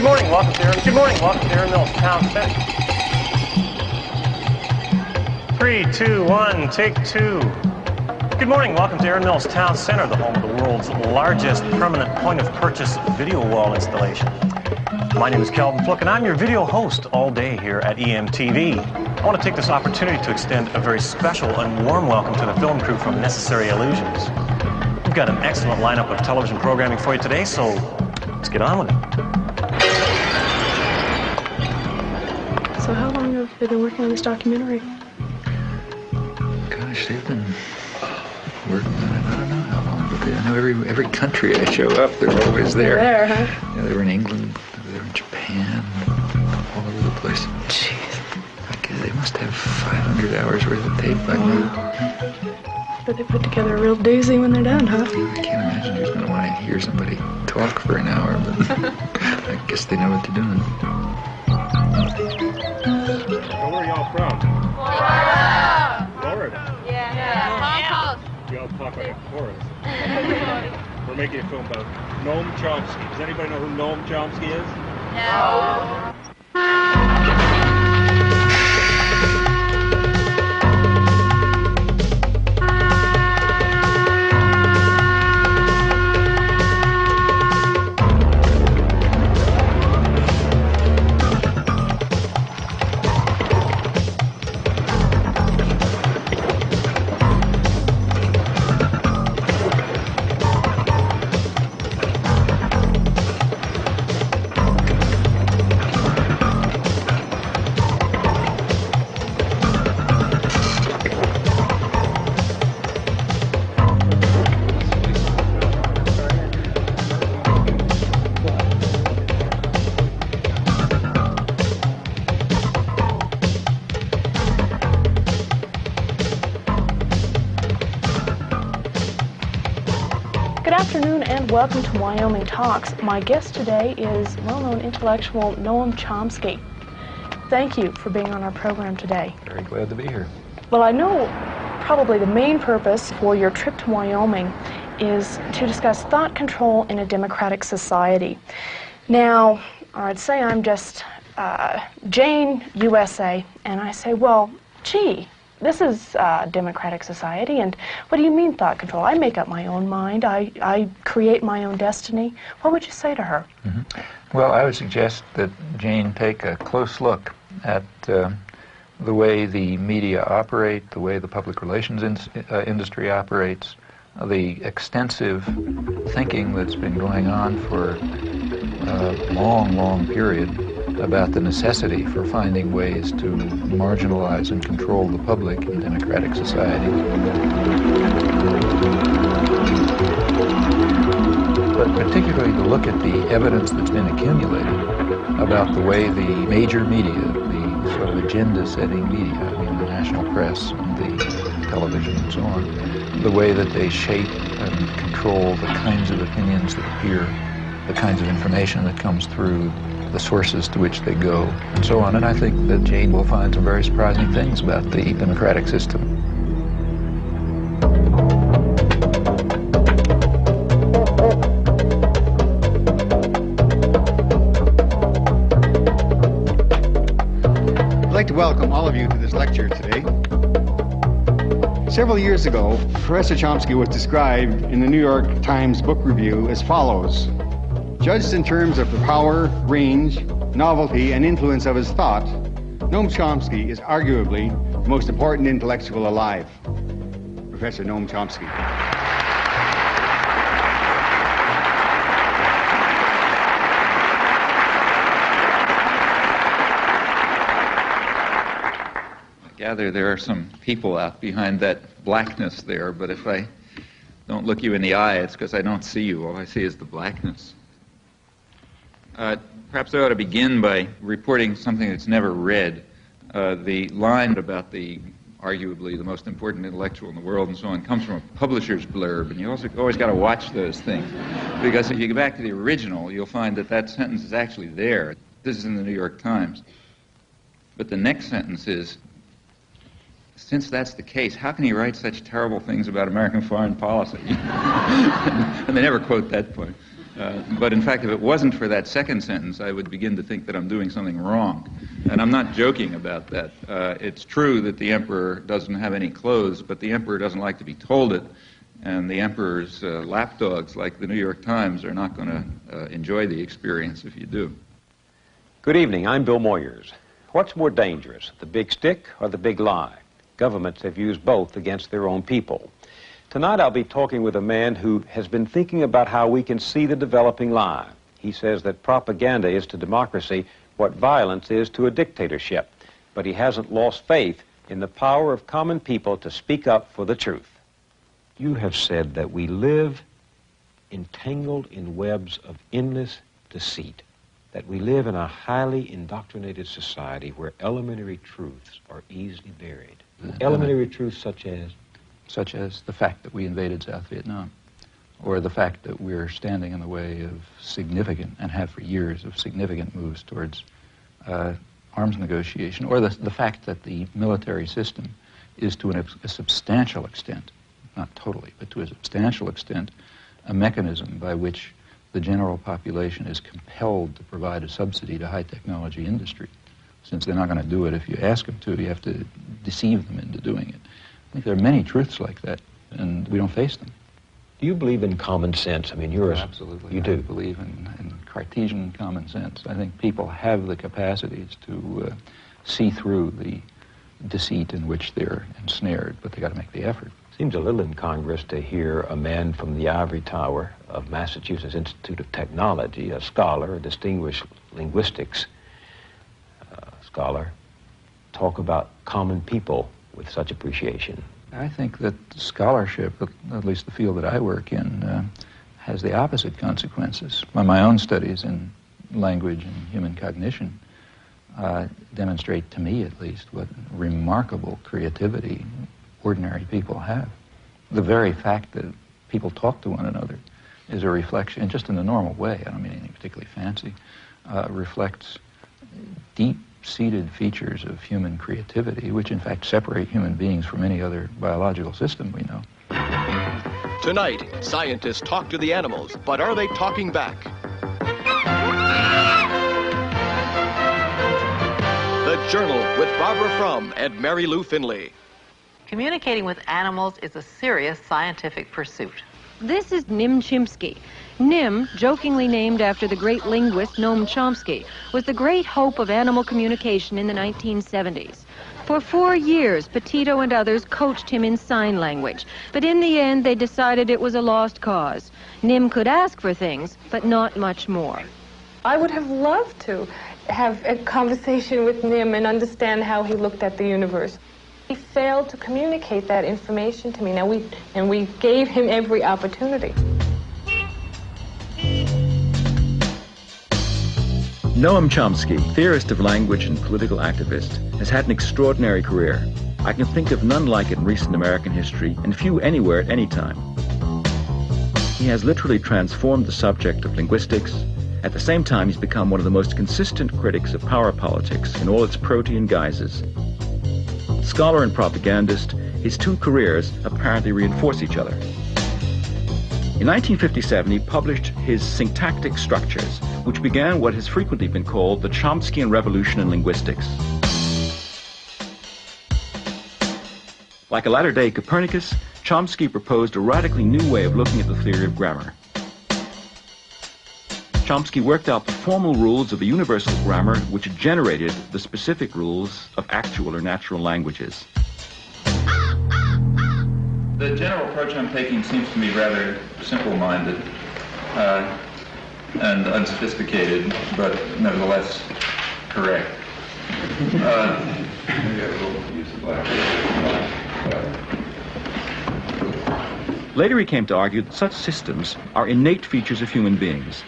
Good morning, welcome to Aaron Mills Town Center. 3, 2, 1, take 2. Good morning, welcome to Aaron Mills Town Center, the home of the world's largest permanent point-of-purchase video wall installation. My name is Calvin Fluck, and I'm your video host all day here at EMTV. I want to take this opportunity to extend a very special and warm welcome to the film crew from Necessary Illusions. We've got an excellent lineup of television programming for you today, so let's get on with it. So how long have they been working on this documentary? Gosh, they've been working on it, I don't know how long, but I know every country I show up, they're always there. They're there, huh? Yeah, they were in England, they were in Japan, all over the place. Jeez. I guess they must have 500 hours worth of tape by now. But they put together a real doozy when they're done, huh? I can't imagine who's going to want to hear somebody talk for an hour, but I guess they know what they're doing. Where are y'all from? Florida. Yeah. Y'all talk like a chorus. We're making a film about Noam Chomsky. Does anybody know who Noam Chomsky is? No. Good afternoon and welcome to Wyoming Talks. My guest today is well-known intellectual Noam Chomsky. Thank you for being on our program today. Very glad to be here. Well, I know probably the main purpose for your trip to Wyoming is to discuss thought control in a democratic society. Now, I'd say I'm just Jane, USA, and I say, well, gee, this is a democratic society, and what do you mean thought control? I make up my own mind. I create my own destiny. What would you say to her? Mm-hmm. Well, I would suggest that Jane take a close look at the way the media operate, the way the public relations industry operates, the extensive thinking that's been going on for a long, long period about the necessity for finding ways to marginalize and control the public in democratic societies. But particularly to look at the evidence that's been accumulated about the way the major media, the sort of agenda-setting media, I mean the national press and the television and so on, the way that they shape and control the kinds of opinions that appear, the kinds of information that comes through, the sources to which they go, and so on. And I think that Jane will find some very surprising things about the democratic system. I'd like to welcome all of you to this lecture today. Several years ago, Professor Chomsky was described in the New York Times Book Review as follows: judged in terms of the power, range, novelty, and influence of his thought, Noam Chomsky is arguably the most important intellectual alive. Professor Noam Chomsky. I gather there are some people out behind that blackness there, but if I don't look you in the eye, it's because I don't see you. All I see is the blackness. Perhaps I ought to begin by reporting something that's never read. The line about the arguably the most important intellectual in the world and so on comes from a publisher's blurb, and you also always got to watch those things, because if you go back to the original, you'll find that that sentence is actually there. This is in the New York Times. But the next sentence is, since that's the case, how can he write such terrible things about American foreign policy? And they never quote that point. But in fact, if it wasn't for that second sentence, I would begin to think that I'm doing something wrong. And I'm not joking about that. It's true that the emperor doesn't have any clothes, but the emperor doesn't like to be told it. And the emperor's lapdogs, like the New York Times, are not going to enjoy the experience if you do. Good evening. I'm Bill Moyers. What's more dangerous, the big stick or the big lie? Governments have used both against their own people. Tonight I'll be talking with a man who has been thinking about how we can see the developing lie. He says that propaganda is to democracy what violence is to a dictatorship, but he hasn't lost faith in the power of common people to speak up for the truth. You have said that we live entangled in webs of endless deceit, that we live in a highly indoctrinated society where elementary truths are easily buried. Elementary truths such as? Such as the fact that we invaded South Vietnam, or the fact that we're standing in the way of significant, and have for years, of significant moves towards arms negotiation, or the fact that the military system is to a substantial extent, not totally, but to a substantial extent, a mechanism by which the general population is compelled to provide a subsidy to high-technology industry. Since they're not going to do it if you ask them to, you have to deceive them into doing it. I think there are many truths like that, and we don't face them. Do you believe in common sense? I mean, you're absolutely. You do? I believe in Cartesian common sense. I think people have the capacities to see through the deceit in which they're ensnared, but they got to make the effort. Seems a little incongruous to hear a man from the ivory tower of Massachusetts Institute of Technology, a scholar, a distinguished linguistics scholar, talk about common people with such appreciation. I think that scholarship, at least the field that I work in, has the opposite consequences. My own studies in language and human cognition demonstrate, to me at least, what remarkable creativity ordinary people have. The very fact that people talk to one another is a reflection, just in the normal way, I don't mean anything particularly fancy, reflects deep-seated features of human creativity, which in fact separate human beings from any other biological system we know. Tonight, scientists talk to the animals, but are they talking back? The Journal with Barbara Frum and Mary Lou Finley. Communicating with animals is a serious scientific pursuit. This is Noam Chomsky. Nim, jokingly named after the great linguist Noam Chomsky, was the great hope of animal communication in the 1970s. For 4 years, Petito and others coached him in sign language, but in the end they decided it was a lost cause. Nim could ask for things, but not much more. I would have loved to have a conversation with Nim and understand how he looked at the universe. He failed to communicate that information to me. We gave him every opportunity. Noam Chomsky, theorist of language and political activist, has had an extraordinary career. I can think of none like it in recent American history, and few anywhere at any time. He has literally transformed the subject of linguistics. At the same time, he's become one of the most consistent critics of power politics in all its protean guises. Scholar and propagandist, his two careers apparently reinforce each other. In 1957, he published his Syntactic Structures, which began what has frequently been called the Chomskyan Revolution in Linguistics. Like a latter-day Copernicus, Chomsky proposed a radically new way of looking at the theory of grammar. Chomsky worked out the formal rules of a universal grammar which generated the specific rules of actual or natural languages. The general approach I'm taking seems to me rather simple-minded and unsophisticated, but nevertheless correct. Maybe I will use the blackboard. Later he came to argue that such systems are innate features of human beings.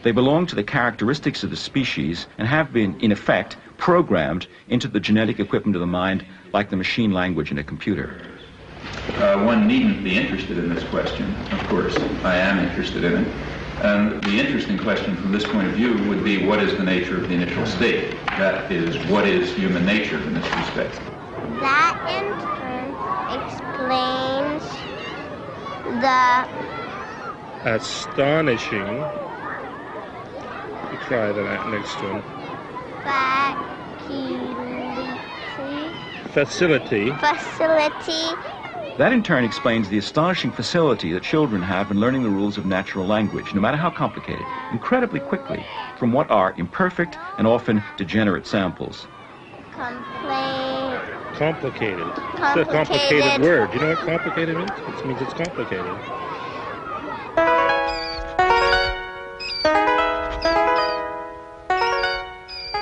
They belong to the characteristics of the species and have been, in effect, programmed into the genetic equipment of the mind like the machine language in a computer. One needn't be interested in this question. Of course, I am interested in it. And the interesting question from this point of view would be, what is the nature of the initial state? That is, what is human nature in this respect? That in turn explains the Astonishing. You try the next one. Facility. Facility. That in turn explains the astonishing facility that children have in learning the rules of natural language, no matter how complicated, incredibly quickly, from what are imperfect and often degenerate samples. Complicated. It's a complicated word. Do you know what complicated means? It means it's complicated.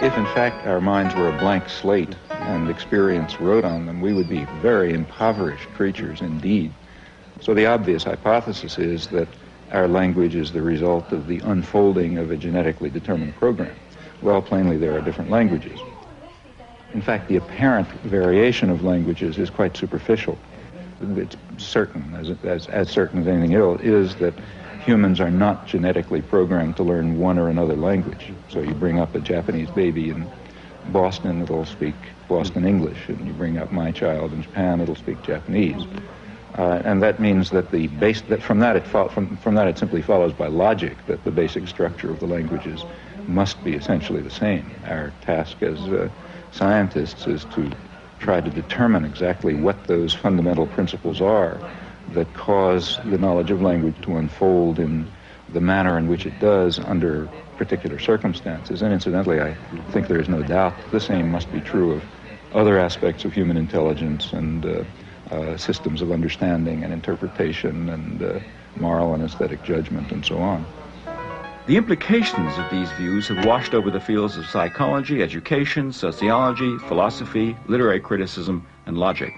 If in fact our minds were a blank slate and experience wrote on them, we would be very impoverished creatures indeed. So the obvious hypothesis is that our language is the result of the unfolding of a genetically determined program. Well, plainly there are different languages. In fact, the apparent variation of languages is quite superficial. It's certain, as certain as anything else, is that humans are not genetically programmed to learn one or another language. So you bring up a Japanese baby in Boston, it'll speak Boston English, and you bring up my child in Japan, it'll speak Japanese. And that means that from that it simply follows by logic that the basic structure of the languages must be essentially the same. Our task as scientists is to try to determine exactly what those fundamental principles are that cause the knowledge of language to unfold in the manner in which it does under particular circumstances. And incidentally, I think there is no doubt that the same must be true of other aspects of human intelligence and systems of understanding and interpretation and moral and aesthetic judgment and so on. The implications of these views have washed over the fields of psychology, education, sociology, philosophy, literary criticism, and logic.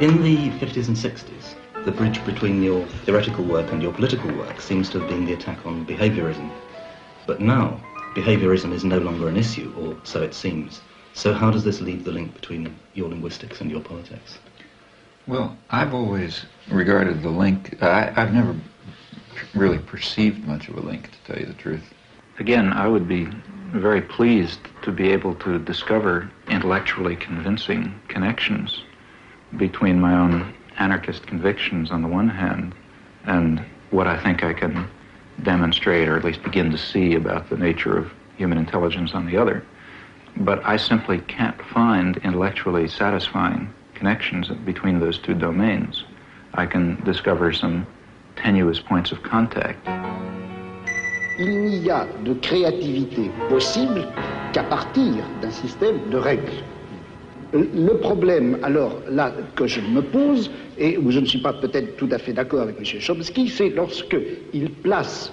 In the 50s and 60s, the bridge between your theoretical work and your political work seems to have been the attack on behaviorism. But now, behaviorism is no longer an issue, or so it seems. So how does this leave the link between your linguistics and your politics? Well, I've always regarded the link, I've never really perceived much of a link, to tell you the truth. Again, I would be very pleased to be able to discover intellectually convincing connections between my own anarchist convictions on the one hand and what I think I can demonstrate or at least begin to see about the nature of human intelligence on the other. But I simply can't find intellectually satisfying connections between those two domains. I can discover some tenuous points of contact. Il n'y a de créativité possible qu'à partir d'un système de règles. Le problème, alors, là, que je me pose, et où je ne suis pas peut-être tout à fait d'accord avec M. Chomsky, c'est lorsqu'il place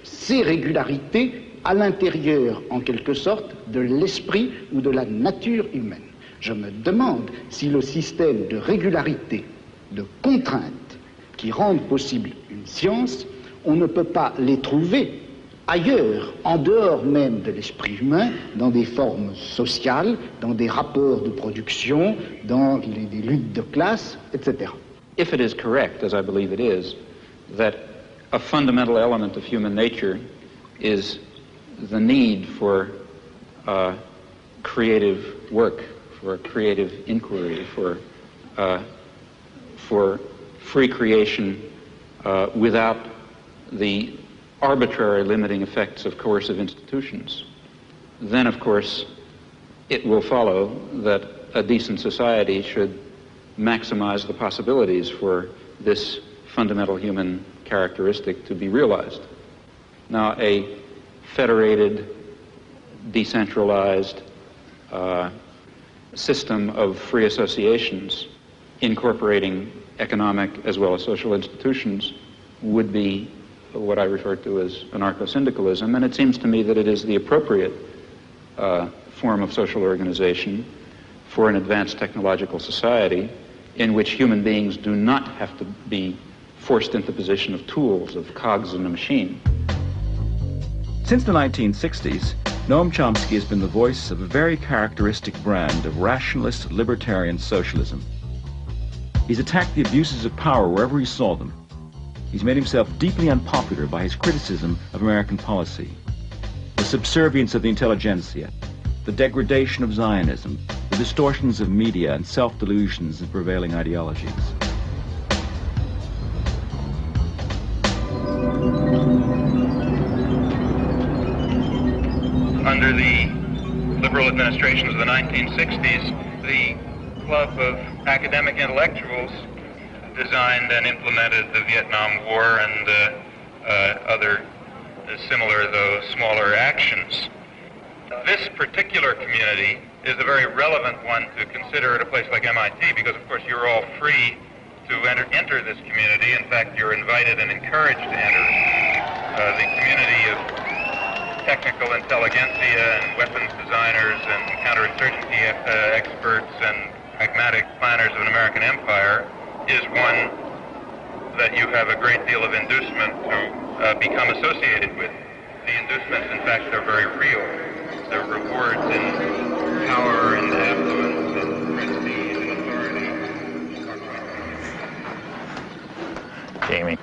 ces régularités à l'intérieur, en quelque sorte, de l'esprit ou de la nature humaine. Je me demande si le système de régularité, de contraintes, qui rendent possible une science, on ne peut pas les trouver ailleurs, en dehors même de l'esprit humain, dans des formes sociales, dans des rapports de production, dans des luttes de classe, etc. If it is correct, as I believe it is, that a fundamental element of human nature is the need for creative work, for creative inquiry, for free creation without the arbitrary limiting effects of coercive institutions, then of course it will follow that a decent society should maximize the possibilities for this fundamental human characteristic to be realized. Now, a federated, decentralized system of free associations incorporating economic as well as social institutions would be what I refer to as anarcho-syndicalism, and it seems to me that it is the appropriate form of social organization for an advanced technological society in which human beings do not have to be forced into the position of tools, of cogs in a machine. Since the 1960s, Noam Chomsky has been the voice of a very characteristic brand of rationalist libertarian socialism. He's attacked the abuses of power wherever he saw them. He's made himself deeply unpopular by his criticism of American policy, the subservience of the intelligentsia, the degradation of Zionism, the distortions of media and self-delusions in prevailing ideologies. under the liberal administrations of the 1960s, the club of academic intellectuals designed and implemented the Vietnam War and other similar, though smaller, actions. This particular community is a very relevant one to consider at a place like MIT because, of course, you're all free to enter this community. In fact, you're invited and encouraged to enter the community of technical intelligentsia and weapons designers and counterinsurgency experts and pragmatic planners of an American empire is one that you have a great deal of inducement to become associated with. The inducements, in fact, are very real. The rewards in power and affluence and prestige and authority. Jamie.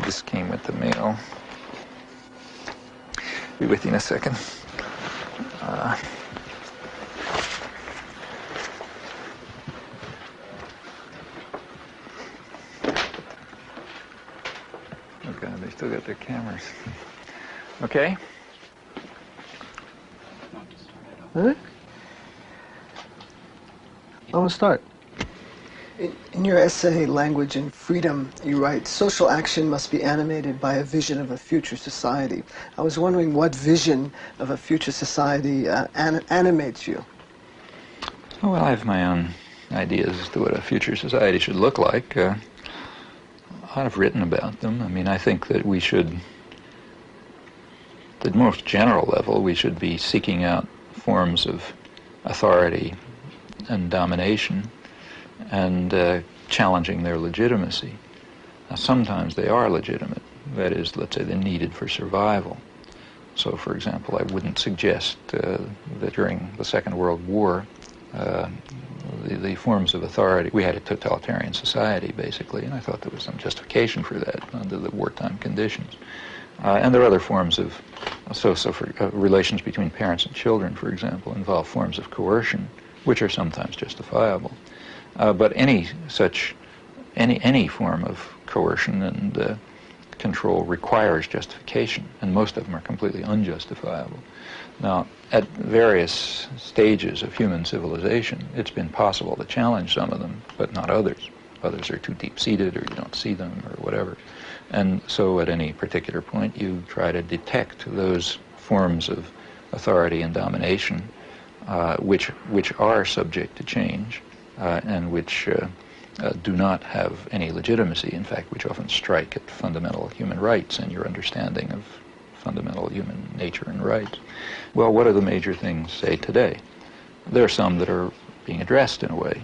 This came with the mail. Be with you in a second. Oh God, they still got their cameras. Okay. Huh? I'm gonna start. In your essay, Language and Freedom, you write, social action must be animated by a vision of a future society. I was wondering what vision of a future society animates you? Well, I have my own ideas as to what a future society should look like. I've written about them. I mean, I think that we should, at the most general level, we should be seeking out forms of authority and domination and challenging their legitimacy. Now, sometimes they are legitimate. That is, let's say, they're needed for survival. So, for example, I wouldn't suggest that during the Second World War, the forms of authority, we had a totalitarian society, basically, and I thought there was some justification for that under the wartime conditions. And there are other forms of, relations between parents and children, for example, involve forms of coercion, which are sometimes justifiable. But any form of coercion and control requires justification, and most of them are completely unjustifiable. Now, at various stages of human civilization, it's been possible to challenge some of them, but not others. Others are too deep-seated, or you don't see them, or whatever. And so at any particular point, you try to detect those forms of authority and domination which are subject to change and which do not have any legitimacy, in fact, which often strike at fundamental human rights and your understanding of fundamental human nature and rights. Well, what are the major things, say, today? There are some that are being addressed in a way.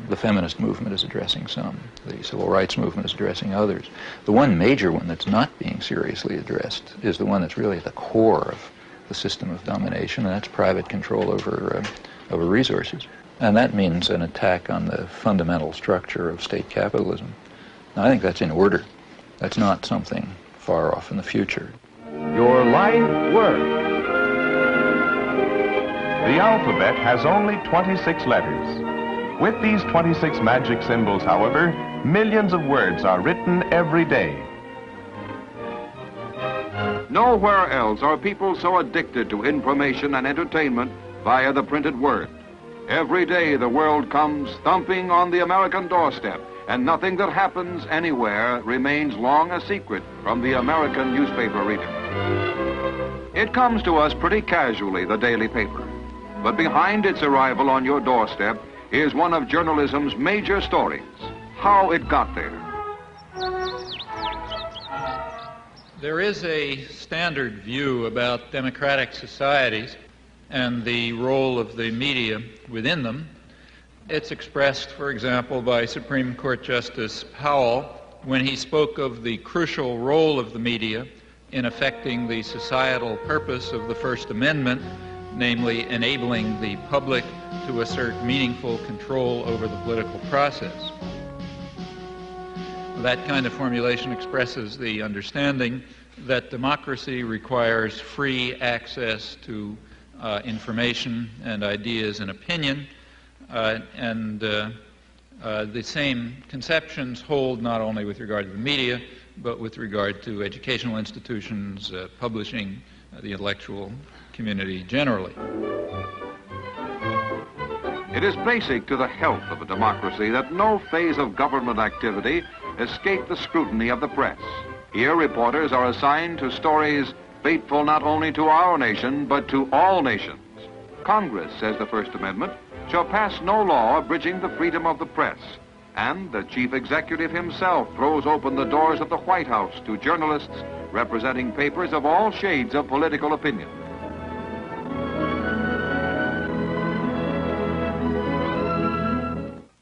The feminist movement is addressing some. The civil rights movement is addressing others. The one major one that's not being seriously addressed is the one that's really at the core of the system of domination, and that's private control over resources. And that means an attack on the fundamental structure of state capitalism. Now, I think that's in order. That's not something far off in the future. Your life work. The alphabet has only 26 letters. With these 26 magic symbols, however, millions of words are written every day. Nowhere else are people so addicted to information and entertainment via the printed word. Every day the world comes thumping on the American doorstep, and nothing that happens anywhere remains long a secret from the American newspaper reader. It comes to us pretty casually, the daily paper. But behind its arrival on your doorstep is one of journalism's major stories, how it got there. There is a standard view about democratic societies and the role of the media within them. It's expressed, for example, by Supreme Court Justice Powell when he spoke of the crucial role of the media in affecting the societal purpose of the First Amendment, namely enabling the public to assert meaningful control over the political process. That kind of formulation expresses the understanding that democracy requires free access to information and ideas and opinion, and the same conceptions hold not only with regard to the media, but with regard to educational institutions, publishing, the intellectual community generally. It is basic to the health of a democracy that no phase of government activity escape the scrutiny of the press. Here, reporters are assigned to stories fateful not only to our nation, but to all nations. Congress, says the First Amendment, shall pass no law abridging the freedom of the press. And the chief executive himself throws open the doors of the White House to journalists representing papers of all shades of political opinion.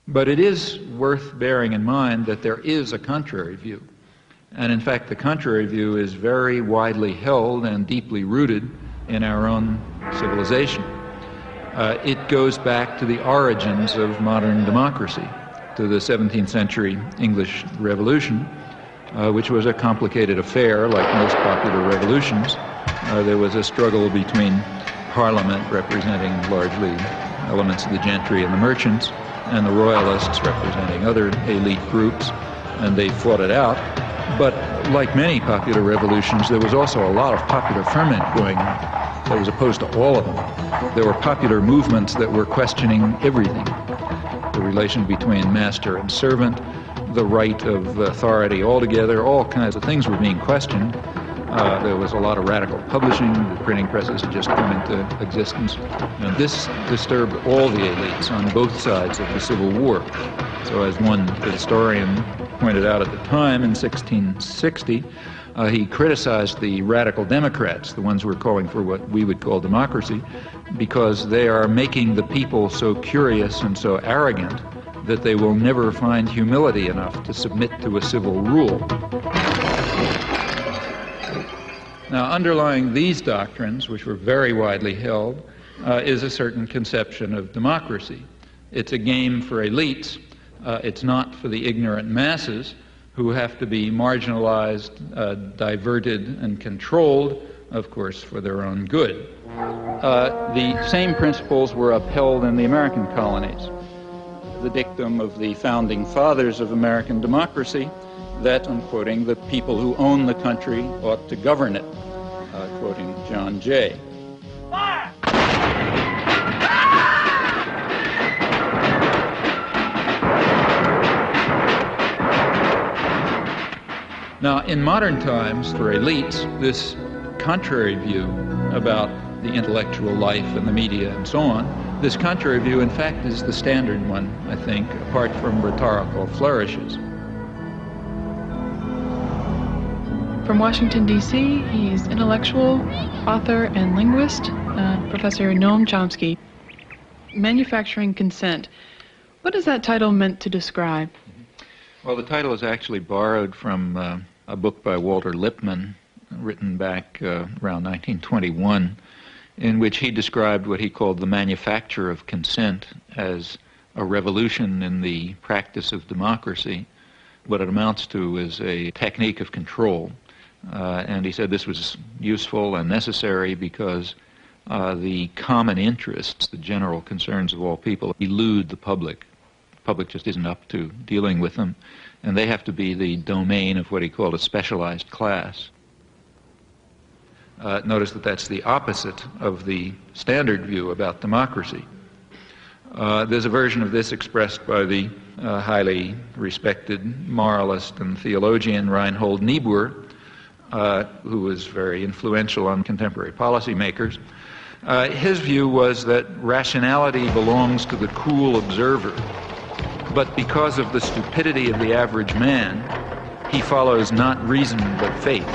But it is worth bearing in mind that there is a contrary view. And in fact, the contrary view is very widely held and deeply rooted in our own civilization. It goes back to the origins of modern democracy, to the 17th century English Revolution, which was a complicated affair like most popular revolutions. There was a struggle between Parliament, representing largely elements of the gentry and the merchants, and the royalists representing other elite groups, and they fought it out. But like many popular revolutions, there was also a lot of popular ferment going on that was opposed to all of them. There were popular movements that were questioning everything. The relation between master and servant, the right of authority altogether, all kinds of things were being questioned. There was a lot of radical publishing. The printing presses had just come into existence. And this disturbed all the elites on both sides of the Civil War. So as one historian pointed out at the time, in 1660, he criticized the radical Democrats, the ones who were calling for what we would call democracy, because they are making the people so curious and so arrogant that they will never find humility enough to submit to a civil rule. Now, underlying these doctrines, which were very widely held, is a certain conception of democracy. It's a game for elites. It's not for the ignorant masses who have to be marginalized, diverted, and controlled, of course, for their own good. The same principles were upheld in the American colonies. The dictum of the founding fathers of American democracy, that, I'm quoting, the people who own the country ought to govern it, quoting John Jay. Fire! Now, in modern times, for elites, this contrary view about the intellectual life and the media and so on, this contrary view, in fact, is the standard one, I think, apart from rhetorical flourishes. From Washington, D.C., he's intellectual, author, and linguist, Professor Noam Chomsky. Manufacturing Consent. What is that title meant to describe? Well, the title is actually borrowed from a book by Walter Lippmann, written back around 1921, in which he described what he called the manufacture of consent as a revolution in the practice of democracy. What it amounts to is a technique of control. And he said this was useful and necessary because the common interests, the general concerns of all people, elude the public. The public just isn't up to dealing with them, and they have to be the domain of what he called a specialized class. Notice that that's the opposite of the standard view about democracy. There's a version of this expressed by the highly respected moralist and theologian Reinhold Niebuhr, who was very influential on contemporary policymakers. His view was that rationality belongs to the cool observer, but because of the stupidity of the average man, he follows not reason but faith.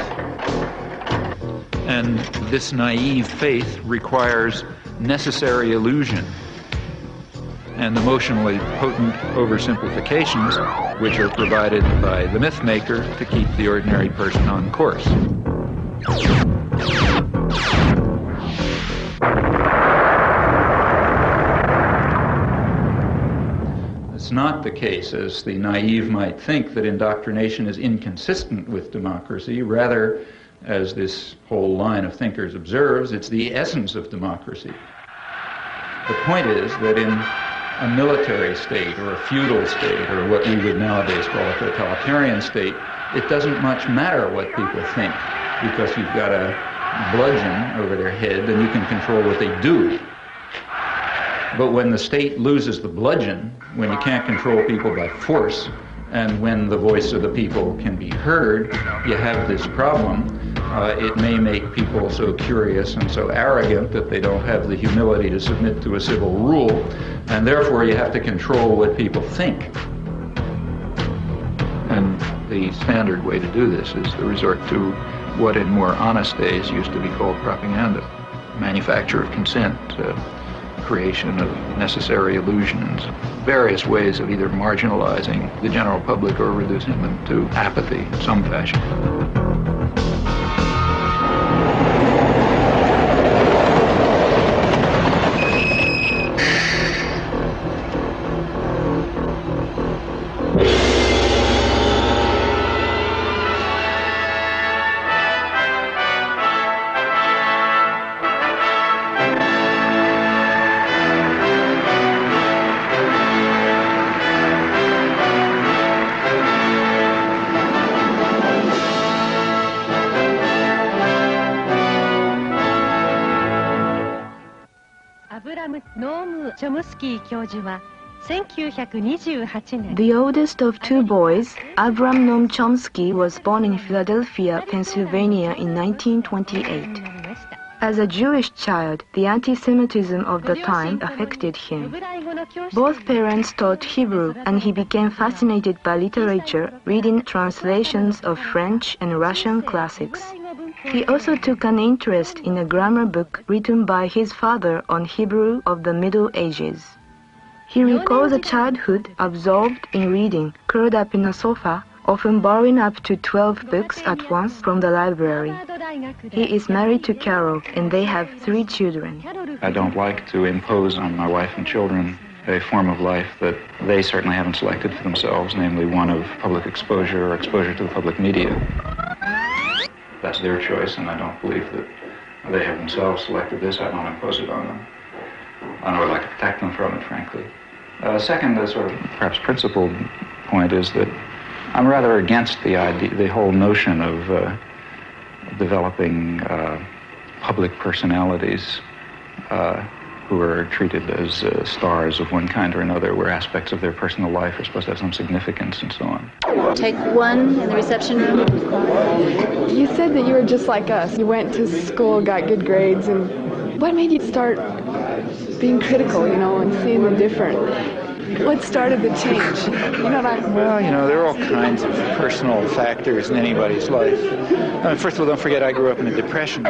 And this naive faith requires necessary illusion and emotionally potent oversimplifications, which are provided by the myth maker to keep the ordinary person on course. It's not the case, as the naive might think, that indoctrination is inconsistent with democracy. Rather, as this whole line of thinkers observes, it's the essence of democracy. The point is that in a military state or a feudal state or what we would nowadays call a totalitarian state, it doesn't much matter what people think, because you've got a bludgeon over their head and you can control what they do. But when the state loses the bludgeon, when you can't control people by force, and when the voice of the people can be heard, you have this problem. It may make people so curious and so arrogant that they don't have the humility to submit to a civil rule, and therefore you have to control what people think. And the standard way to do this is to resort to what in more honest days used to be called propaganda, manufacture of consent, creation of necessary illusions, various ways of either marginalizing the general public or reducing them to apathy in some fashion. Noam Chomsky 教授は1928年 The oldest of two boys, Avram Noam Chomsky, was born in Philadelphia, Pennsylvania in 1928. As a Jewish child, the anti-Semitism of the time affected him. Both parents taught Hebrew, and he became fascinated by literature, reading translations of French and Russian classics. He also took an interest in a grammar book written by his father on Hebrew of the Middle Ages. He recalls a childhood absorbed in reading, curled up in a sofa, often borrowing up to 12 books at once from the library. He is married to Carol, and they have 3 children. I don't like to impose on my wife and children a form of life that they certainly haven't selected for themselves, namely one of public exposure or exposure to the public media. That's their choice, and I don't believe that they have themselves selected this. I don't impose it on them. I would like to protect them from it, frankly. Second, the sort of perhaps principled point is that I'm rather against the idea, the whole notion of developing public personalities who are treated as stars of one kind or another, where aspects of their personal life are supposed to have some significance and so on. Take 1 in the reception room. You said that you were just like us. You went to school, got good grades, and what made you start being critical, and seeing the different? What started the change? Well, there are all kinds of personal factors in anybody's life. First of all, don't forget I grew up in a depression.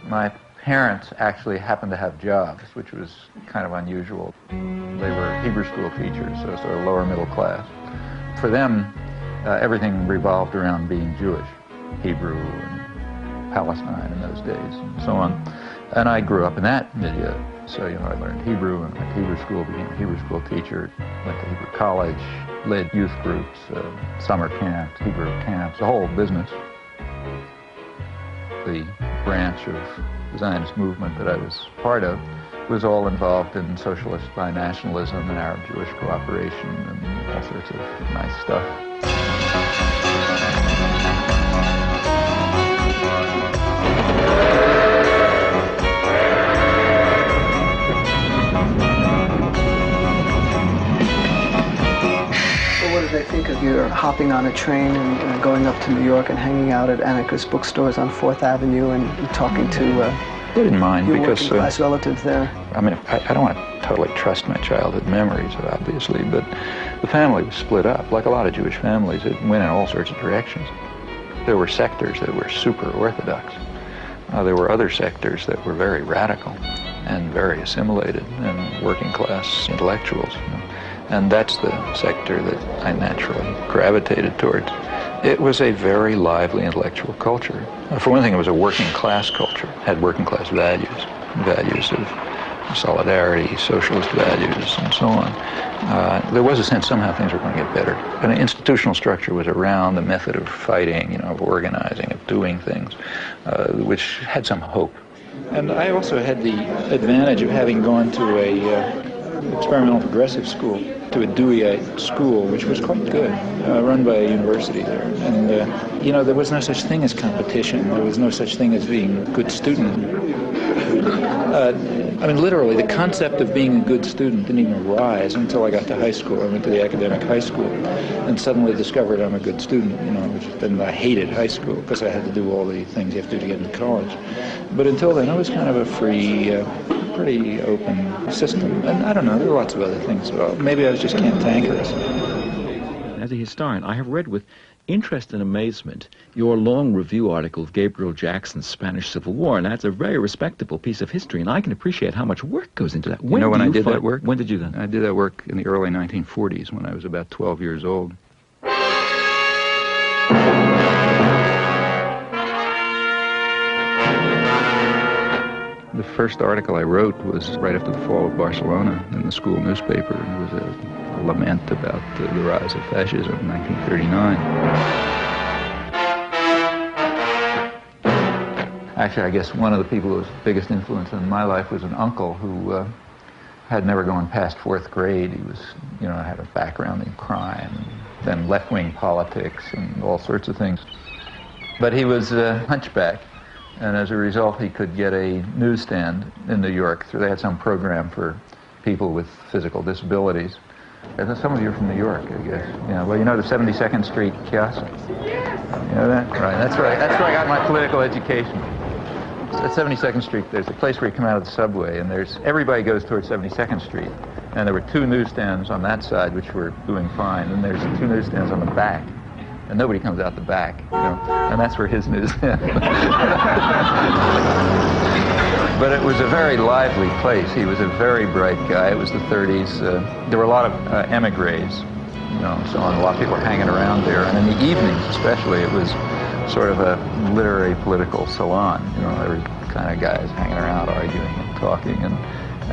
My parents actually happened to have jobs, which was kind of unusual. They were Hebrew school teachers, so sort of lower middle class. For them, everything revolved around being Jewish, Hebrew and Palestine in those days and so on. And I grew up in that milieu. So, I learned Hebrew and went to Hebrew school, became a Hebrew school teacher, went to Hebrew college, led youth groups, summer camps, Hebrew camps, the whole business. The branch of the Zionist movement that I was part of was all involved in socialist binationalism and Arab-Jewish cooperation and all sorts of nice stuff. So what did they think of you hopping on a train and going up to New York and hanging out at anarchist bookstores on 4th Avenue and talking to they didn't mind your because working class relatives there? I mean, I don't want to totally trust my childhood memories, obviously, but the family was split up. Like a lot of Jewish families, it went in all sorts of directions. There were sectors that were super orthodox. There were other sectors that were very radical and very assimilated and working class intellectuals. And that's the sector that I naturally gravitated towards. It was a very lively intellectual culture. For one thing, it was a working class culture, had working class values. values of solidarity, socialist values, and so on. There was a sense somehow things were going to get better. And an institutional structure was around, the method of fighting, of organizing, of doing things, which had some hope. And I also had the advantage of having gone to a experimental progressive school, to a Deweyite school, which was quite good, run by a university there. And, there was no such thing as competition. There was no such thing as being a good student. Literally, the concept of being a good student didn't even arise until I got to high school. I went to the academic high school and suddenly discovered I'm a good student, then I hated high school because I had to do all the things you have to do to get into college. But until then, it was kind of a free, pretty open system. And I don't know, there were lots of other things. Well, maybe I was just cantankerous. As a historian, I have read with interest and amazement your long review article of Gabriel Jackson's Spanish Civil War, and that's a very respectable piece of history, and I can appreciate how much work goes into that. When I did that work? When did you do that? I did that work in the early 1940s when I was about 12 years old. The first article I wrote was right after the fall of Barcelona in the school newspaper. It was a lament about the rise of fascism in 1939. Actually, I guess one of the people who was the biggest influence in my life was an uncle who had never gone past 4th grade. He was, had a background in crime, then left-wing politics and all sorts of things. But he was a hunchback. And as a result, he could get a newsstand in New York. So they had some program for people with physical disabilities. And some of you are from New York, I guess. Well, the 72nd Street kiosk? You know that? Right, that's right. That's where I got my political education. At 72nd Street, there's a place where you come out of the subway, and everybody goes towards 72nd Street. And there were 2 newsstands on that side, which were doing fine, and there's 2 newsstands on the back. And nobody comes out the back, and that's where his news is. But it was a very lively place. He was a very bright guy. It was the 30s. There were a lot of emigres, so on. A lot of people were hanging around there. And in the evenings, especially, it was sort of a literary political salon. Every kind of guys hanging around, arguing and talking. And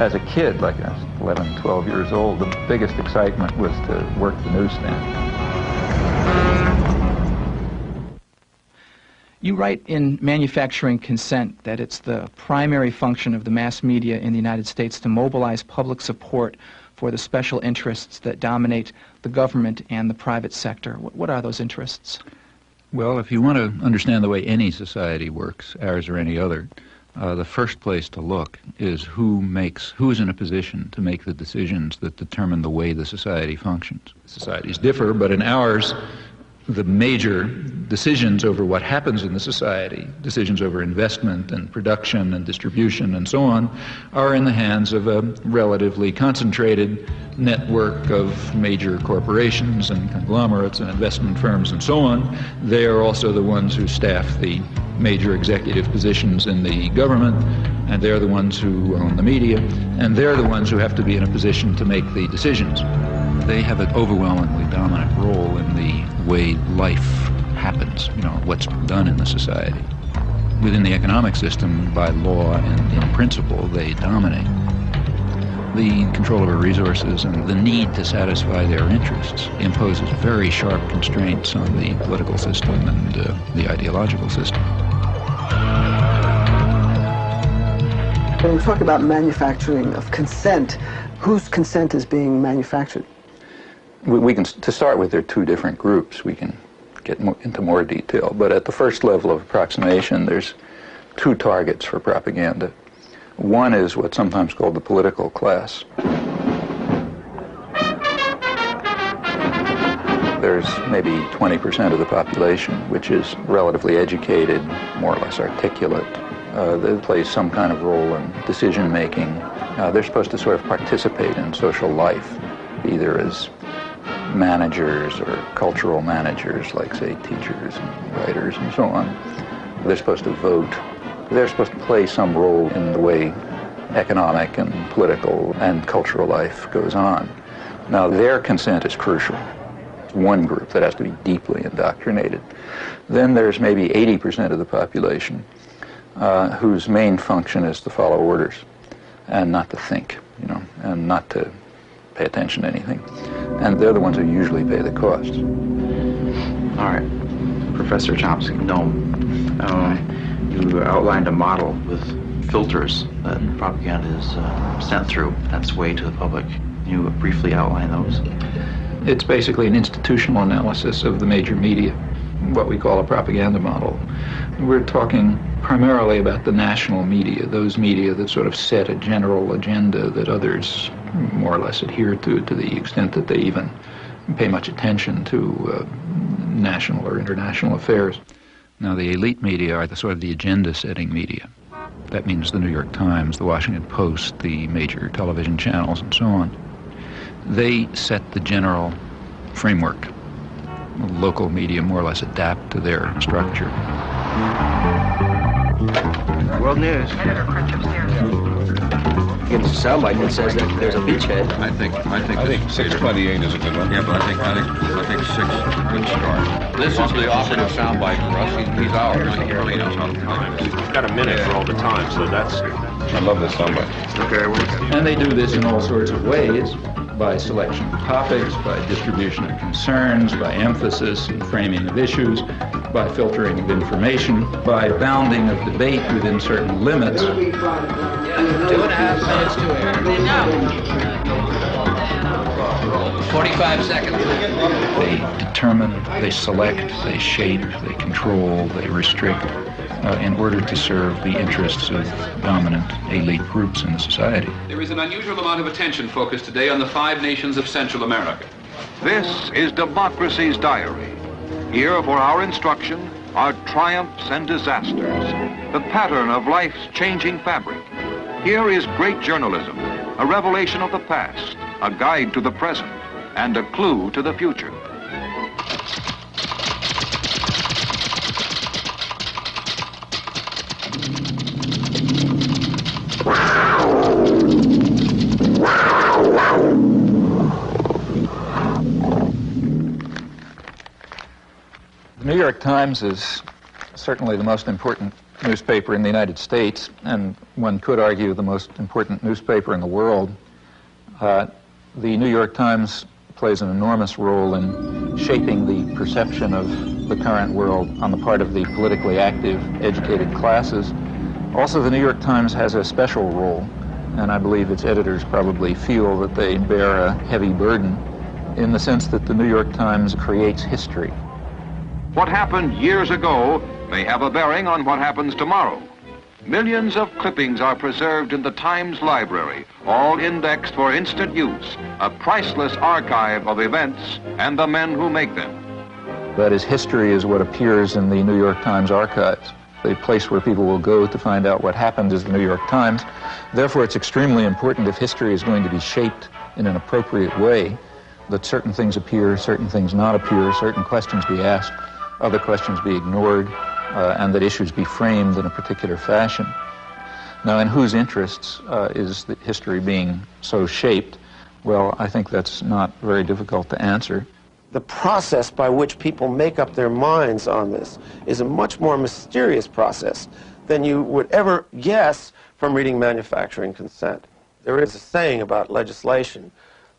as a kid, like I was 11, 12 years old, the biggest excitement was to work the newsstand. You write in Manufacturing Consent that it's the primary function of the mass media in the United States to mobilize public support for the special interests that dominate the government and the private sector. What are those interests? Well, if you want to understand the way any society works, ours or any other, the first place to look is who is in a position to make the decisions that determine the way the society functions. Societies differ, but in ours, the major decisions over what happens in the society, decisions over investment and production and distribution and so on, are in the hands of a relatively concentrated network of major corporations and conglomerates and investment firms and so on. They are also the ones who staff the major executive positions in the government, and they're the ones who own the media, and they're the ones who have to be in a position to make the decisions. They have an overwhelmingly dominant role in the way life happens, what's done in the society. Within the economic system, by law and in principle, they dominate. The control of our resources and the need to satisfy their interests imposes very sharp constraints on the political system and the ideological system. When we talk about manufacturing of consent, whose consent is being manufactured? We can, to start with, there are 2 different groups. We can get into more detail, but at the first level of approximation, there's 2 targets for propaganda. One is what's sometimes called the political class. There's maybe 20% of the population which is relatively educated, more or less articulate. They play some kind of role in decision-making. They're supposed to sort of participate in social life, either as managers or cultural managers, like, say, teachers and writers and so on. They're supposed to vote. They're supposed to play some role in the way economic and political and cultural life goes on. Now, their consent is crucial. One group that has to be deeply indoctrinated. Then there's maybe 80% of the population whose main function is to follow orders and not to think, you know, and not to pay attention to anything. And they're the ones who usually pay the costs. All right. Professor Chomsky, Noam, you outlined a model with filters that propaganda is sent through. That's way to the public. Can you briefly outline those? It's basically an institutional analysis of the major media, what we call a propaganda model. We're talking primarily about the national media, those media that sort of set a general agenda that others more or less adhere to the extent that they even pay much attention to national or international affairs. Now, the elite media are the sort of the agenda-setting media. That means the New York Times, the Washington Post, the major television channels, and so on. They set the general framework. Local media more or less adapt to their structure. World News. It's a soundbite that says that there's a beachhead. I think 628 is a good one. Yeah, but I think 6 is a good start. This is the operative soundbite for us. He's out. He really knows how to time it. He's got a minute for all the time, so that's. I love this soundbite. Okay, and they do this in all sorts of ways. By selection of topics, by distribution of concerns, by emphasis and framing of issues, by filtering of information, by bounding of debate within certain limits. 2.5 minutes to air. 45 seconds. They determine, they select, they shape, they control, they restrict in order to serve the interests of dominant elite groups in the society. There is an unusual amount of attention focused today on the 5 nations of Central America. This is Democracy's Diary. Here for our instruction are triumphs and disasters, the pattern of life's changing fabric. Here is great journalism, a revelation of the past, a guide to the present, and a clue to the future. The New York Times is certainly the most important newspaper in the United States, and one could argue the most important newspaper in the world. The New York Times plays an enormous role in shaping the perception of the current world on the part of the politically active, educated classes. Also, the New York Times has a special role, and I believe its editors probably feel that they bear a heavy burden in the sense that the New York Times creates history. What happened years ago may have a bearing on what happens tomorrow. Millions of clippings are preserved in the Times library, all indexed for instant use, a priceless archive of events and the men who make them. That is, history is what appears in the New York Times archives. The place where people will go to find out what happened is the New York Times. Therefore, it's extremely important, if history is going to be shaped in an appropriate way, that certain things appear, certain things not appear, certain questions be asked, other questions be ignored, and that issues be framed in a particular fashion. Now, in whose interests is the history being so shaped? Well, I think that's not very difficult to answer. The process by which people make up their minds on this is a much more mysterious process than you would ever guess from reading Manufacturing Consent. There is a saying about legislation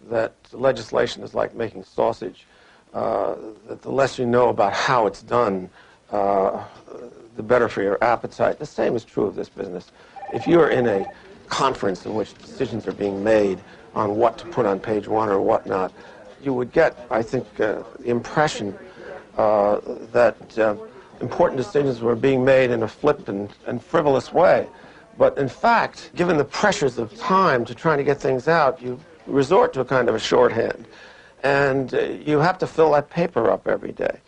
that legislation is like making sausage. That the less you know about how it's done, the better for your appetite. The same is true of this business. If you're in a conference in which decisions are being made on what to put on page 1 or what not, you would get, I think, the impression that important decisions were being made in a flippant and frivolous way. But in fact, given the pressures of time to trying to get things out, you resort to a kind of a shorthand. And you have to fill that paper up every day.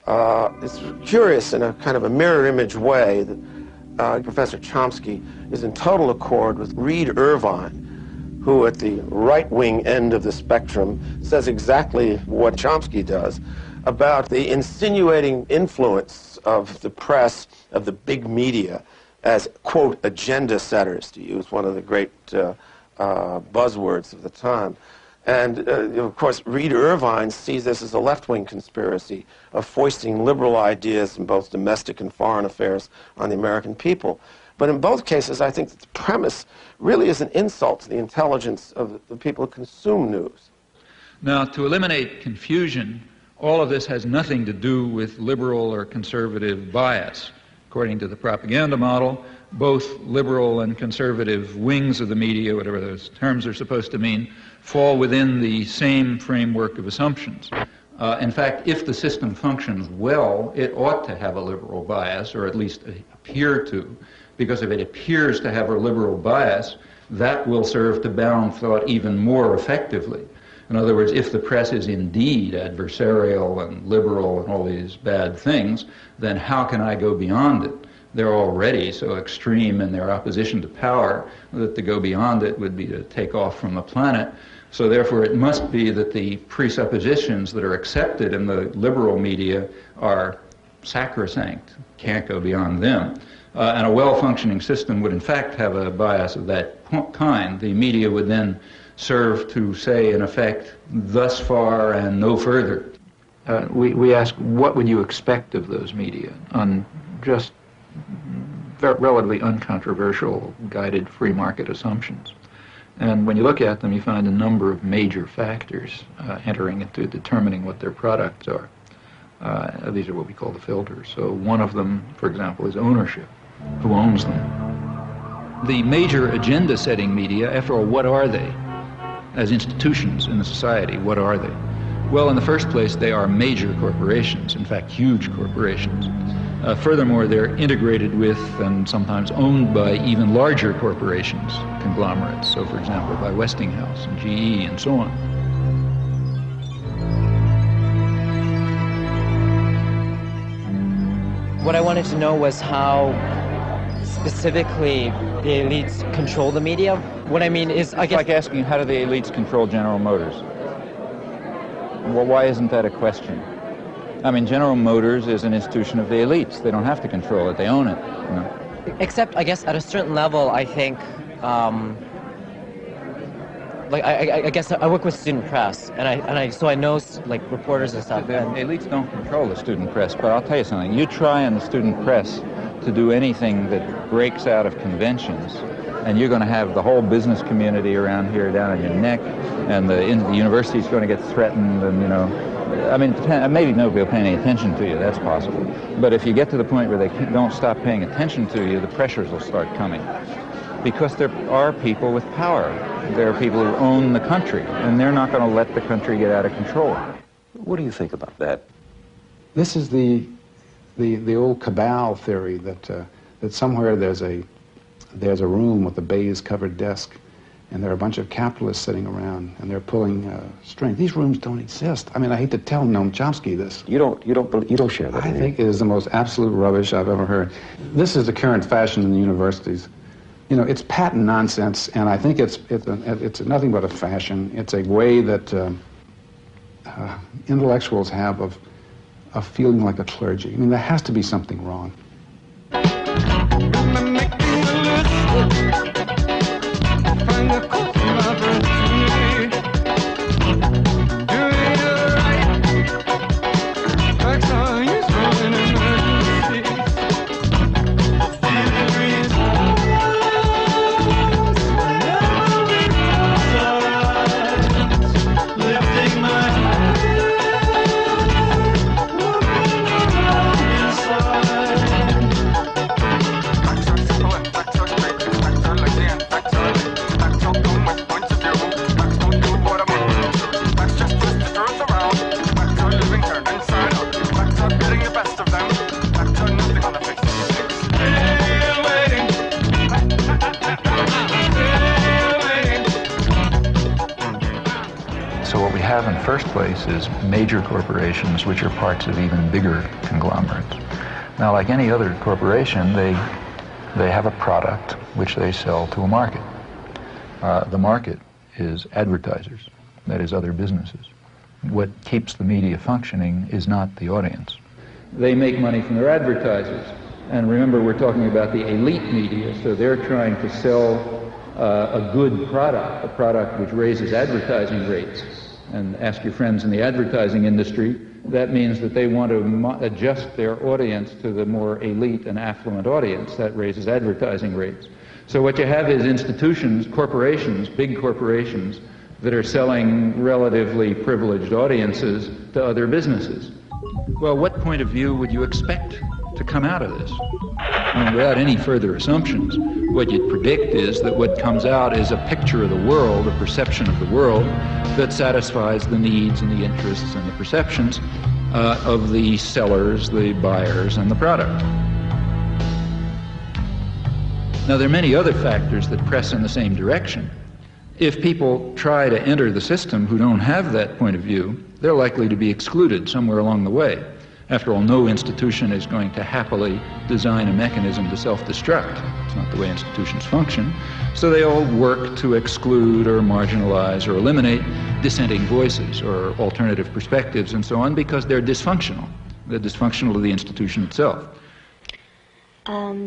It's curious in a kind of a mirror image way that Professor Chomsky is in total accord with Reed Irvine, who at the right-wing end of the spectrum says exactly what Chomsky does about the insinuating influence of the press, of the big media, as, quote, agenda setters, to use one of the great buzzwords of the time. And, of course, Reed Irvine sees this as a left-wing conspiracy of foisting liberal ideas in both domestic and foreign affairs on the American people. But in both cases, I think that the premise really is an insult to the intelligence of the people who consume news. Now, to eliminate confusion, all of this has nothing to do with liberal or conservative bias. According to the propaganda model, both liberal and conservative wings of the media, whatever those terms are supposed to mean, fall within the same framework of assumptions. In fact, if the system functions well, it ought to have a liberal bias, or at least appear to, because if it appears to have a liberal bias, that will serve to bound thought even more effectively. In other words, if the press is indeed adversarial and liberal and all these bad things, then how can I go beyond it? They're already so extreme in their opposition to power that to go beyond it would be to take off from the planet. So therefore it must be that the presuppositions that are accepted in the liberal media are sacrosanct, can't go beyond them. And a well-functioning system would in fact have a bias of that kind. The media would then serve to say, in effect, thus far and no further. We ask, what would you expect of those media on just relatively uncontroversial, guided free market assumptions? And when you look at them, you find a number of major factors entering into determining what their products are. These are what we call the filters. So one of them, for example, is ownership. Who owns them? The major agenda-setting media, after all, what are they? As institutions in the society, what are they? Well, in the first place, they are major corporations, in fact, huge corporations. Furthermore, they're integrated with and sometimes owned by even larger corporations, conglomerates. So, for example, by Westinghouse and GE and so on. What I wanted to know was how specifically the elites control the media. What I mean is, I guess... It's like asking, how do the elites control General Motors? Well, why isn't that a question? I mean, General Motors is an institution of the elites. They don't have to control it. They own it. You know? Except, I guess, at a certain level, I think, like, I guess I work with student press, so I know, like, reporters and stuff. The elites don't control the student press, but I'll tell you something. You try in the student press to do anything that breaks out of conventions, and you're going to have the whole business community around here down on your neck, and the university's going to get threatened, and, you know, I mean, maybe nobody will pay any attention to you, that's possible. But if you get to the point where they don't stop paying attention to you, the pressures will start coming. Because there are people with power. There are people who own the country, and they're not going to let the country get out of control. What do you think about that? This is the old cabal theory that somewhere there's a room with a baize-covered desk, and there are a bunch of capitalists sitting around, and they're pulling strings. These rooms don't exist. I mean, I hate to tell Noam Chomsky this. You don't share that. I think it is the most absolute rubbish I've ever heard. This is the current fashion in the universities. You know, it's patent nonsense, and I think it's nothing but a fashion. It's a way that intellectuals have of feeling like a clergy. I mean, there has to be something wrong. In the first place is major corporations which are parts of even bigger conglomerates. Now, like any other corporation, they have a product which they sell to a market. The market is advertisers, that is other businesses. What keeps the media functioning is not the audience. They make money from their advertisers. And remember, we're talking about the elite media, so they're trying to sell a good product, a product which raises advertising rates, and ask your friends in the advertising industry, that means that they want to adjust their audience to the more elite and affluent audience. That raises advertising rates. So what you have is institutions, corporations, big corporations, that are selling relatively privileged audiences to other businesses. Well, what point of view would you expect to come out of this? I mean, without any further assumptions, what you'd predict is that what comes out is a picture of the world, a perception of the world that satisfies the needs and the interests and the perceptions of the sellers, the buyers, and the product. Now, there are many other factors that press in the same direction. If people try to enter the system who don't have that point of view, they're likely to be excluded somewhere along the way. After all, no institution is going to happily design a mechanism to self-destruct. It's not the way institutions function. So they all work to exclude or marginalize or eliminate dissenting voices or alternative perspectives and so on because they're dysfunctional. They're dysfunctional to the institution itself.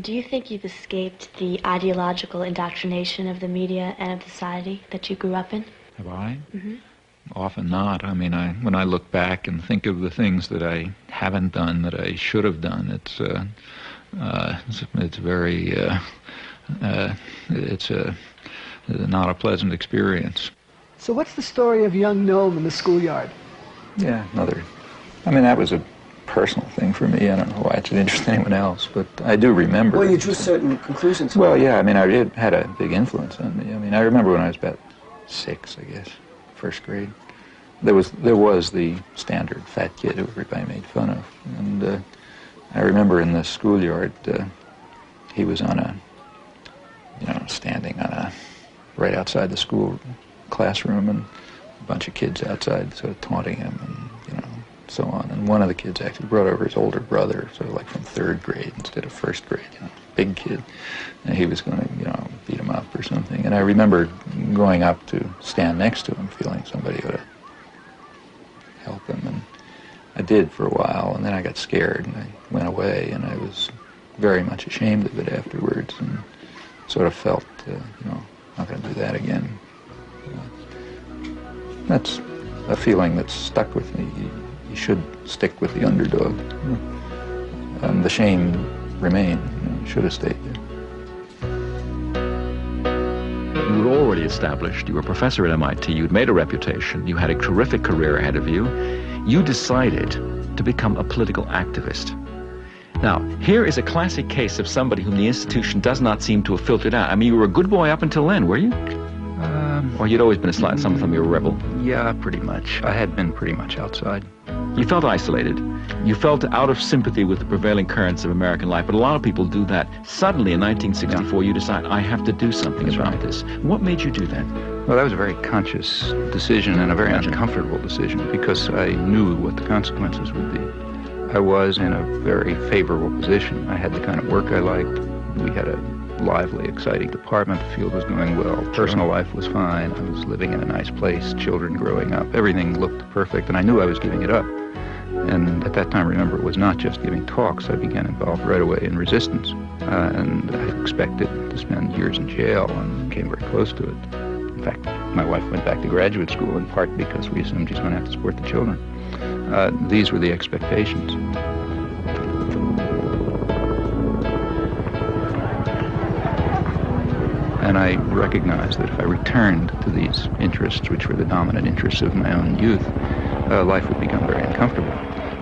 Do you think you've escaped the ideological indoctrination of the media and of society that you grew up in? Have I? Mm-hmm. Often not. I mean, when I look back and think of the things that I haven't done, that I should have done, it's very, it's not a pleasant experience. So what's the story of young Noam in the schoolyard? Yeah, I mean, that was a personal thing for me. I don't know why it should interest anyone else, but I do remember. Well, you drew certain conclusions. Well, yeah, I mean, it had a big influence on me. I mean, I remember when I was about 6, I guess, first grade. There was the standard fat kid who everybody made fun of, and I remember in the schoolyard, he was on standing on right outside the school classroom, and a bunch of kids outside sort of taunting him, and so on. And one of the kids actually brought over his older brother, sort of like from 3rd grade instead of 1st grade, big kid. And he was going to, beat him up or something. And I remember going up to stand next to him, feeling somebody ought to help him. And I did for a while, and then I got scared, and I went away, and I was very much ashamed of it afterwards, and sort of felt, not going to do that again. That's a feeling that's stuck with me. You should stick with the underdog. The shame remained. You should have stayed there. You were already established. You were a professor at MIT. You'd made a reputation. You had a terrific career ahead of you. You decided to become a political activist. Now, here is a classic case of somebody whom the institution does not seem to have filtered out. I mean, you were a good boy up until then, were you? Or you'd always been a slight, some of them you were a rebel? Yeah, pretty much. I had been pretty much outside. You felt isolated. You felt out of sympathy with the prevailing currents of American life, but a lot of people do that. Suddenly, in 1964, you decide, I have to do something about this. What made you do that? Well, that was a very conscious decision and a very uncomfortable decision because I knew what the consequences would be. I was in a very favorable position. I had the kind of work I liked. We had a lively, exciting department. The field was going well. Personal life was fine. I was living in a nice place, children growing up. Everything looked perfect, and I knew I was giving it up. And at that time, remember, it was not just giving talks. I began involved right away in resistance. And I expected to spend years in jail and came very close to it. In fact, my wife went back to graduate school in part because we assumed she's going to have to support the children. These were the expectations. And I recognized that if I returned to these interests, which were the dominant interests of my own youth, life would become very uncomfortable.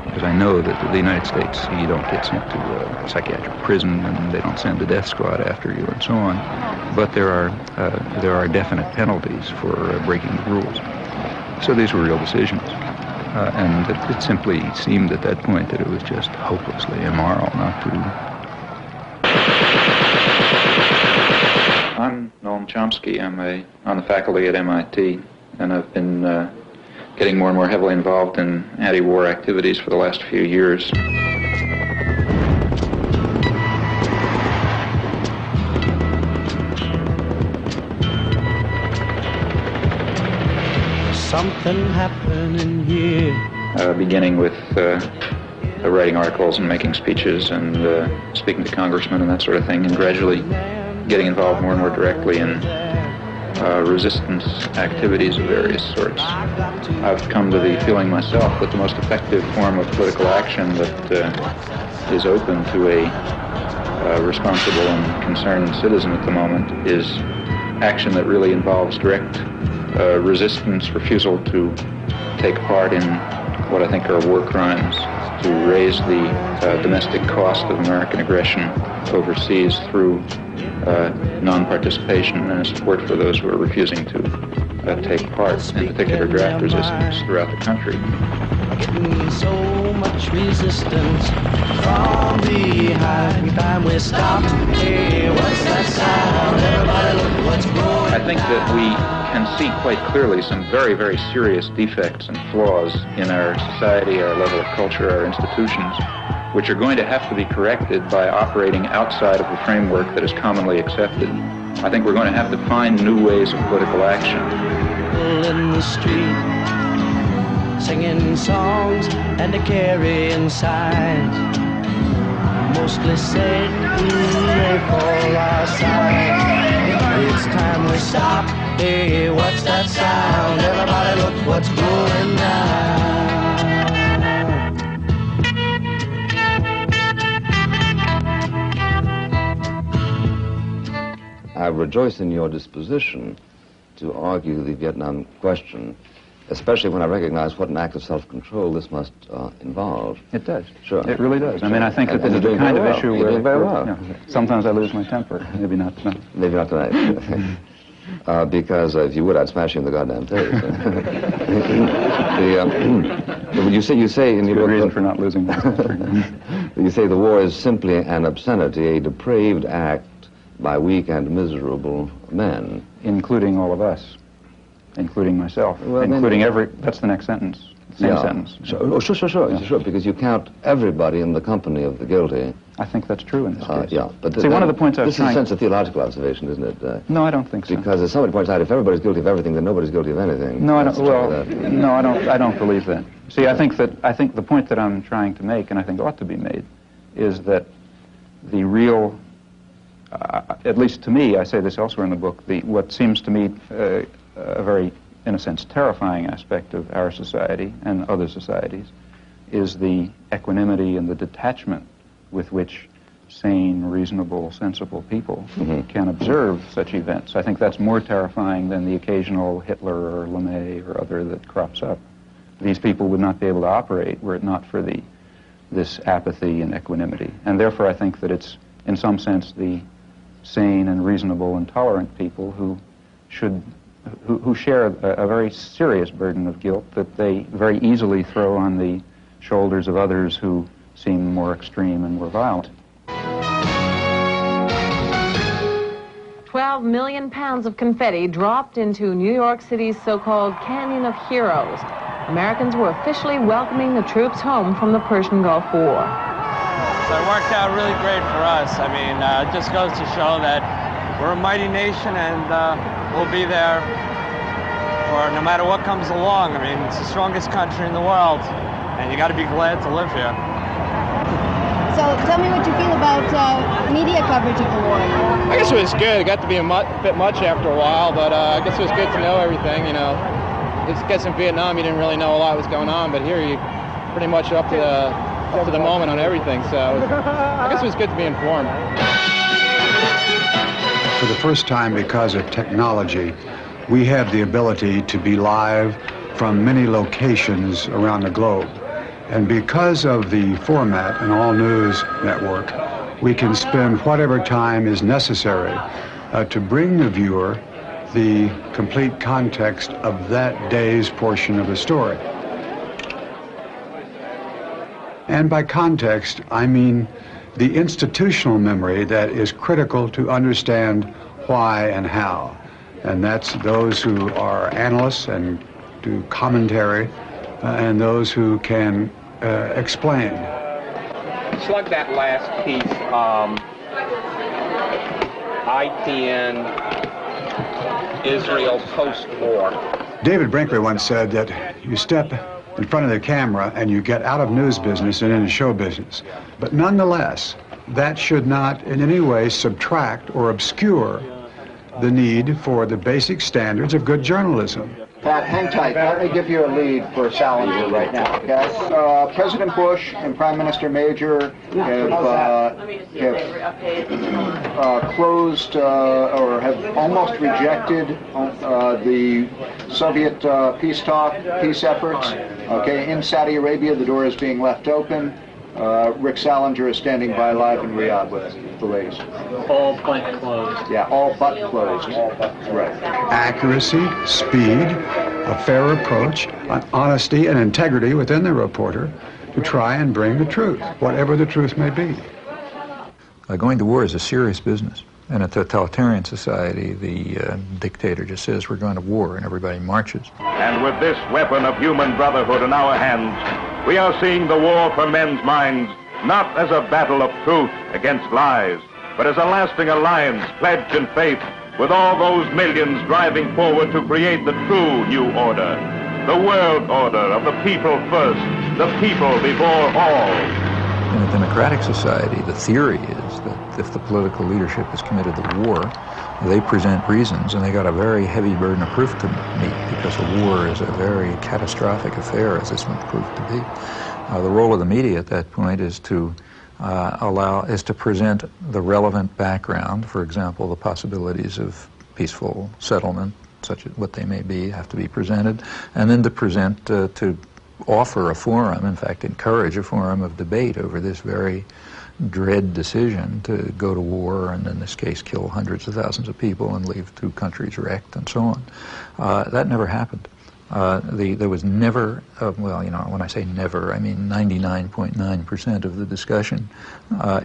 Because I know that in the United States, you don't get sent to psychiatric prison, and they don't send the death squad after you, and so on. But there are definite penalties for breaking the rules. So these were real decisions. And it simply seemed at that point that it was just hopelessly immoral not to. I'm Noam Chomsky. I'm on the faculty at MIT, and I've been getting more and more heavily involved in anti-war activities for the last few years. Something happening here. Beginning with writing articles and making speeches and speaking to congressmen and that sort of thing, and gradually getting involved more and more directly in resistance activities of various sorts. I've come to the feeling myself that the most effective form of political action that is open to a responsible and concerned citizen at the moment is action that really involves direct resistance, refusal to take part in what I think are war crimes, to raise the domestic cost of American aggression overseas through non-participation and support for those who are refusing to take part, in particular draft resistance throughout the country. Getting so much resistance from behind. Time we stop. Hey, what's that sound? Everybody look what's growing. I think that we can see quite clearly some very, very serious defects and flaws in our society, our level of culture, our institutions, which are going to have to be corrected by operating outside of the framework that is commonly accepted. I think we're going to have to find new ways of political action. In the street, singing songs and carrying signs, mostly Satan they call our signs. It's time we stop. Hey, what's that sound? Everybody look what's going now. I rejoice in your disposition to argue the Vietnam question, especially when I recognize what an act of self-control this must involve. It does. Sure. It really does. I mean, I think that this is the kind of issue where sometimes I lose my temper. Maybe not tonight. Maybe not tonight. Because if you would, I'd smash you in the goddamn taste. You say in your book, reason for not losing my temper. You say the war is simply an obscenity, a depraved act by weak and miserable men. Including all of us. Including myself. Well, including that's the next sentence. Same sentence. Sure, because you count everybody in the company of the guilty. I think that's true in this case. Yeah, but see, one of the points I was trying... This is a theological observation, isn't it? No, I don't think so. Because as somebody points out, if everybody's guilty of everything, then nobody's guilty of anything. No, I don't. Well, no, I don't believe that. See, I think the point that I'm trying to make, and I think ought to be made, is that the real, at least to me, I say this elsewhere in the book, what seems to me a very, in a sense, terrifying aspect of our society and other societies is the equanimity and the detachment with which sane, reasonable, sensible people can observe such events. I think that's more terrifying than the occasional Hitler or LeMay or other that crops up. These people would not be able to operate were it not for this apathy and equanimity. And therefore I think that it's, in some sense, the sane and reasonable and tolerant people who share a very serious burden of guilt that they very easily throw on the shoulders of others who seem more extreme and more violent. 12 million pounds of confetti dropped into New York City's so-called Canyon of Heroes. Americans were officially welcoming the troops home from the Persian Gulf War. So it worked out really great for us. I mean, it just goes to show that we're a mighty nation and we'll be there for no matter what comes along. I mean, it's the strongest country in the world, and you got to be glad to live here. So tell me what you feel about media coverage of the war. I guess it was good. It got to be a bit much after a while, but I guess it was good to know everything, you know. I guess in Vietnam you didn't really know a lot was going on, but here you pretty much up to the moment on everything, so I guess it was good to be informed. For the first time, because of technology, we have the ability to be live from many locations around the globe. And because of the format in All News Network, we can spend whatever time is necessary to bring the viewer the complete context of that day's portion of the story. And by context, I mean the institutional memory that is critical to understand why and how. And that's those who are analysts and do commentary, and those who can explain. Slug that last piece, IPN, Israel post-war. David Brinkley once said that you step in front of the camera and you get out of news business and into show business. But nonetheless, that should not in any way subtract or obscure the need for the basic standards of good journalism. Pat, hang tight. Let me give you a lead for Salinger right now, okay? President Bush and Prime Minister Major have closed or have almost rejected the Soviet peace efforts. Okay, in Saudi Arabia, the door is being left open. Rick Salinger is standing by live in Riyadh with the ladies. All but closed. Yeah, all but closed. Right. Accuracy, speed, a fair approach, honesty and integrity within the reporter to try and bring the truth, whatever the truth may be. Going to war is a serious business. In a totalitarian society, the dictator just says, we're going to war, and everybody marches. And with this weapon of human brotherhood in our hands, we are seeing the war for men's minds not as a battle of truth against lies, but as a lasting alliance pledged in faith with all those millions driving forward to create the true new order, the world order of the people first, the people before all. In a democratic society, the theory is that if the political leadership is committed to war, they present reasons, and they got a very heavy burden of proof to meet, because a war is a very catastrophic affair, as this one proved to be. The role of the media at that point is to present the relevant background. For example, the possibilities of peaceful settlement, such as what they may be, have to be presented, and then to present to offer a forum, in fact encourage a forum of debate over this very dread decision to go to war and in this case kill hundreds of thousands of people and leave two countries wrecked and so on. That never happened. There was never, well, you know, when I say never, I mean 99.9% of the discussion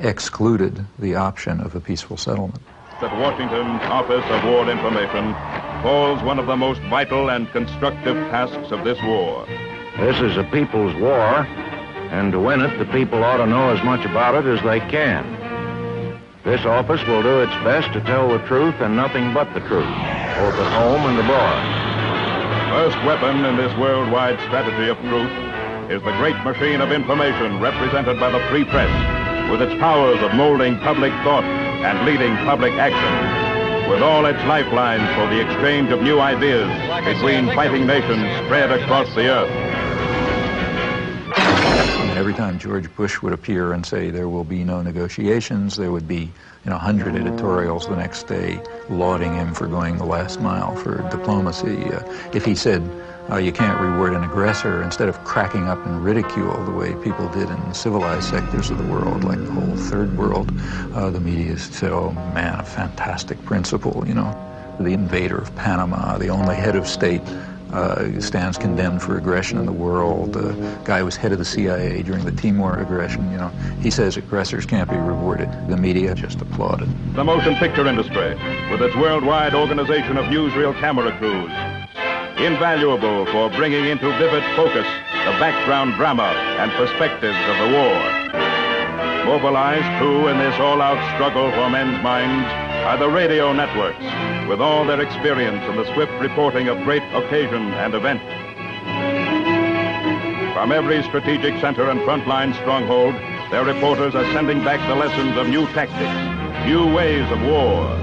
excluded the option of a peaceful settlement. At Washington's Office of War Information falls one of the most vital and constructive tasks of this war. This is a people's war, and to win it, the people ought to know as much about it as they can. This office will do its best to tell the truth and nothing but the truth, both at home and abroad. First weapon in this worldwide strategy of truth is the great machine of information represented by the free press, with its powers of molding public thought and leading public action, with all its lifelines for the exchange of new ideas between fighting nations spread across the earth. Every time George Bush would appear and say there will be no negotiations, there would be 100 editorials the next day lauding him for going the last mile for diplomacy. If he said you can't reward an aggressor, instead of cracking up in ridicule the way people did in civilized sectors of the world, like the whole third world, the media said, oh man, a fantastic principle, you know. The invader of Panama, the only head of state, stands condemned for aggression in the world. The guy who was head of the CIA during the Timor aggression, you know, he says aggressors can't be rewarded. The media just applauded. The motion picture industry, with its worldwide organization of newsreel camera crews, invaluable for bringing into vivid focus the background drama and perspectives of the war. Mobilized, too, in this all-out struggle for men's minds are the radio networks, with all their experience in the swift reporting of great occasion and event. From every strategic center and frontline stronghold, their reporters are sending back the lessons of new tactics, new ways of war.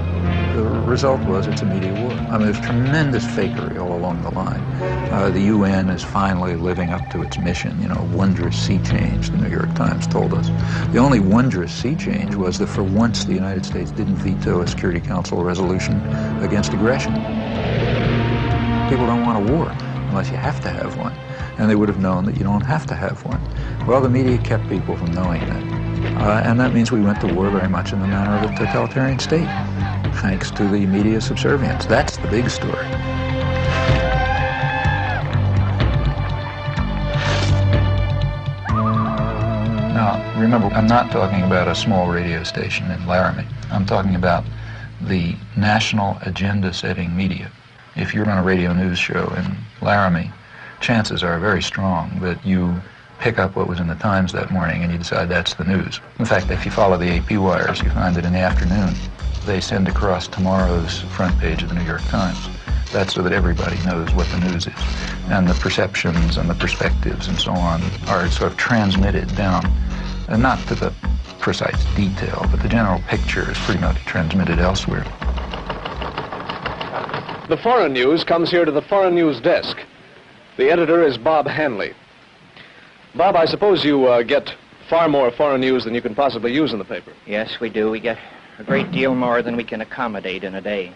The result was it's a media war. I mean, there's tremendous fakery all along the line. The UN is finally living up to its mission, you know, wondrous sea change, the New York Times told us. The only wondrous sea change was that for once the United States didn't veto a Security Council resolution against aggression. People don't want a war unless you have to have one, and they would have known that you don't have to have one. Well, the media kept people from knowing that, and that means we went to war very much in the manner of a totalitarian state, thanks to the media subservience. That's the big story. Now, remember, I'm not talking about a small radio station in Laramie. I'm talking about the national agenda-setting media. If you're on a radio news show in Laramie, chances are very strong that you pick up what was in the Times that morning and you decide that's the news. In fact, if you follow the AP wires, you find that in the afternoon, they send across tomorrow's front page of the New York Times. That's so that everybody knows what the news is. And the perceptions and the perspectives and so on are sort of transmitted down, and not to the precise detail, but the general picture is pretty much transmitted elsewhere. The foreign news comes here to the foreign news desk. The editor is Bob Hanley. Bob, I suppose you get far more foreign news than you can possibly use in the paper. Yes, we do. We get a great deal more than we can accommodate in a day.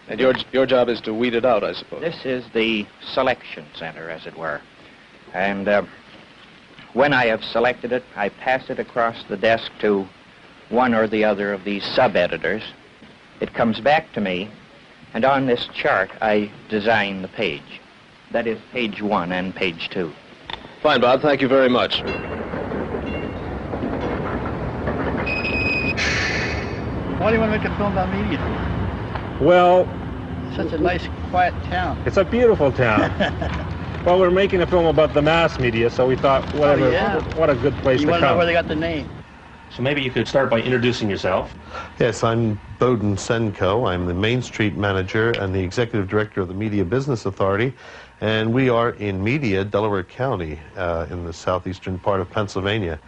And your job is to weed it out, I suppose. This is the selection center, as it were. And when I have selected it, I pass it across the desk to one or the other of these sub-editors. It comes back to me, and on this chart, I design the page. That is page 1 and page 2. Fine, Bob. Thank you very much. Why do you want to make a film about media? Well, Such a nice, quiet town. it's a beautiful town. Well, we're making a film about the mass media, so we thought, whatever, what a good place You to want to know come. where they got the name? So maybe you could start by introducing yourself. Yes, I'm Bowden Senko. I'm the Main Street manager and the executive director of the Media Business Authority, and we are in Media, Delaware County, in the southeastern part of Pennsylvania.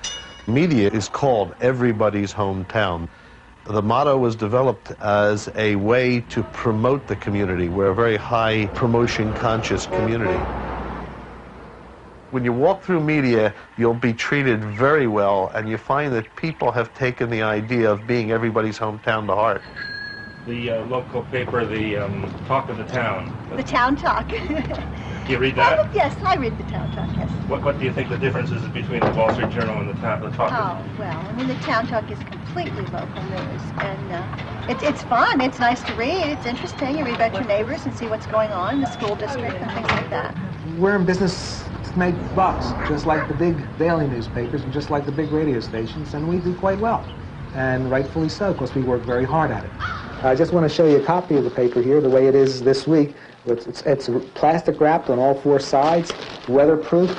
Media is called everybody's hometown. The motto was developed as a way to promote the community. We're a very high promotion conscious community. When you walk through media, you'll be treated very well, and you find that people have taken the idea of being everybody's hometown to heart. The local paper, the Talk of the Town. The Town Talk. Do you read that? Yes, I read the Town Talk, yes. What do you think the difference is between the Wall Street Journal and the Talk of Oh, well, I mean, the Town Talk is completely local news, and it's fun, it's nice to read, it's interesting. You read about your neighbors and see what's going on in the school district and things like that. We're in business to make bucks, just like the big daily newspapers and just like the big radio stations, and we do quite well. And rightfully so, because we work very hard at it. I just want to show you a copy of the paper here, the way it is this week. It's plastic wrapped on all four sides, weatherproof,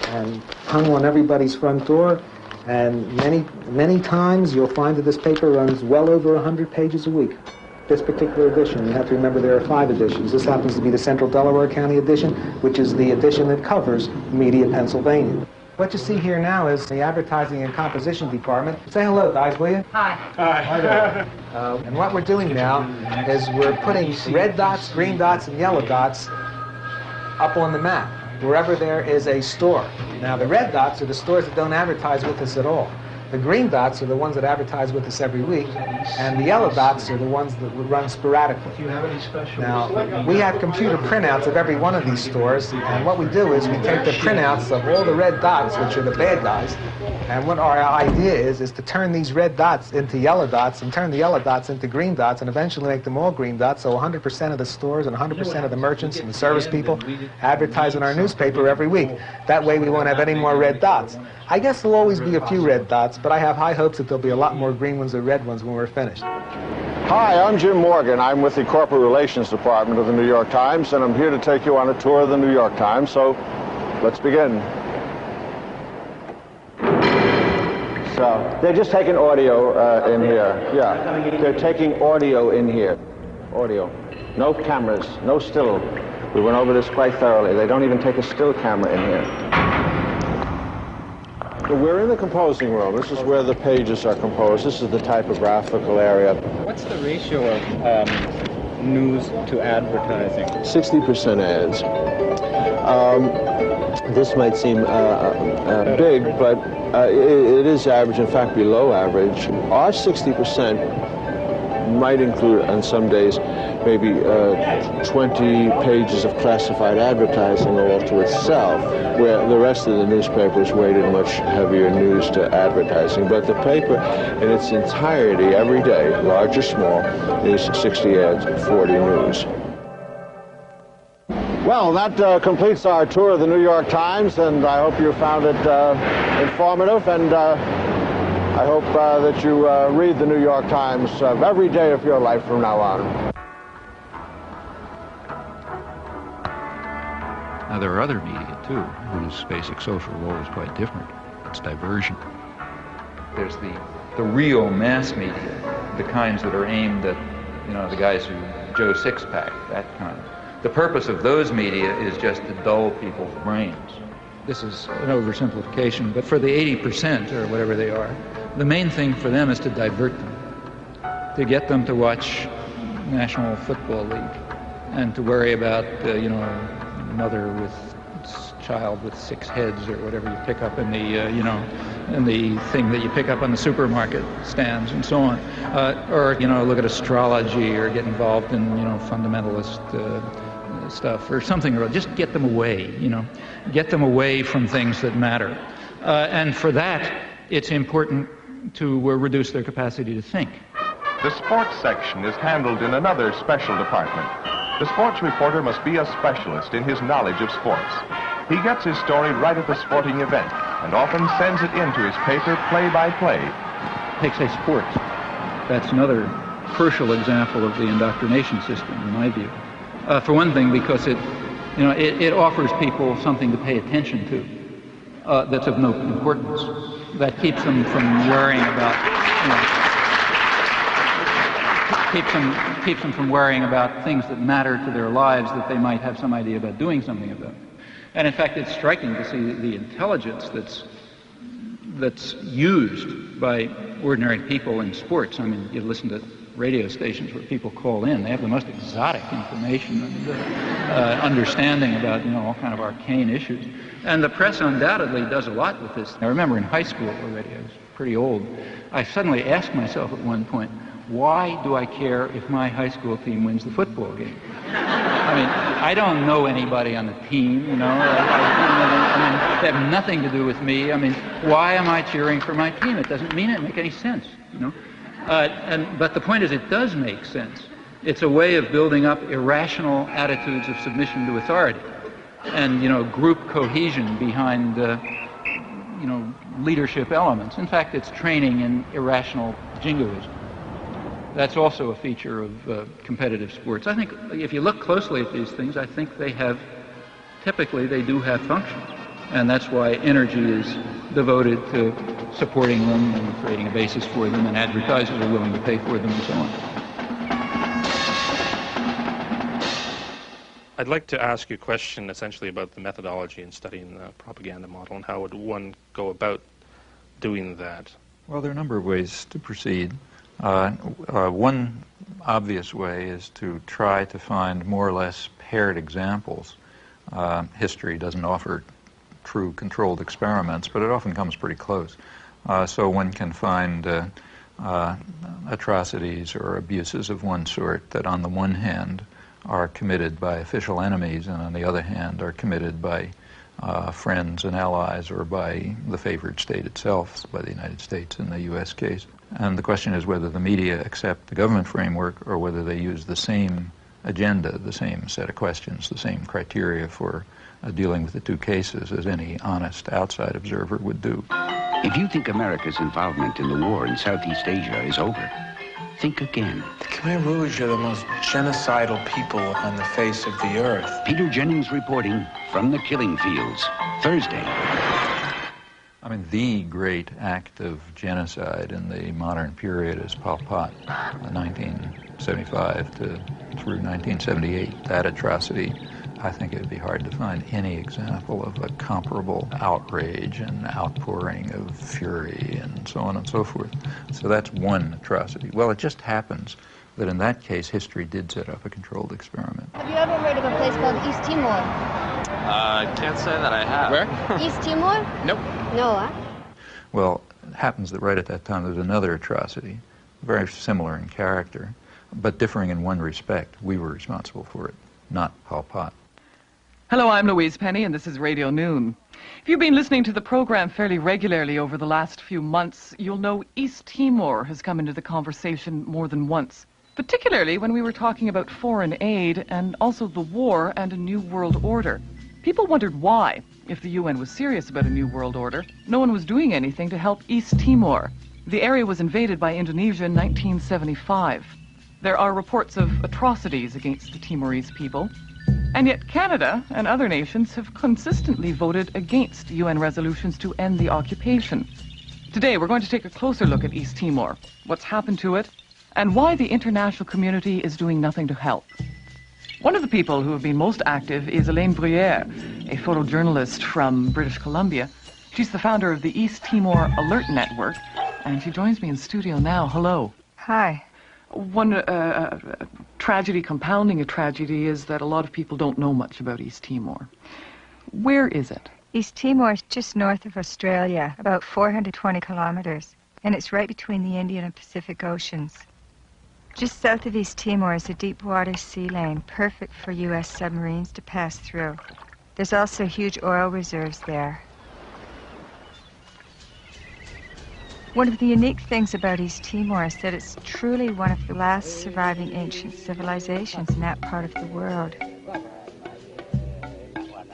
and hung on everybody's front door. And many times you'll find that this paper runs well over 100 pages a week. This particular edition, you have to remember there are 5 editions. This happens to be the Central Delaware County edition, which is the edition that covers Media, Pennsylvania. What you see here now is the advertising and composition department. Say hello, guys, will you? Hi. Hi there. And what we're doing now is we're putting red dots, green dots, and yellow dots up on the map, wherever there is a store. Now, the red dots are the stores that don't advertise with us at all. The green dots are the ones that advertise with us every week, and the yellow dots are the ones that run sporadically. Do you have any special? Now, we have computer printouts of every one of these stores, and what we do is we take the printouts of all the red dots, which are the bad guys, and what our idea is to turn these red dots into yellow dots, and turn the yellow dots into green dots, and eventually make them all green dots, so 100% of the stores and 100% of the merchants and the service people advertise in our newspaper every week. That way we won't have any more red dots. I guess there'll always be a few red dots, but I have high hopes that there'll be a lot more green ones or red ones when we're finished. Hi, I'm Jim Morgan. I'm with the Corporate Relations Department of the New York Times, and I'm here to take you on a tour of the New York Times, so let's begin. So, they're just taking audio in here. Yeah, they're taking audio in here. Audio. No cameras, no still. We went over this quite thoroughly. They don't even take a still camera in here. We're in the composing room. This is where the pages are composed. This is the typographical area. What's the ratio of news to advertising? 60% ads. This might seem big, but it is average, in fact below average. Our 60% might include, on some days, maybe 20 pages of classified advertising all to itself, where the rest of the newspapers weighted much heavier news to advertising. But the paper in its entirety, every day, large or small, is 60 ads, 40 news. Well, that completes our tour of the New York Times, and I hope you found it informative, and I hope that you read the New York Times every day of your life from now on. Now, there are other media, too, whose basic social role is quite different. It's diversion. There's the real mass media, the kinds that are aimed at, the guys who Joe Sixpack, that kind. The purpose of those media is just to dull people's brains. This is an oversimplification, but for the 80% or whatever they are, the main thing for them is to divert them, to get them to watch National Football League and to worry about, mother with child with 6 heads or whatever you pick up in the, in the thing that you pick up on the supermarket stands and so on. Or, look at astrology or get involved in, fundamentalist stuff or something, or just get them away, get them away from things that matter. And for that, it's important to reduce their capacity to think. The sports section is handled in another special department. The sports reporter must be a specialist in his knowledge of sports. He gets his story right at the sporting event and often sends it into his paper play by play. Take, say, sports. That's another crucial example of the indoctrination system, in my view. For one thing, because it offers people something to pay attention to that's of no importance. That keeps them from worrying about, keeps them from worrying about things that matter to their lives that they might have some idea about doing something about. And in fact, it's striking to see the intelligence that's used by ordinary people in sports. I mean, you listen to radio stations where people call in. They have the most exotic information and understanding about, all kind of arcane issues. And the press undoubtedly does a lot with this. I remember in high school already, I was pretty old, I suddenly asked myself at one point, why do I care if my high school team wins the football game? I mean, I don't know anybody on the team, they have nothing to do with me. I mean, why am I cheering for my team? It doesn't make any sense, But the point is, it does make sense. It's a way of building up irrational attitudes of submission to authority and, group cohesion behind, leadership elements. In fact, it's training in irrational jingoism. That's also a feature of competitive sports. I think if you look closely at these things, I think typically they do have function. And that's why energy is devoted to supporting them and creating a basis for them, and advertisers are willing to pay for them and so on. I'd like to ask you a question essentially about the methodology in studying the propaganda model and how would one go about doing that? Well, there are a number of ways to proceed. One obvious way is to try to find more or less paired examples. History doesn't offer true controlled experiments, but it often comes pretty close. So one can find atrocities or abuses of one sort that on the one hand are committed by official enemies and on the other hand are committed by friends and allies or by the favored state itself, by the United States in the U.S. case. And the question is whether the media accept the government framework or whether they use the same agenda, the same set of questions, the same criteria for dealing with the two cases as any honest outside observer would do. If you think America's involvement in the war in Southeast Asia is over, think again. The Khmer Rouge are the most genocidal people on the face of the earth. Peter Jennings reporting from the killing fields, Thursday. I mean, the great act of genocide in the modern period is Pol Pot, 1975 through 1978. That atrocity, I think it would be hard to find any example of a comparable outrage and outpouring of fury and so on and so forth. So that's one atrocity. Well, it just happens that in that case, history did set up a controlled experiment. Have you ever heard of a place called East Timor? I can't say that I have. Where? East Timor? Nope. No, huh? Well, it happens that right at that time there's another atrocity, very similar in character, but differing in one respect. We were responsible for it, not Pol Pot. Hello, I'm Louise Penny, and this is Radio Noon. If you've been listening to the program fairly regularly over the last few months, you'll know East Timor has come into the conversation more than once, particularly when we were talking about foreign aid and also the war and a new world order. People wondered why, if the UN was serious about a new world order, no one was doing anything to help East Timor. The area was invaded by Indonesia in 1975. There are reports of atrocities against the Timorese people, and yet Canada and other nations have consistently voted against UN resolutions to end the occupation. Today we're going to take a closer look at East Timor, what's happened to it, and why the international community is doing nothing to help. One of the people who have been most active is Elaine Bruyere, a photojournalist from British Columbia. She's the founder of the East Timor Alert Network and she joins me in studio now. Hello. Hi. One tragedy compounding a tragedy is that a lot of people don't know much about East Timor. Where is it? East Timor is just north of Australia, about 420 kilometers, and it's right between the Indian and Pacific Oceans. Just south of East Timor is a deep water sea lane, perfect for U.S. submarines to pass through. There's also huge oil reserves there. One of the unique things about East Timor is that it's truly one of the last surviving ancient civilizations in that part of the world.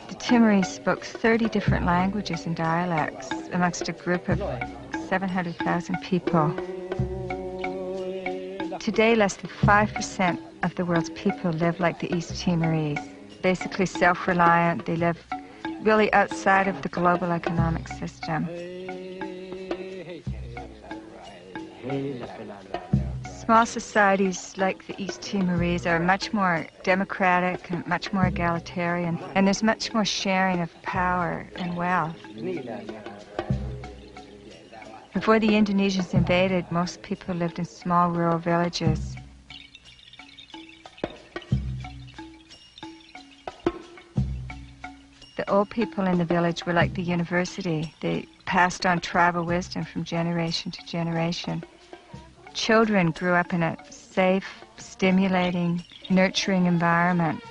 The Timorese spoke 30 different languages and dialects amongst a group of 700,000 people. Today, less than 5% of the world's people live like the East Timorese. Basically self-reliant, they live really outside of the global economic system. Small societies like the East Timorese are much more democratic and much more egalitarian, and there's much more sharing of power and wealth. Before the Indonesians invaded, most people lived in small rural villages. The old people in the village were like the university. They passed on tribal wisdom from generation to generation. Children grew up in a safe, stimulating, nurturing environment.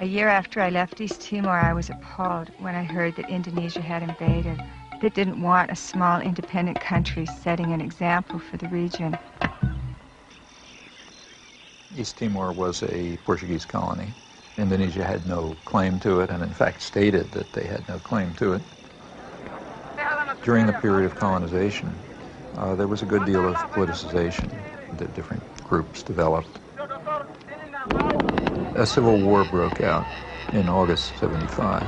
A year after I left East Timor, I was appalled when I heard that Indonesia had invaded. They didn't want a small independent country setting an example for the region. East Timor was a Portuguese colony. Indonesia had no claim to it, and in fact stated that they had no claim to it. During the period of colonization, there was a good deal of politicization. The different groups developed. A civil war broke out in August '75.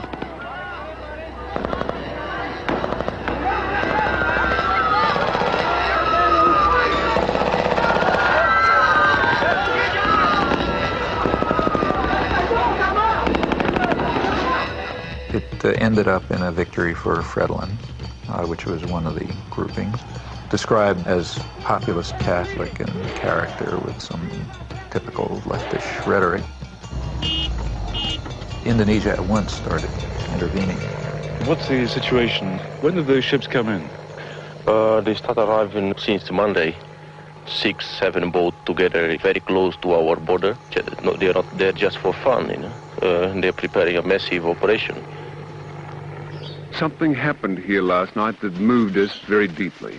It ended up in a victory for Fredlin, which was one of the groupings, described as populist Catholic in character with some typical leftish rhetoric. Indonesia at once started intervening. What's the situation? When did those ships come in? They start arriving since Monday. 6, 7 boats together, very close to our border. No, they're not there just for fun, you know. They're preparing a massive operation. Something happened here last night that moved us very deeply.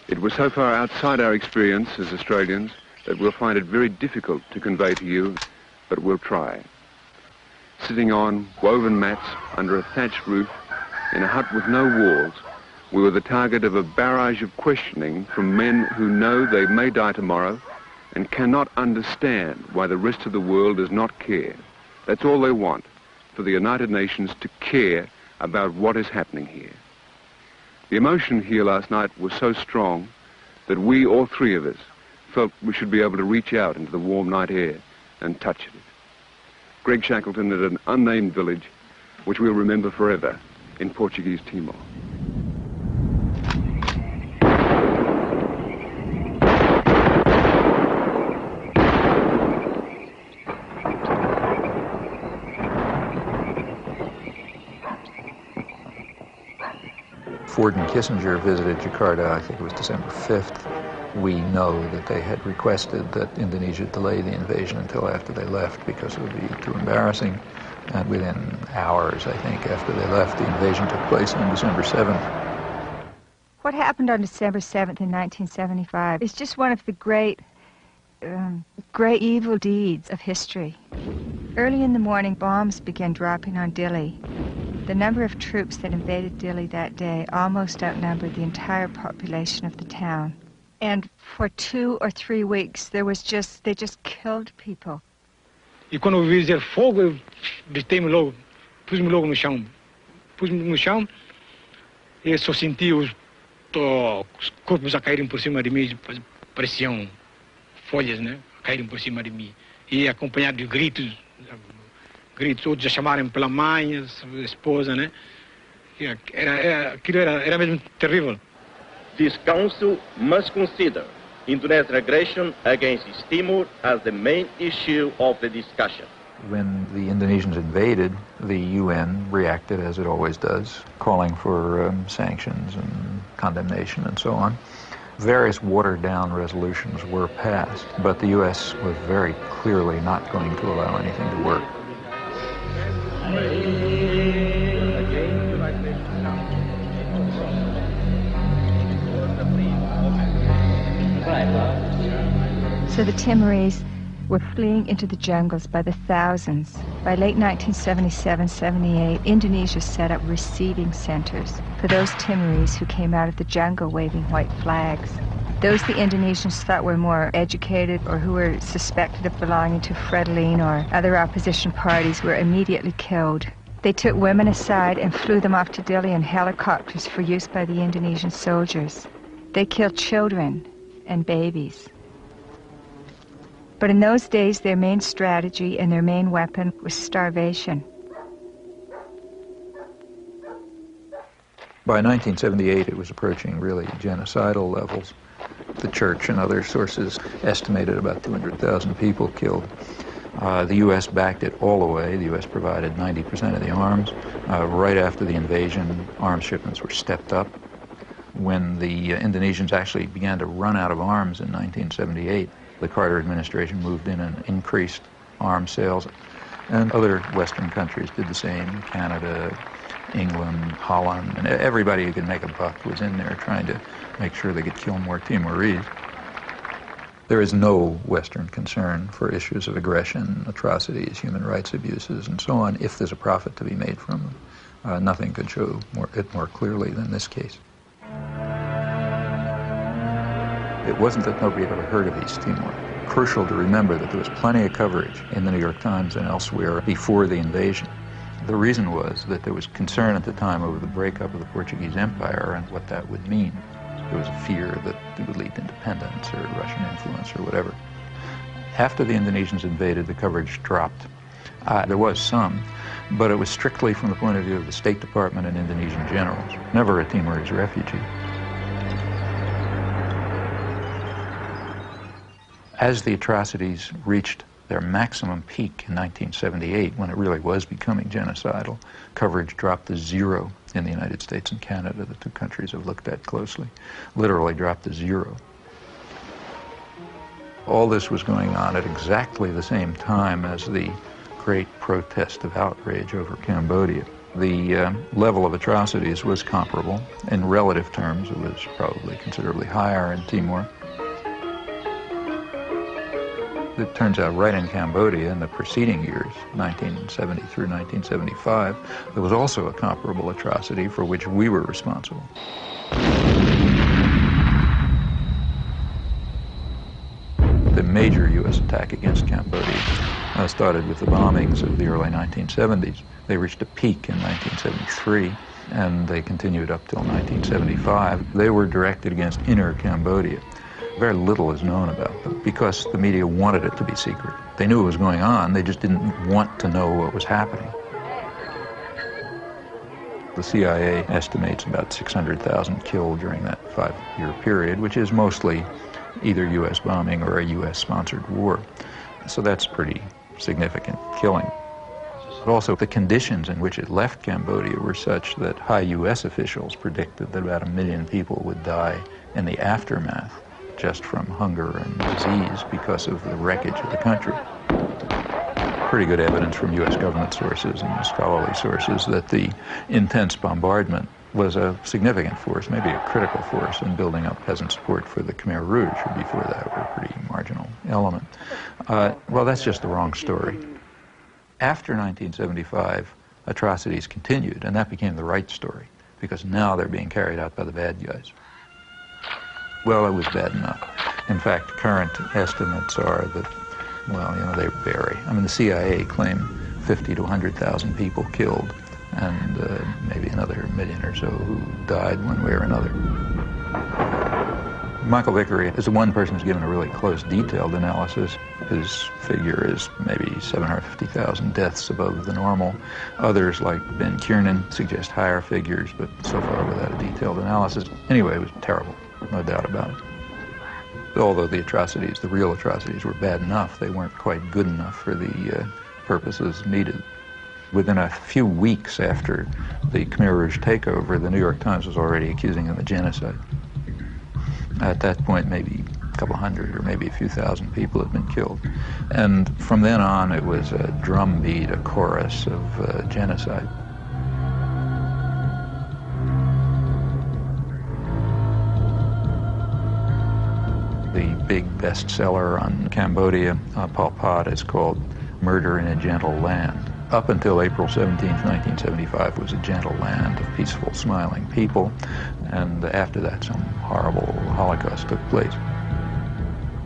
It was so far outside our experience as Australians that we'll find it very difficult to convey to you, but we'll try. Sitting on woven mats under a thatched roof in a hut with no walls, we were the target of a barrage of questioning from men who know they may die tomorrow and cannot understand why the rest of the world does not care. That's all they want, for the United Nations to care about what is happening here. The emotion here last night was so strong that we, all three of us, felt we should be able to reach out into the warm night air and touch it. Greg Shackleton at an unnamed village, which we'll remember forever in Portuguese Timor. Ford and Kissinger visited Jakarta, I think it was December 5th. We know that they had requested that Indonesia delay the invasion until after they left because it would be too embarrassing. And within hours, I think, after they left, the invasion took place on December 7th. What happened on December 7th in 1975 is just one of the great evil deeds of history. Early in the morning, bombs began dropping on Dili. The number of troops that invaded Dili that day almost outnumbered the entire population of the town. And for 2 or 3 weeks, they just killed people. E quando eu vi dizer fogo, eu deitei-me logo, pus-me logo no chão. Pus-me no chão e só senti os corpos a caírem por cima de mim. pareciam folhas, né? Caíram por cima de mim. E acompanhado de gritos, outros a chamarem pela mãe, a esposa, né? Aquilo era mesmo terrível. This council must consider Indonesian aggression against East Timor as the main issue of the discussion. When the Indonesians invaded, the UN reacted as it always does, calling for sanctions and condemnation and so on. Various watered-down resolutions were passed, but the U.S. was very clearly not going to allow anything to work. So the Timorese were fleeing into the jungles by the thousands. By late 1977-78, Indonesia set up receiving centers for those Timorese who came out of the jungle waving white flags. Those the Indonesians thought were more educated or who were suspected of belonging to Frelimo or other opposition parties were immediately killed. They took women aside and flew them off to Dili in helicopters for use by the Indonesian soldiers. They killed children and babies. But in those days, their main strategy and their main weapon was starvation. By 1978, it was approaching really genocidal levels. The church and other sources estimated about 200,000 people killed. The U.S. backed it all the way. The U.S. provided 90% of the arms. Right after the invasion, arms shipments were stepped up. When the Indonesians actually began to run out of arms in 1978, the Carter administration moved in and increased arms sales, and other Western countries did the same. Canada, England, Holland, and everybody who could make a buck was in there trying to make sure they could kill more Timorese. There is no Western concern for issues of aggression, atrocities, human rights abuses, and so on, if there's a profit to be made from them. Nothing could show it more clearly than this case. It wasn't that nobody had ever heard of East Timor. Crucial to remember that there was plenty of coverage in the New York Times and elsewhere before the invasion. The reason was that there was concern at the time over the breakup of the Portuguese Empire and what that would mean. There was a fear that it would lead to independence or Russian influence or whatever. After the Indonesians invaded, the coverage dropped. There was some, but it was strictly from the point of view of the State Department and Indonesian generals, never a Timorese refugee. As the atrocities reached their maximum peak in 1978, when it really was becoming genocidal, coverage dropped to zero in the United States and Canada, the two countries I've looked at closely, literally dropped to zero. All this was going on at exactly the same time as the great protest of outrage over Cambodia. The level of atrocities was comparable. In relative terms, it was probably considerably higher in Timor. It turns out right in Cambodia in the preceding years, 1970 through 1975, there was also a comparable atrocity for which we were responsible. The major U.S. attack against Cambodia started with the bombings of the early 1970s. They reached a peak in 1973, and they continued up till 1975. They were directed against inner Cambodia. Very little is known about them because the media wanted it to be secret. They knew it was going on, they just didn't want to know what was happening. The CIA estimates about 600,000 killed during that 5-year period, which is mostly either U.S. bombing or a U.S.-sponsored war. So that's pretty significant killing. But also the conditions in which it left Cambodia were such that high U.S. officials predicted that about 1 million people would die in the aftermath, just from hunger and disease because of the wreckage of the country. Pretty good evidence from U.S. government sources and scholarly sources that the intense bombardment was a significant force, maybe a critical force in building up peasant support for the Khmer Rouge, who before that were a pretty marginal element. Well, that's just the wrong story. After 1975, atrocities continued, and that became the right story, because now they're being carried out by the bad guys. Well, it was bad enough. In fact, current estimates are that, well, you know, they vary. I mean, the CIA claimed 50 to 100,000 people killed, and maybe another 1 million or so who died one way or another. Michael Vickery is the one person who's given a really close, detailed analysis. His figure is maybe 750,000 deaths above the normal. Others, like Ben Kiernan, suggest higher figures, but so far without a detailed analysis. Anyway, it was terrible, no doubt about it. Although the atrocities, the real atrocities, were bad enough, they weren't quite good enough for the purposes needed. Within a few weeks after the Khmer Rouge takeover, the New York Times was already accusing them of genocide. At that point, maybe a couple hundred or maybe a few thousand people had been killed. And from then on, it was a drumbeat, a chorus of genocide. The big bestseller on Cambodia, Pol Pot, is called Murder in a Gentle Land. Up until April 17, 1975, was a gentle land of peaceful, smiling people, and after that, some horrible Holocaust took place.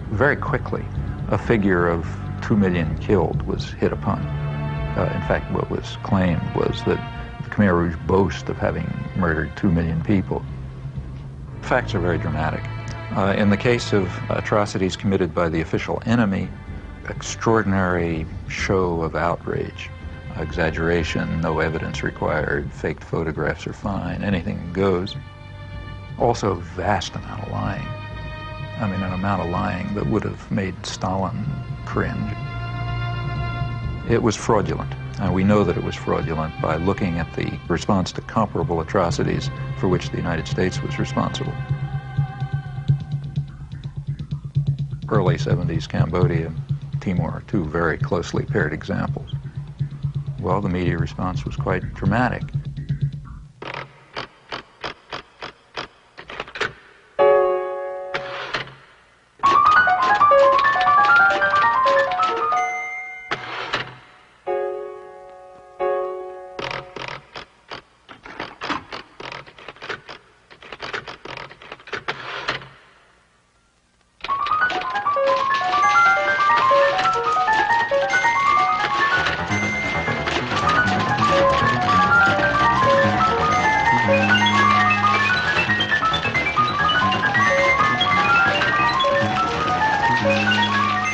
Very quickly, a figure of 2 million killed was hit upon. In fact, what was claimed was that the Khmer Rouge boast of having murdered 2 million people. Facts are very dramatic. In the case of atrocities committed by the official enemy, extraordinary show of outrage. Exaggeration, no evidence required, faked photographs are fine, anything goes. Also, vast amount of lying. I mean, an amount of lying that would have made Stalin cringe. It was fraudulent, and we know that it was fraudulent by looking at the response to comparable atrocities for which the United States was responsible. Early 70s Cambodia, Timor, two very closely paired examples. Well, the media response was quite dramatic.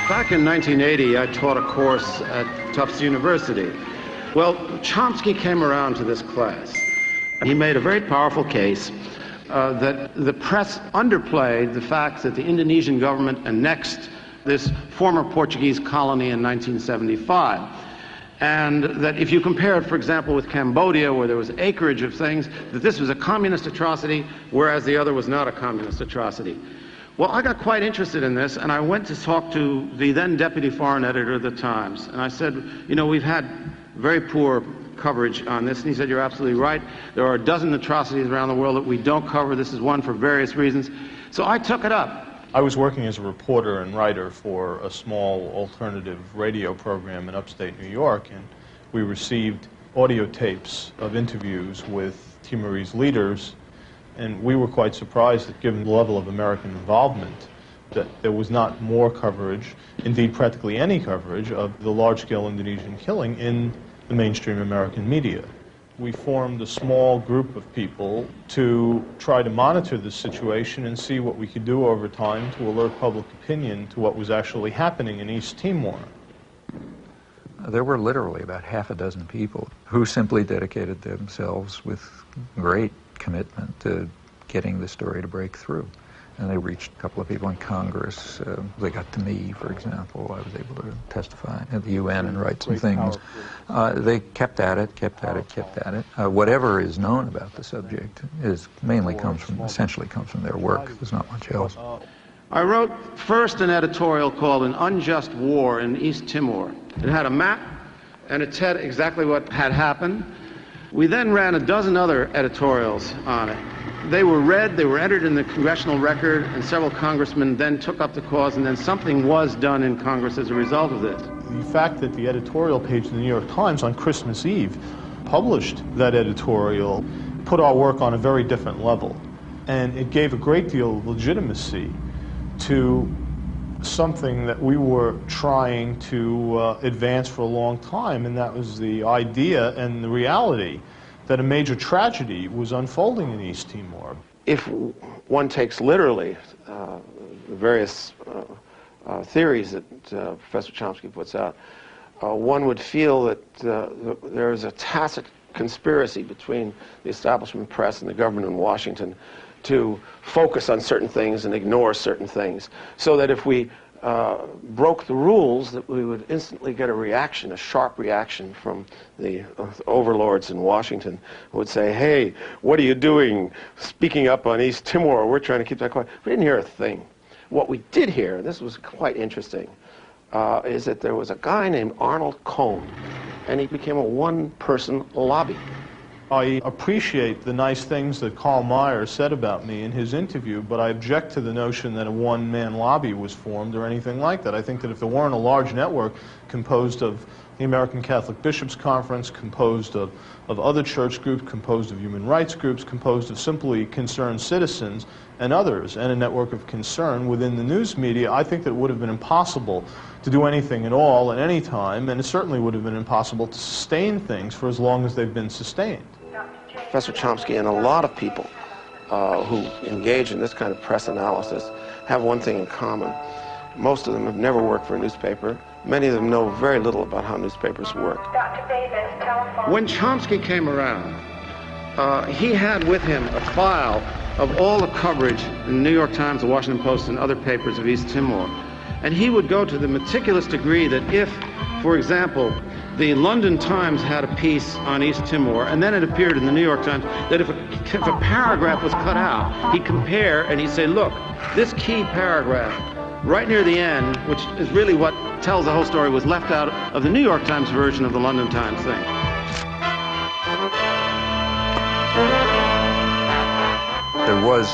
Back in 1980, I taught a course at Tufts University. Well, Chomsky came around to this class. He made a very powerful case that the press underplayed the fact that the Indonesian government annexed this former Portuguese colony in 1975. And that if you compare it, for example, with Cambodia, where there was acreage of things, that this was a communist atrocity, whereas the other was not a communist atrocity. Well, I got quite interested in this, and I went to talk to the then deputy foreign editor of the Times. And I said, you know, we've had very poor coverage on this. And he said, you're absolutely right. There are a dozen atrocities around the world that we don't cover. This is one for various reasons. So I took it up. I was working as a reporter and writer for a small alternative radio program in upstate New York, and we received audio tapes of interviews with Timorese leaders. And we were quite surprised that, given the level of American involvement, that there was not more coverage, indeed practically any coverage, of the large-scale Indonesian killing in the mainstream American media. We formed a small group of people to try to monitor this situation and see what we could do over time to alert public opinion to what was actually happening in East Timor. There were literally about half a dozen people who simply dedicated themselves with great commitment to getting the story to break through. And they reached a couple of people in Congress. They got to me, for example. I was able to testify at the UN and write some things. They kept at it, kept at it, kept at it. Whatever is known about the subject essentially comes from their work. There's not much else. I wrote first an editorial called An Unjust War in East Timor. It had a map, and it said exactly what had happened. We then ran a dozen other editorials on it. They were read, they were entered in the congressional record, and several congressmen then took up the cause, and then something was done in Congress as a result of this. The fact that the editorial page of the New York Times on Christmas Eve published that editorial put our work on a very different level. And it gave a great deal of legitimacy to something that we were trying to advance for a long time, and that was the idea and the reality that a major tragedy was unfolding in East Timor. If one takes literally various theories that Professor Chomsky puts out, one would feel that there is a tacit conspiracy between the establishment press and the government in Washington to focus on certain things and ignore certain things, so that if we broke the rules, that we would instantly get a reaction, a sharp reaction from the overlords in Washington, who would say, hey, what are you doing speaking up on East Timor? We're trying to keep that quiet. We didn't hear a thing. What we did hear, and this was quite interesting, is that there was a guy named Arnold Cohn, and he became a one-person lobby. I appreciate the nice things that Karl Meyer said about me in his interview, but I object to the notion that a one-man lobby was formed or anything like that. I think that if there weren't a large network composed of the American Catholic Bishops' Conference, composed of other church groups, composed of human rights groups, composed of simply concerned citizens and others, and a network of concern within the news media, I think that it would have been impossible to do anything at all at any time, and it certainly would have been impossible to sustain things for as long as they've been sustained. Professor Chomsky and a lot of people who engage in this kind of press analysis have one thing in common. Most of them have never worked for a newspaper. Many of them know very little about how newspapers work. When Chomsky came around, he had with him a file of all the coverage in the New York Times, the Washington Post, and other papers of East Timor. And he would go to the meticulous degree that if, for example, the London Times had a piece on East Timor, and then it appeared in the New York Times, that if a paragraph was cut out, he'd compare and he'd say, look, this key paragraph right near the end, which is really what tells the whole story, was left out of the New York Times version of the London Times thing. There was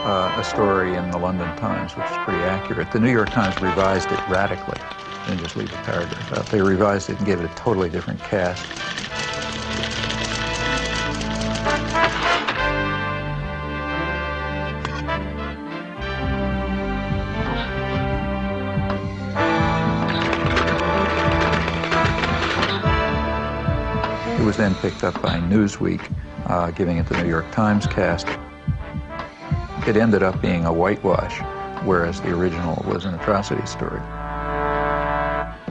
a story in the London Times which is pretty accurate. The New York Times revised it radically. They didn't just leave the paragraph out. They revised it and gave it a totally different cast. It was then picked up by Newsweek, giving it the New York Times cast. It ended up being a whitewash, whereas the original was an atrocity story.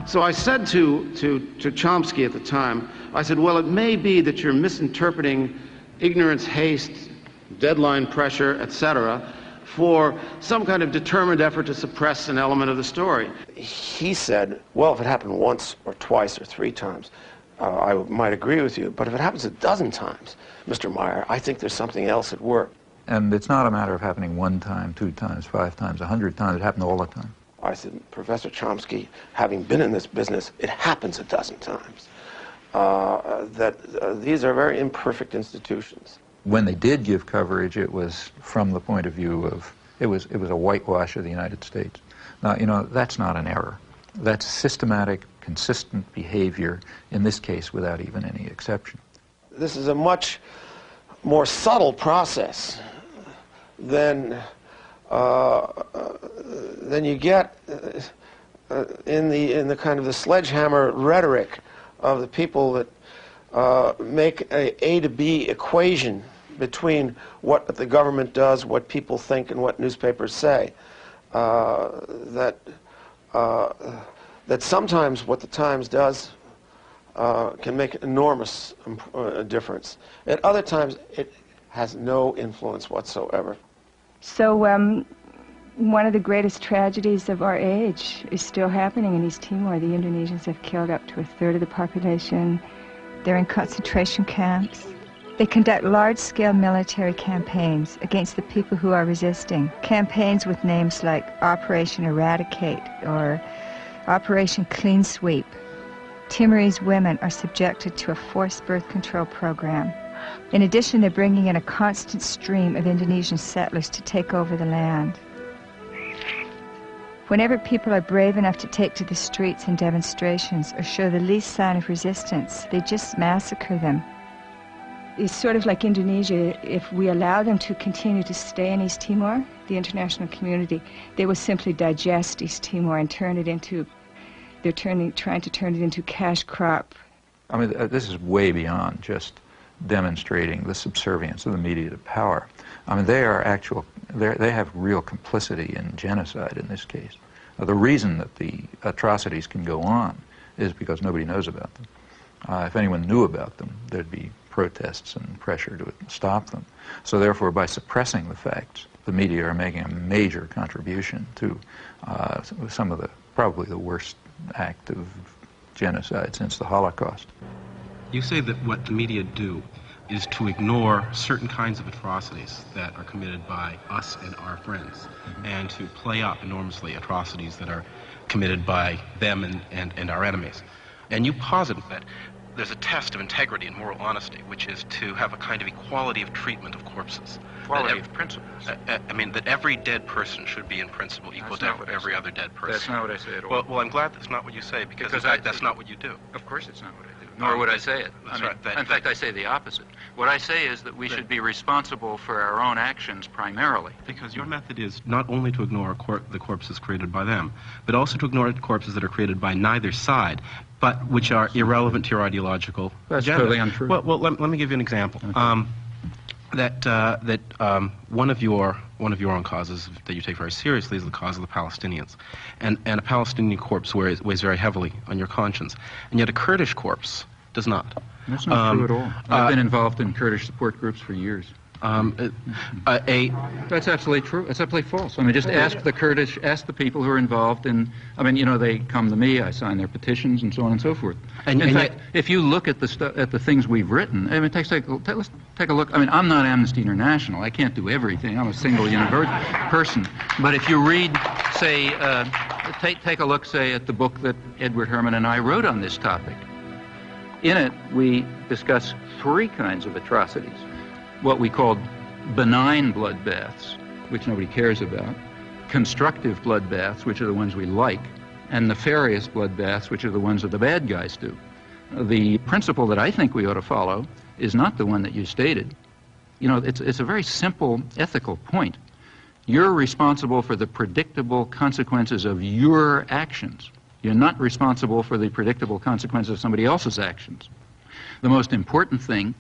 So I said to Chomsky at the time, I said, well, it may be that you're misinterpreting ignorance, haste, deadline pressure, etc., for some kind of determined effort to suppress an element of the story. He said, well, if it happened once or twice or 3 times, I might agree with you, but if it happens a dozen times, Mr. Meyer, I think there's something else at work. And it's not a matter of happening 1 time, 2 times, 5 times, 100 times. It happened all the time. I said, Professor Chomsky, having been in this business, it happens a dozen times. These are very imperfect institutions. When they did give coverage, it was from the point of view of, it was a whitewash of the United States. Now, you know, that's not an error. That's systematic, consistent behavior, in this case, without even any exception. This is a much more subtle process than you get in the kind of the sledgehammer rhetoric of the people that make a to B equation between what the government does, what people think, and what newspapers say. That sometimes what the Times does can make an enormous difference. At other times, it has no influence whatsoever. So one of the greatest tragedies of our age is still happening in East Timor. The Indonesians have killed up to 1/3 of the population. They're in concentration camps. They conduct large-scale military campaigns against the people who are resisting. Campaigns with names like Operation Eradicate or Operation Clean Sweep. Timorese women are subjected to a forced birth control program. In addition, they're bringing in a constant stream of Indonesian settlers to take over the land. Whenever people are brave enough to take to the streets in demonstrations or show the least sign of resistance, they just massacre them. It's sort of like Indonesia. If we allow them to continue to stay in East Timor, the international community, they will simply digest East Timor and turn it into, trying to turn it into cash crop. I mean, this is way beyond just demonstrating the subservience of the media to power. I mean, they are actual they have real complicity in genocide in this case. The reason that the atrocities can go on is because nobody knows about them. If anyone knew about them, there'd be protests and pressure to stop them. So therefore, by suppressing the facts, the media are making a major contribution to some of the, probably the worst act of genocide since the Holocaust. You say that what the media do is to ignore certain kinds of atrocities that are committed by us and our friends, and to play up enormously atrocities that are committed by them and our enemies. And you posit that there's a test of integrity and moral honesty, which is to have a kind of equality of treatment of corpses. Equality of principles. I mean, that every dead person should be in principle equal to every other dead person. That's not what I say at all. Well, I'm glad that's not what you say, because in fact, that's not what you do. Of course it's not what I do. Nor would I say it. That's I mean, right. In fact, I say the opposite. What I say is that we should be responsible for our own actions primarily. Because your method is not only to ignore the corpses created by them, but also to ignore corpses that are created by neither side, but which are irrelevant to your ideological That's agenda. totally untrue. Well, let me give you an example. Okay. One of your own causes that you take very seriously is the cause of the Palestinians, and a Palestinian corpse weighs very heavily on your conscience, and yet a Kurdish corpse does not. That's not true at all. I've been involved in Kurdish support groups for years. That's absolutely true. It's absolutely false. I mean, just ask the Kurdish, ask the people who are involved in, I mean, you know, they come to me, I sign their petitions and so on and so forth. In fact, if you look at the things we've written, I mean, let's take a look. I mean, I'm not Amnesty International. I can't do everything. I'm a single person. But if you read, say, take a look, say, at the book that Edward Herman and I wrote on this topic. In it, we discuss 3 kinds of atrocities. What we called benign bloodbaths, which nobody cares about, constructive bloodbaths, which are the ones we like, and nefarious bloodbaths, which are the ones that the bad guys do. The principle that I think we ought to follow is not the one that you stated. You know, it's a very simple ethical point. You're responsible for the predictable consequences of your actions. You're not responsible for the predictable consequences of somebody else's actions. The most important thing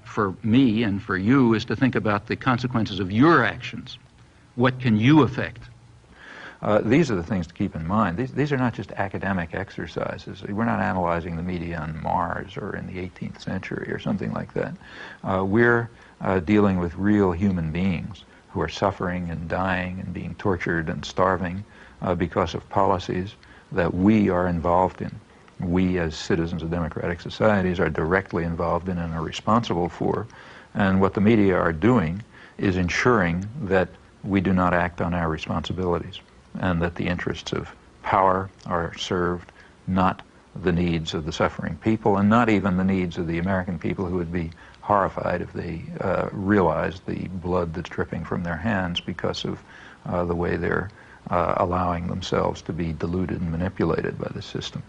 for me and for you is to think about the consequences of your actions. What can you affect? These are the things to keep in mind. These are not just academic exercises. We're not analyzing the media on Mars or in the 18th century or something like that. We're dealing with real human beings who are suffering and dying and being tortured and starving because of policies that we are involved in. We, as citizens of democratic societies, are directly involved in and are responsible for. And what the media are doing is ensuring that we do not act on our responsibilities and that the interests of power are served, not the needs of the suffering people, and not even the needs of the American people, who would be horrified if they realized the blood that's dripping from their hands because of the way they're allowing themselves to be deluded and manipulated by the system.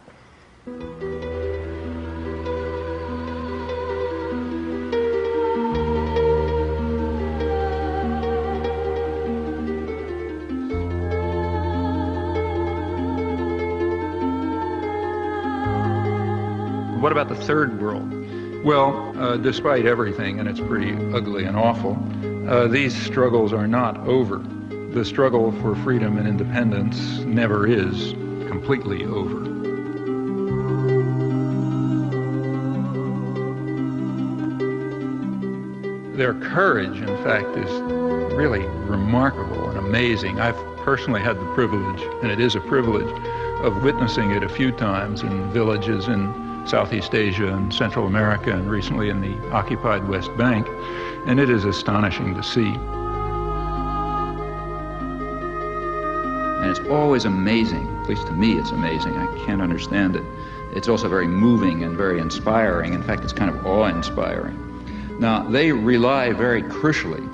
What about the third world? Well, despite everything, and it's pretty ugly and awful, these struggles are not over. The struggle for freedom and independence never is completely over. Their courage, in fact, is really remarkable and amazing. I've personally had the privilege, and it is a privilege, of witnessing it a few times in villages in Southeast Asia and Central America, and recently in the occupied West Bank, and it is astonishing to see. And it's always amazing, at least to me it's amazing, I can't understand it. It's also very moving and very inspiring. In fact, it's kind of awe-inspiring. Now, they rely very crucially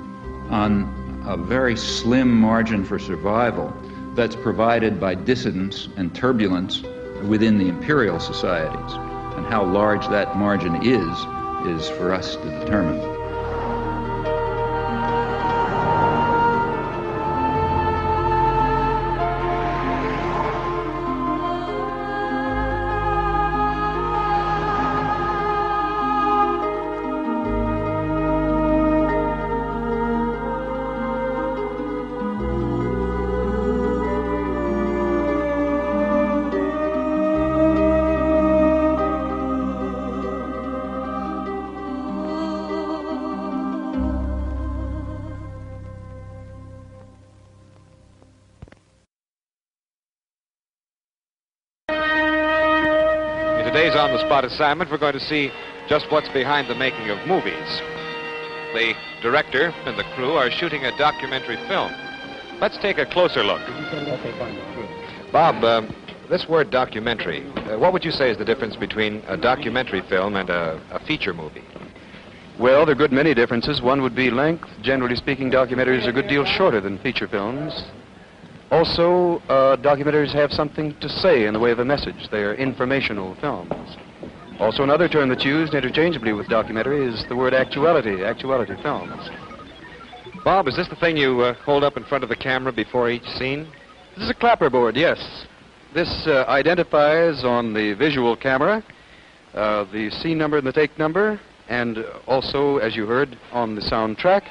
on a very slim margin for survival that's provided by dissidence and turbulence within the imperial societies. And how large that margin is for us to determine. today's on-the-spot assignment, we're going to see just what's behind the making of movies. The director and the crew are shooting a documentary film. Let's take a closer look. Bob, this word documentary, what would you say is the difference between a documentary film and a feature movie? Well, there are a good many differences. One would be length. Generally speaking, documentaries are a good deal shorter than feature films. Also, documentaries have something to say in the way of a message. They are informational films. Also, another term that's used interchangeably with documentary is the word actuality films. Bob, is this the thing you hold up in front of the camera before each scene? This is a clapperboard, yes. This identifies on the visual camera the scene number and the take number, and also, as you heard, on the soundtrack.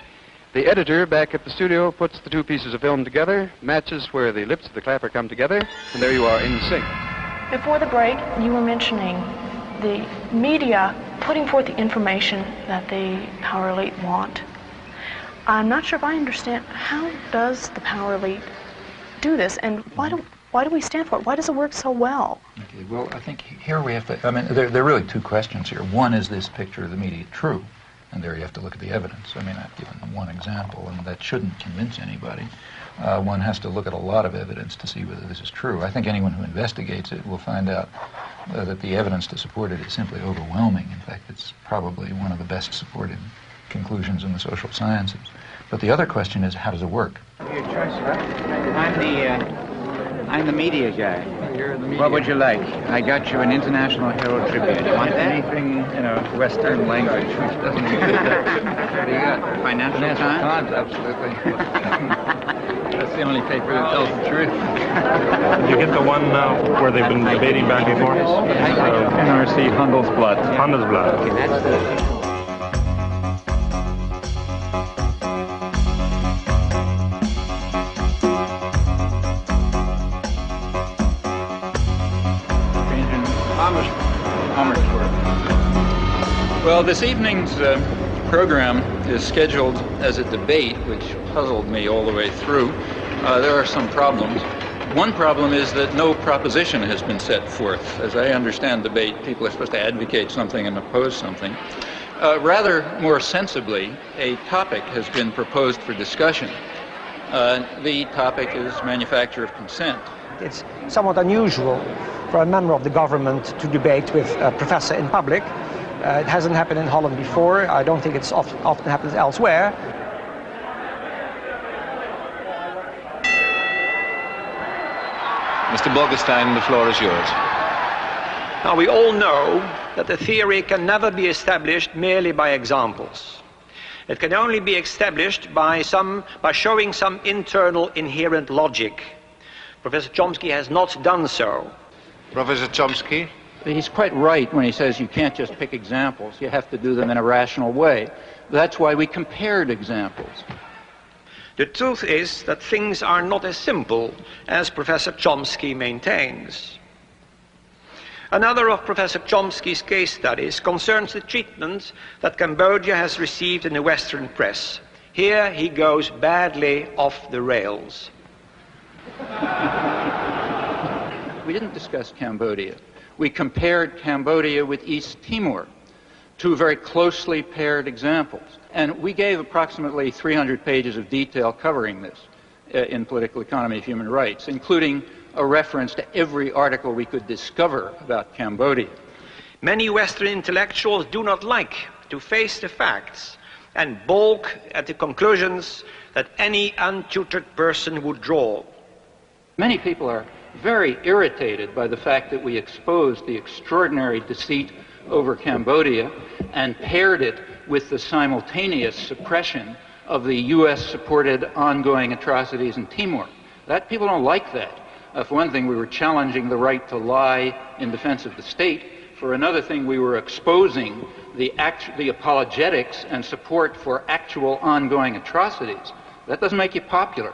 The editor back at the studio puts the two pieces of film together, matches where the lips of the clapper come together, and there you are in sync. Before the break, you were mentioning the media putting forth the information that the power elite want. I'm not sure if I understand, how does the power elite do this, and why do we stand for it? Why does it work so well? Okay, well, I think here we have to, I mean, there are really two questions here. One, is this picture of the media true? And there you have to look at the evidence. I mean, I've given them one example, and that shouldn't convince anybody. One has to look at a lot of evidence to see whether this is true. I think anyone who investigates it will find out that the evidence to support it is simply overwhelming. In fact, it's probably one of the best supported conclusions in the social sciences. But the other question is, how does it work? Your choice, right? I'm the media guy. You're the media. What would you like? I got you an International Herald Tribune. You want that? Anything in a Western language which doesn't exist. What do you got? Financial Times? Absolutely. That's the only paper that tells the truth. Did you get the one where they've been debating back and forth? NRC Handelsblatt. Handelsblatt. Okay, that's the... Well, this evening's program is scheduled as a debate, which puzzled me all the way through. There are some problems. One problem is that no proposition has been set forth. As I understand debate, people are supposed to advocate something and oppose something. Rather more sensibly, a topic has been proposed for discussion. The topic is manufacture of consent. It's somewhat unusual for a member of the government to debate with a professor in public. It hasn't happened in Holland before. I don't think it's often happens elsewhere. Mr. Borgestein, the floor is yours. Now, we all know that the theory can never be established merely by examples. It can only be established by showing some internal inherent logic. Professor Chomsky has not done so. Professor Chomsky? He's quite right when he says you can't just pick examples. You have to do them in a rational way. That's why we compared examples. The truth is that things are not as simple as Professor Chomsky maintains. Another of Professor Chomsky's case studies concerns the treatment that Cambodia has received in the Western press. Here he goes badly off the rails. We didn't discuss Cambodia. We compared Cambodia with East Timor, two very closely paired examples. And we gave approximately 300 pages of detail covering this in Political Economy of Human Rights, including a reference to every article we could discover about Cambodia. Many Western intellectuals do not like to face the facts and balk at the conclusions that any untutored person would draw. Many people are very irritated by the fact that we exposed the extraordinary deceit over Cambodia and paired it with the simultaneous suppression of the U.S.-supported ongoing atrocities in Timor. People don't like that. For one thing, we were challenging the right to lie in defense of the state. For another thing, we were exposing the apologetics and support for actual ongoing atrocities. That doesn't make you popular.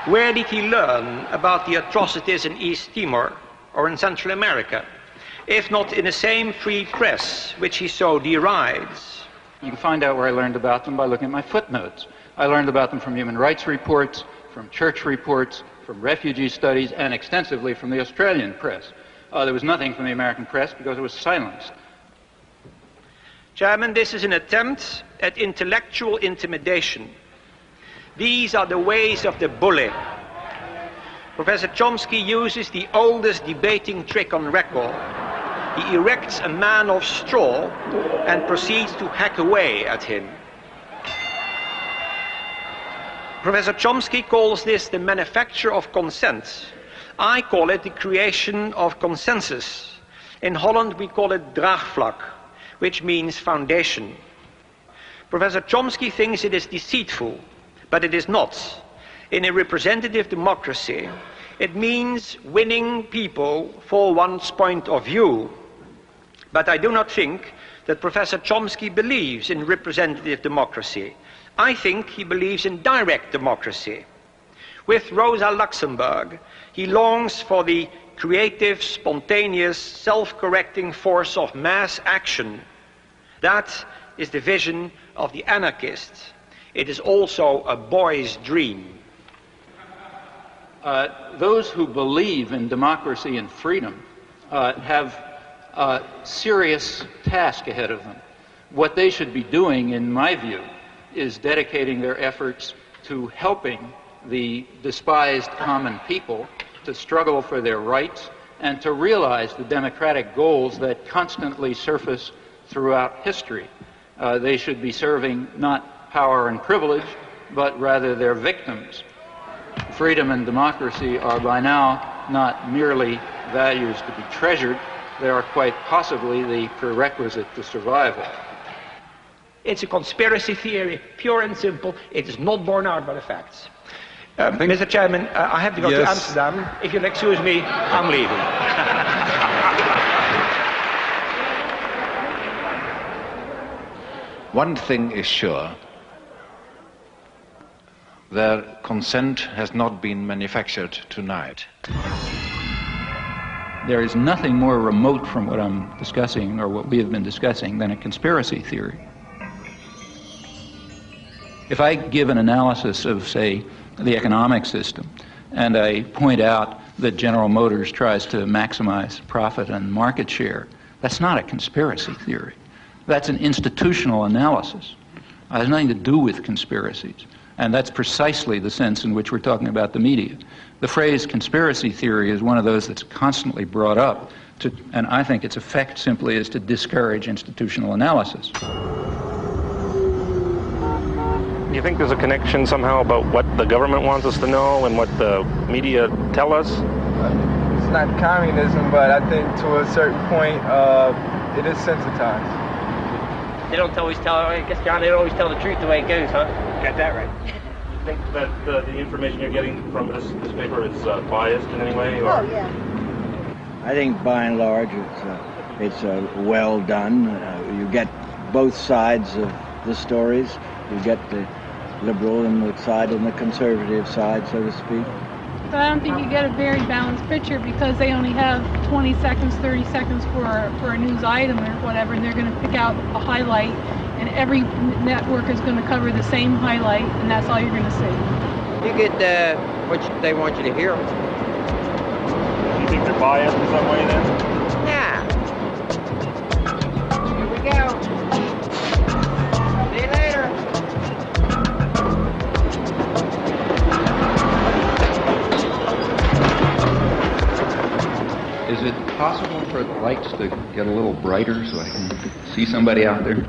Where did he learn about the atrocities in East Timor or in Central America, if not in the same free press which he so derides? You can find out where I learned about them by looking at my footnotes. I learned about them from human rights reports, from church reports, from refugee studies, and extensively from the Australian press. there was nothing from the American press because it was silenced. Chairman, this is an attempt at intellectual intimidation. These are the ways of the bully. Professor Chomsky uses the oldest debating trick on record. He erects a man of straw and proceeds to hack away at him. Professor Chomsky calls this the manufacture of consent. I call it the creation of consensus. In Holland we call it draagvlak, which means foundation. Professor Chomsky thinks it is deceitful, but it is not. In a representative democracy, it means winning people for one's point of view. But I do not think that Professor Chomsky believes in representative democracy. I think he believes in direct democracy. With Rosa Luxemburg, he longs for the creative, spontaneous, self-correcting force of mass action. That is the vision of the anarchist. It is also a boy's dream. Those who believe in democracy and freedom have a serious task ahead of them. What they should be doing, in my view, is dedicating their efforts to helping the despised common people to struggle for their rights and to realize the democratic goals that constantly surface throughout history. They should be serving not power and privilege, but rather their victims. Freedom and democracy are by now not merely values to be treasured, they are quite possibly the prerequisite to survival. It's a conspiracy theory, pure and simple. It is not borne out by the facts. Mr. Chairman, I have to go to Amsterdam. If you'll excuse me, I'm leaving. One thing is sure. Their consent has not been manufactured tonight. There is nothing more remote from what I'm discussing, or what we have been discussing, than a conspiracy theory. If I give an analysis of, say, the economic system, and I point out that General Motors tries to maximize profit and market share, that's not a conspiracy theory. That's an institutional analysis. It has nothing to do with conspiracies. And that's precisely the sense in which we're talking about the media. The phrase conspiracy theory is one of those that's constantly brought up, and I think its effect simply is to discourage institutional analysis. Do you think there's a connection somehow about what the government wants us to know and what the media tell us? It's not communism, but I think to a certain point, it is sensitized. They don't always tell, I guess, John, they don't always tell the truth the way it goes, huh? Got that right. You think that the information you're getting from this paper is biased in any way? Or? Oh, yeah. I think by and large it's well done. You get both sides of the stories. You get the liberal and the side and the conservative side, so to speak. But I don't think you get a very balanced picture because they only have 20 seconds, 30 seconds for a news item or whatever, and they're going to pick out a highlight, and every network is going to cover the same highlight, and that's all you're going to see. You get what they want you to hear. Do you think they're biased in some way then? Yeah. Here we go. See you later. Is it possible for the lights to get a little brighter so I can see somebody out there?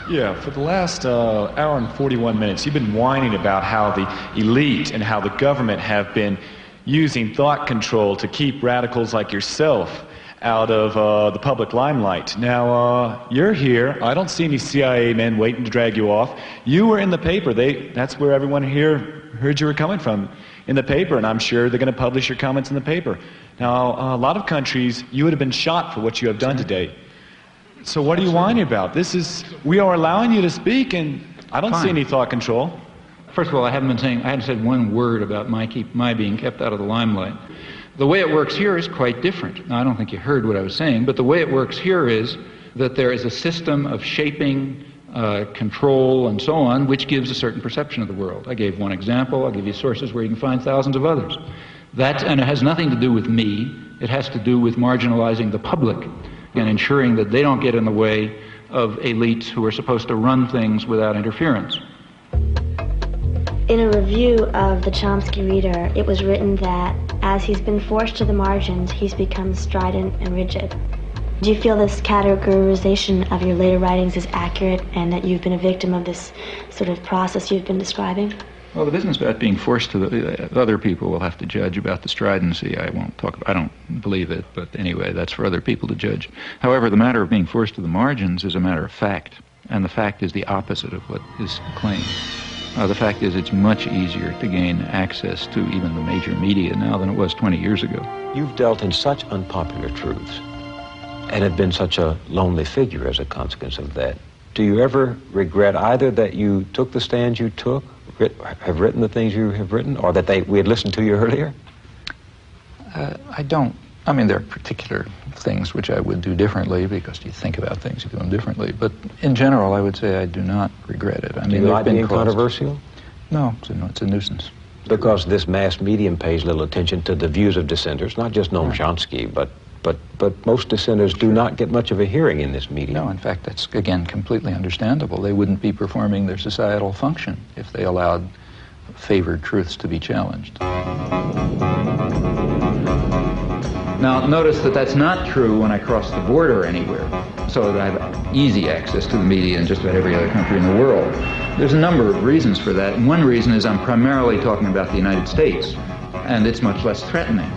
Yeah, for the last hour and 41 minutes, you've been whining about how the elite and how the government have been using thought control to keep radicals like yourself out of the public limelight. Now, you're here. I don't see any CIA men waiting to drag you off. You were in the paper. That's where everyone here heard you were coming from, in the paper, and I'm sure they're going to publish your comments in the paper. Now, a lot of countries, you would have been shot for what you have done today. So what are you whining about? We are allowing you to speak, and I don't see any thought control. First of all, I hadn't said one word about my being kept out of the limelight. The way it works here is quite different. Now, I don't think you heard what I was saying, but the way it works here is that there is a system of shaping, control, and so on, which gives a certain perception of the world. I gave one example. I'll give you sources where you can find thousands of others. And it has nothing to do with me. It has to do with marginalizing the public and ensuring that they don't get in the way of elites who are supposed to run things without interference. In a review of the Chomsky Reader, it was written that as he's been forced to the margins, he's become strident and rigid. Do you feel this categorization of your later writings is accurate and that you've been a victim of this sort of process you've been describing? Well, the business about being forced to other people will have to judge about the stridency. I don't believe it, but anyway, that's for other people to judge. However, the matter of being forced to the margins is a matter of fact, and the fact is the opposite of what is claimed. The fact is it's much easier to gain access to even the major media now than it was 20 years ago. You've dealt in such unpopular truths and have been such a lonely figure as a consequence of that. Do you ever regret either that you took the stands you took, have written the things you have written, or that we had listened to you earlier? I don't. I mean, there are particular things which I would do differently because you think about things, you do them differently. But in general, I would say I do not regret it. I mean, do you like being controversial? No, it's a nuisance. Because this mass medium pays little attention to the views of dissenters, not just Noam Chomsky, but most dissenters do not get much of a hearing in this medium. No, in fact, that's, again, completely understandable. They wouldn't be performing their societal function if they allowed favored truths to be challenged. Now, notice that that's not true when I cross the border anywhere, so that I have easy access to the media in just about every other country in the world. There's a number of reasons for that, and one reason is I'm primarily talking about the United States, and it's much less threatening.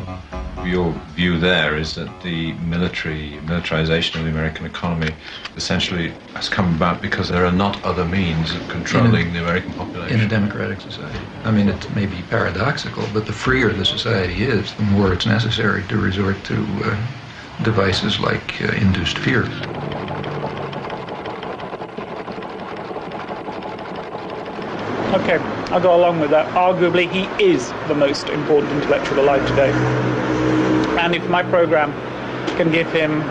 Your view there is that the militarization of the American economy essentially has come about because there are not other means of controlling the American population. In a democratic society. I mean, it may be paradoxical, but the freer the society is, the more it's necessary to resort to devices like induced fear. Okay, I'll go along with that. Arguably, he is the most important intellectual alive today. And if my program can give him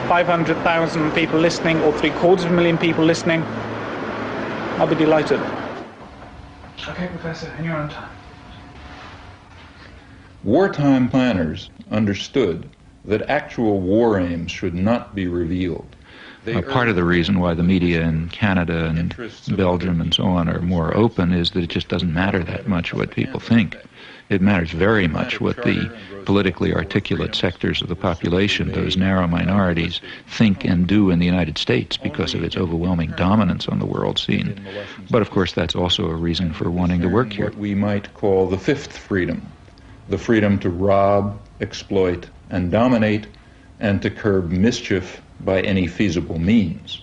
500,000 people listening or 750,000 people listening, I'll be delighted. Okay, Professor, and you're on time. Wartime planners understood that actual war aims should not be revealed. Part of the reason why the media in Canada and Belgium and so on are more open is that it just doesn't matter that much what people think. It matters very much what the politically articulate sectors of the population, those narrow minorities, think and do in the United States because of its overwhelming dominance on the world scene. But of course that's also a reason for wanting to work here. What we might call the fifth freedom, the freedom to rob, exploit, and dominate, and to curb mischief by any feasible means.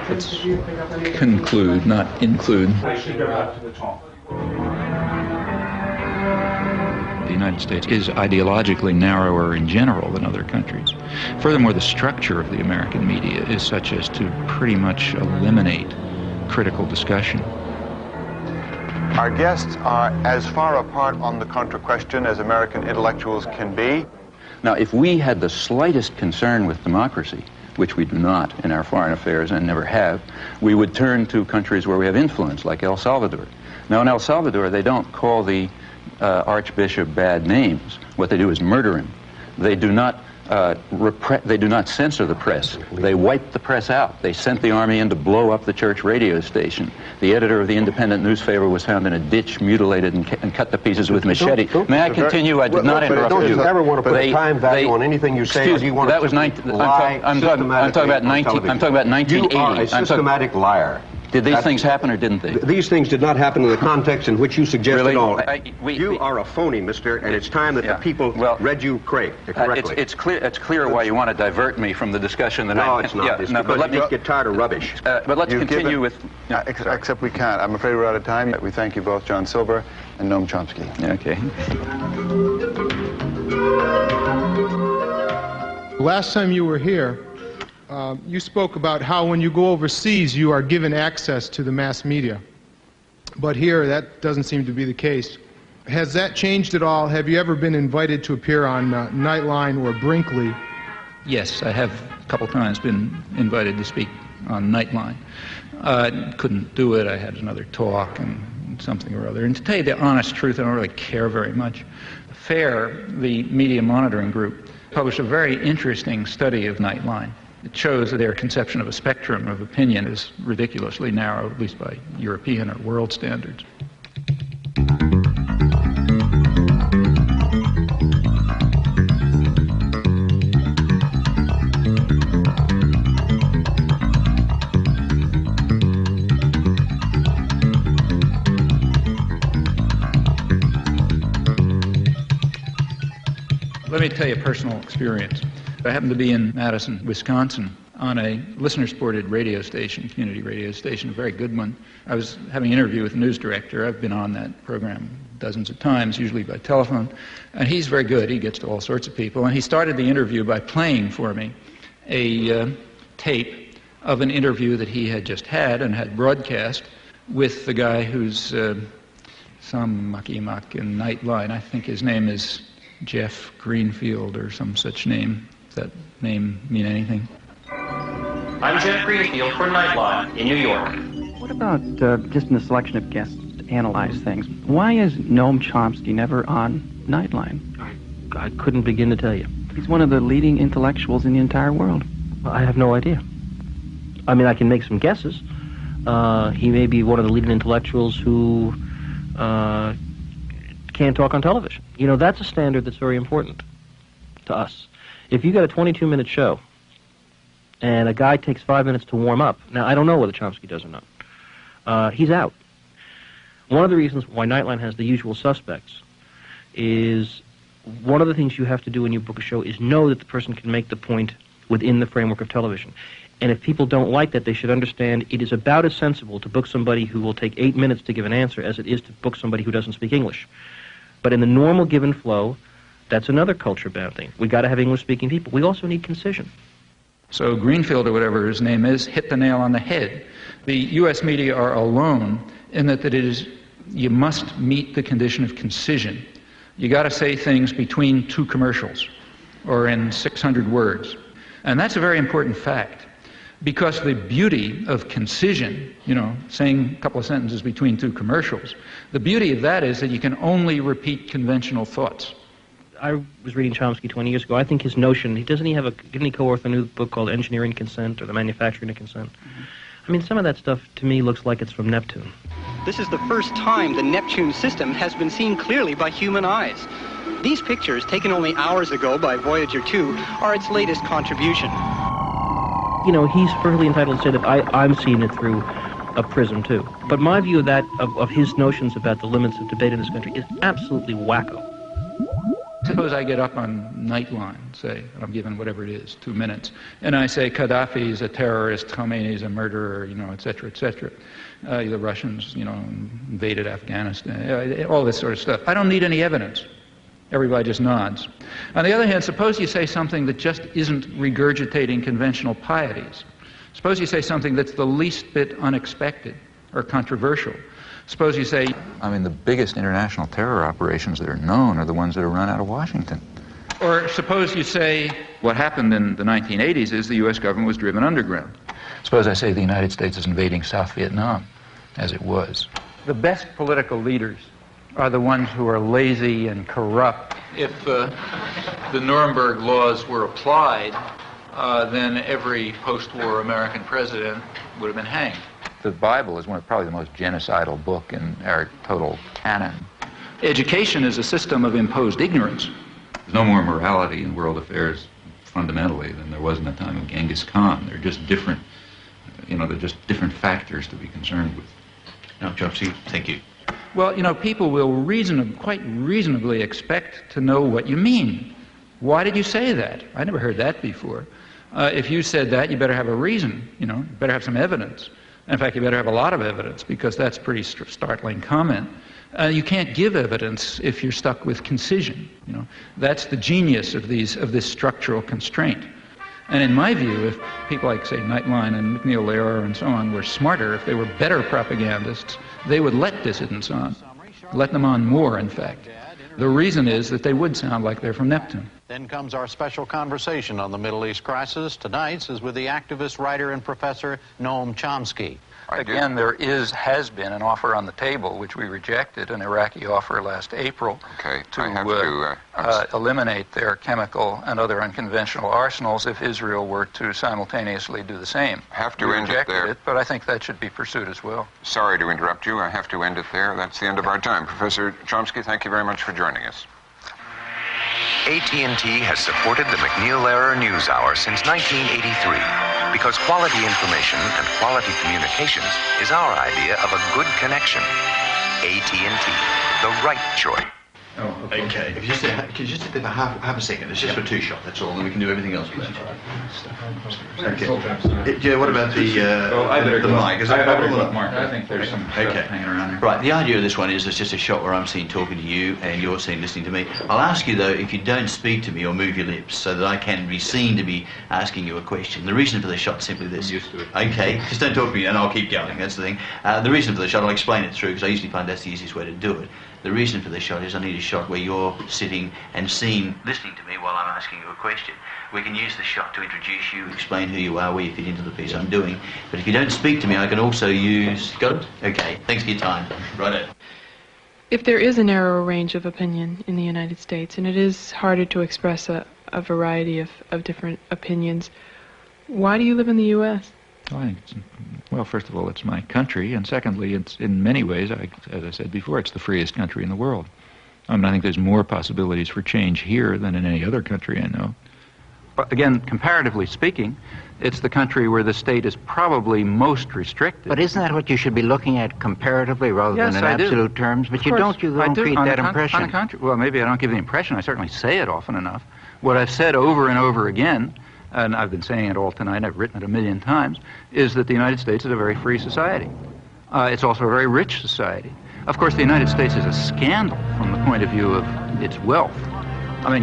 Let's conclude, not include. The United States is ideologically narrower in general than other countries. Furthermore, the structure of the American media is such as to pretty much eliminate critical discussion. Our guests are as far apart on the Contra question as American intellectuals can be. Now, if we had the slightest concern with democracy, which we do not in our foreign affairs and never have, we would turn to countries where we have influence, like El Salvador. Now, in El Salvador, they don't call the archbishop bad names. What they do is murder him. They do not they do not censor the press. They wipe the press out. They sent the army in to blow up the church radio station. The editor of the independent newspaper was found in a ditch, mutilated and cut to pieces with machete. May I continue? I did not interrupt you. Don't you ever want to put a time value on anything you say? Or do you want that was I'm talking about 1980. You are a systematic liar. Did these things happen or didn't they? These things did not happen in the context in which you suggested really? all. You are a phony, mister, and it's time that the people read you correctly. It's clear why you want to divert me from the discussion that No, it's not. It's because you just get tired of rubbish. But let's continue with... Except we can't. I'm afraid we're out of time. We thank you both, John Silver and Noam Chomsky. Okay. Last time you were here, you spoke about how when you go overseas you are given access to the mass media. But here that doesn't seem to be the case. Has that changed at all? Have you ever been invited to appear on Nightline or Brinkley? Yes, I have a couple times been invited to speak on Nightline. Couldn't do it. I had another talk and something or other. And to tell you the honest truth, I don't really care very much. The FAIR, the media monitoring group, published a very interesting study of Nightline. It shows that their conception of a spectrum of opinion is ridiculously narrow, at least by European or world standards. Let me tell you a personal experience. I happened to be in Madison, Wisconsin, on a listener-supported radio station, community radio station, a very good one. I was having an interview with the news director. I've been on that program dozens of times, usually by telephone. And he's very good. He gets to all sorts of people. And he started the interview by playing for me a tape of an interview that he had just had and had broadcast with the guy who's some mucky-muck in Nightline. I think his name is Jeff Greenfield or some such name. Does that name mean anything? I'm Jeff Greenfield for Nightline in New York. What about just in the selection of guests to analyze things? Why is Noam Chomsky never on Nightline? I couldn't begin to tell you. He's one of the leading intellectuals in the entire world. I have no idea. I mean, I can make some guesses. He may be one of the leading intellectuals who can't talk on television. You know, that's a standard that's very important to us. If you got a 22-minute show and a guy takes 5 minutes to warm up, now I don't know whether Chomsky does or not, he's out. One of the reasons why Nightline has the usual suspects is one of the things you have to do when you book a show is know that the person can make the point within the framework of television. And if people don't like that, they should understand it is about as sensible to book somebody who will take 8 minutes to give an answer as it is to book somebody who doesn't speak English. But in the normal given flow, that's another culture-bound thing. We got to have English-speaking people. We also need concision. So Greenfield, or whatever his name is, hit the nail on the head. The U.S. media are alone in that it is, you must meet the condition of concision. You got to say things between two commercials or in 600 words. And that's a very important fact, because the beauty of concision, you know, saying a couple of sentences between two commercials, the beauty of that is that you can only repeat conventional thoughts. I was reading Chomsky 20 years ago. I think his notion, didn't he co-author a new book called Engineering Consent or The Manufacturing of Consent? I mean, some of that stuff to me looks like it's from Neptune. This is the first time the Neptune system has been seen clearly by human eyes. These pictures, taken only hours ago by Voyager 2, are its latest contribution. You know, he's perfectly entitled to say that I'm seeing it through a prism, too. But my view of that, of his notions about the limits of debate in this country, is absolutely wacko. Suppose I get up on Nightline, say, and I'm given whatever it is, 2 minutes, and I say Gaddafi is a terrorist, Khomeini is a murderer, you know, et cetera, et cetera. The Russians, you know, invaded Afghanistan, all this sort of stuff. I don't need any evidence. Everybody just nods. On the other hand, suppose you say something that just isn't regurgitating conventional pieties. Suppose you say something that's the least bit unexpected or controversial. Suppose you say, I mean, the biggest international terror operations that are known are the ones that are run out of Washington. Or suppose you say, what happened in the 1980s is the U.S. government was driven underground. Suppose I say the United States is invading South Vietnam, as it was. The best political leaders are the ones who are lazy and corrupt. If the Nuremberg laws were applied, then every post-war American president would have been hanged. The Bible is probably the most genocidal book in our total canon. Education is a system of imposed ignorance. There's no more morality in world affairs fundamentally than there was in the time of Genghis Khan. They're just different, you know, they're just different factors to be concerned with. Now, Chomsky, thank you. Well, you know, people will quite reasonably expect to know what you mean. Why did you say that? I never heard that before. If you said that, you better have a reason, you know, you better have some evidence. In fact, you better have a lot of evidence, because that's a pretty startling comment. You can't give evidence if you're stuck with concision. You know, that's the genius of this structural constraint. And in my view, if people like, say, Nightline and McNeil Lehrer and so on were smarter, if they were better propagandists, they would let dissidents on, let them on more, in fact. The reason is that they would sound like they're from Neptune. Then comes our special conversation on the Middle East crisis. Tonight's is with the activist, writer, and professor Noam Chomsky. Again, there has been an offer on the table, which we rejected, an Iraqi offer last April, to eliminate their chemical and other unconventional arsenals if Israel were to simultaneously do the same. We rejected it, but I think that should be pursued as well. Sorry to interrupt you. I have to end it there. That's the end of our time. Professor Chomsky, thank you very much for joining us. AT&T has supported the McNeil-Lehrer NewsHour since 1983 because quality information and quality communications is our idea of a good connection. AT&T, the right choice. Oh, okay. If you just could you just take half a second? It's just for two shot. That's all, and we can do everything else. Okay. Yeah. What about the mic? Is that Mark? I think there's some stuff hanging around here. Right. The idea of this one is it's just a shot where I'm seen talking to you and you're seen listening to me. I'll ask you though if you don't speak to me or move your lips so that I can be seen to be asking you a question. The reason for the shot is simply this. I'm used to it. Okay. Just don't talk to me and I'll keep going. That's the thing. The reason for the shot, I'll explain it through because I usually find that's the easiest way to do it. The reason for the shot is I need a shot where you're sitting and seen listening to me while I'm asking you a question. We can use the shot to introduce you, explain who you are, where you fit into the piece I'm doing. But if you don't speak to me, I can also use... Got it? Okay. Thanks for your time. Righto. If there is a narrower range of opinion in the United States, and it is harder to express a variety of different opinions, why do you live in the U.S.? Well, first of all, it's my country, and secondly, it's in many ways, as I said before, it's the freest country in the world. I think there's more possibilities for change here than in any other country I know. But again, comparatively speaking, it's the country where the state is probably most restricted. But isn't that what you should be looking at comparatively rather than in absolute terms? But you don't create that impression. On the contrary, well, maybe I don't give the impression. I certainly say it often enough. What I've said over and over again, and I've been saying it all tonight, I've written it 1,000,000 times, is that the United States is a very free society. It's also a very rich society. Of course, the United States is a scandal from the point of view of its wealth.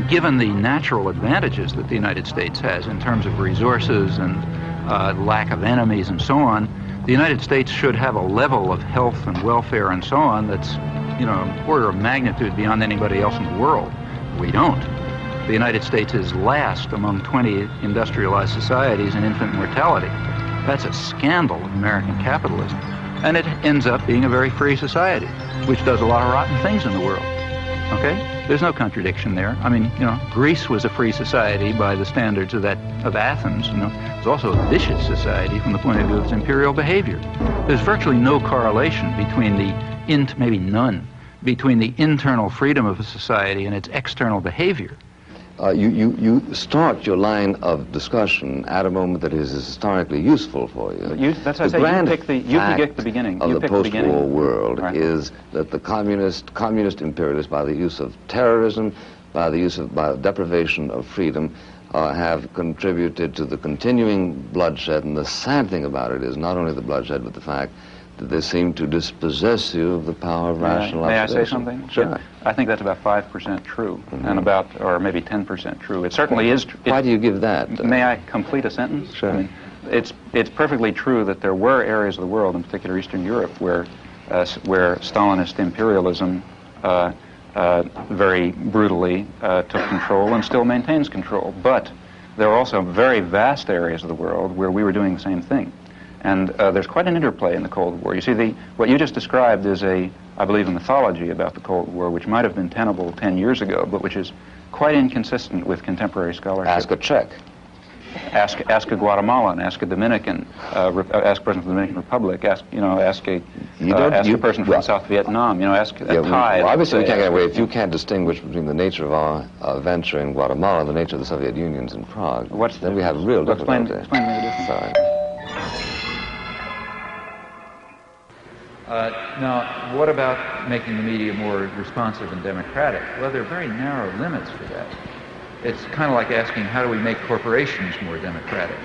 Given the natural advantages that the United States has in terms of resources and lack of enemies and so on, the United States should have a level of health and welfare and so on that's, an order of magnitude beyond anybody else in the world. We don't. The United States is last among 20 industrialized societies in infant mortality. That's a scandal of American capitalism. And it ends up being a very free society, which does a lot of rotten things in the world. Okay? There's no contradiction there. Greece was a free society by the standards of Athens. It was also a vicious society from the point of view of its imperial behavior. There's virtually no correlation between maybe none, between the internal freedom of a society and its external behavior. You start your line of discussion at a moment that is historically useful for you. That's what I say. You pick the beginning. Of the post-war world is that the communist imperialists, by the use of terrorism, by deprivation of freedom, have contributed to the continuing bloodshed. And the sad thing about it is not only the bloodshed, but the fact that they seem to dispossess you of the power of rational observation. May I say something? Sure. Yeah. I think that's about 5% true, and or maybe 10% true. It certainly is. Why do you give that? May I complete a sentence? Sure. It's perfectly true that there were areas of the world, in particular Eastern Europe, where Stalinist imperialism very brutally took control and still maintains control. But there are also very vast areas of the world where we were doing the same thing. And there's quite an interplay in the Cold War. You see, what you just described is I believe, a mythology about the Cold War, which might have been tenable 10 years ago, but which is quite inconsistent with contemporary scholarship. Ask a Czech. Ask a Guatemalan, ask a Dominican, ask a person from the Dominican Republic, ask a person from South Vietnam, ask a Thai. Obviously, we can't get away. If you can't distinguish between the nature of our venture in Guatemala and the nature of the Soviet Union's in Prague, then we have real difficulty. Explain me the difference. Sorry. Now, what about making the media more responsive and democratic? Well, there are very narrow limits for that. It's kind of like asking, how do we make corporations more democratic?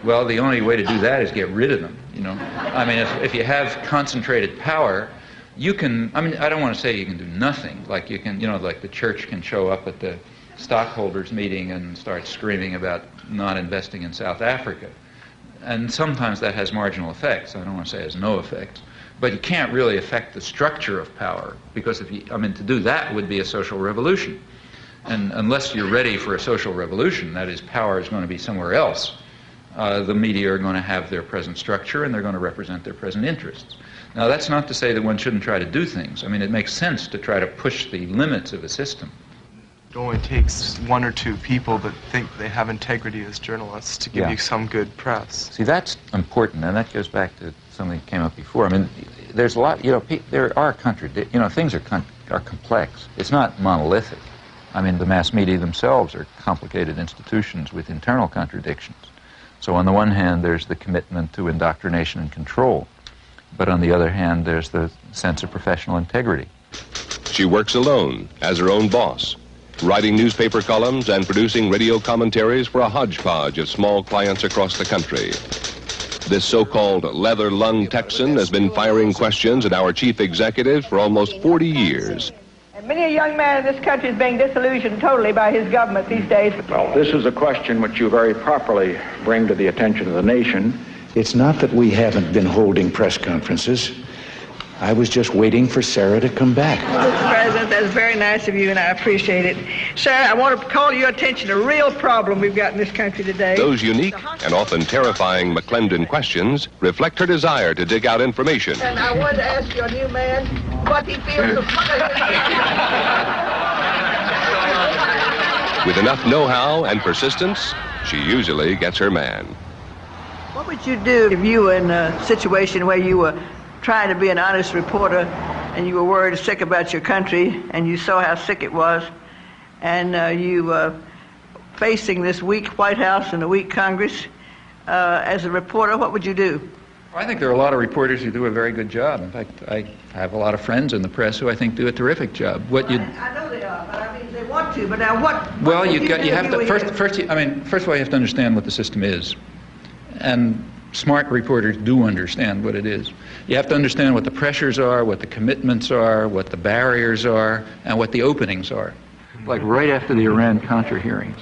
Well, the only way to do that is get rid of them, if you have concentrated power, you can, I don't want to say you can do nothing, like you can, like the church can show up at the stockholders meeting and start screaming about not investing in South Africa. And sometimes that has marginal effects. I don't want to say it has no effects. But you can't really affect the structure of power, because to do that would be a social revolution. And unless you're ready for a social revolution, that is, power is going to be somewhere else, the media are going to have their present structure and they're going to represent their present interests. Now, that's not to say that one shouldn't try to do things. I mean, it makes sense to try to push the limits of a system. It only takes one or two people that think they have integrity as journalists to give you some good press. See, that's important, and that goes back to something that came up before. I mean, there's a lot, there are things are complex. It's not monolithic. I mean, the mass media themselves are complicated institutions with internal contradictions. So on the one hand, there's the commitment to indoctrination and control. But on the other hand, there's the sense of professional integrity. She works alone, as her own boss, writing newspaper columns and producing radio commentaries for a hodgepodge of small clients across the country. This so-called leather-lung Texan has been firing questions at our chief executives for almost 40 years. And many a young man in this country is being disillusioned totally by his government these days. Well, this is a question which you very properly bring to the attention of the nation. It's not that we haven't been holding press conferences. I was just waiting for Sarah to come back. Mr. President, that's very nice of you, and I appreciate it. Sarah, I want to call your attention to a real problem we've got in this country today. Those unique and often terrifying McClendon questions reflect her desire to dig out information. And I wanted to ask your new man what he feels With enough know-how and persistence, she usually gets her man. What would you do if you were in a situation where you were trying to be an honest reporter and you were worried sick about your country and you saw how sick it was and you were facing this weak White House and a weak Congress as a reporter? What would you do? I think there are a lot of reporters who do a very good job. In fact, I have a lot of friends in the press who I think do a terrific job. I know they are, but I mean they want to. But now what? Well, you have to first of all you have to understand what the system is. And smart reporters do understand what it is. You have to understand what the pressures are, what the commitments are, what the barriers are, and what the openings are. Like right after the Iran-Contra hearings,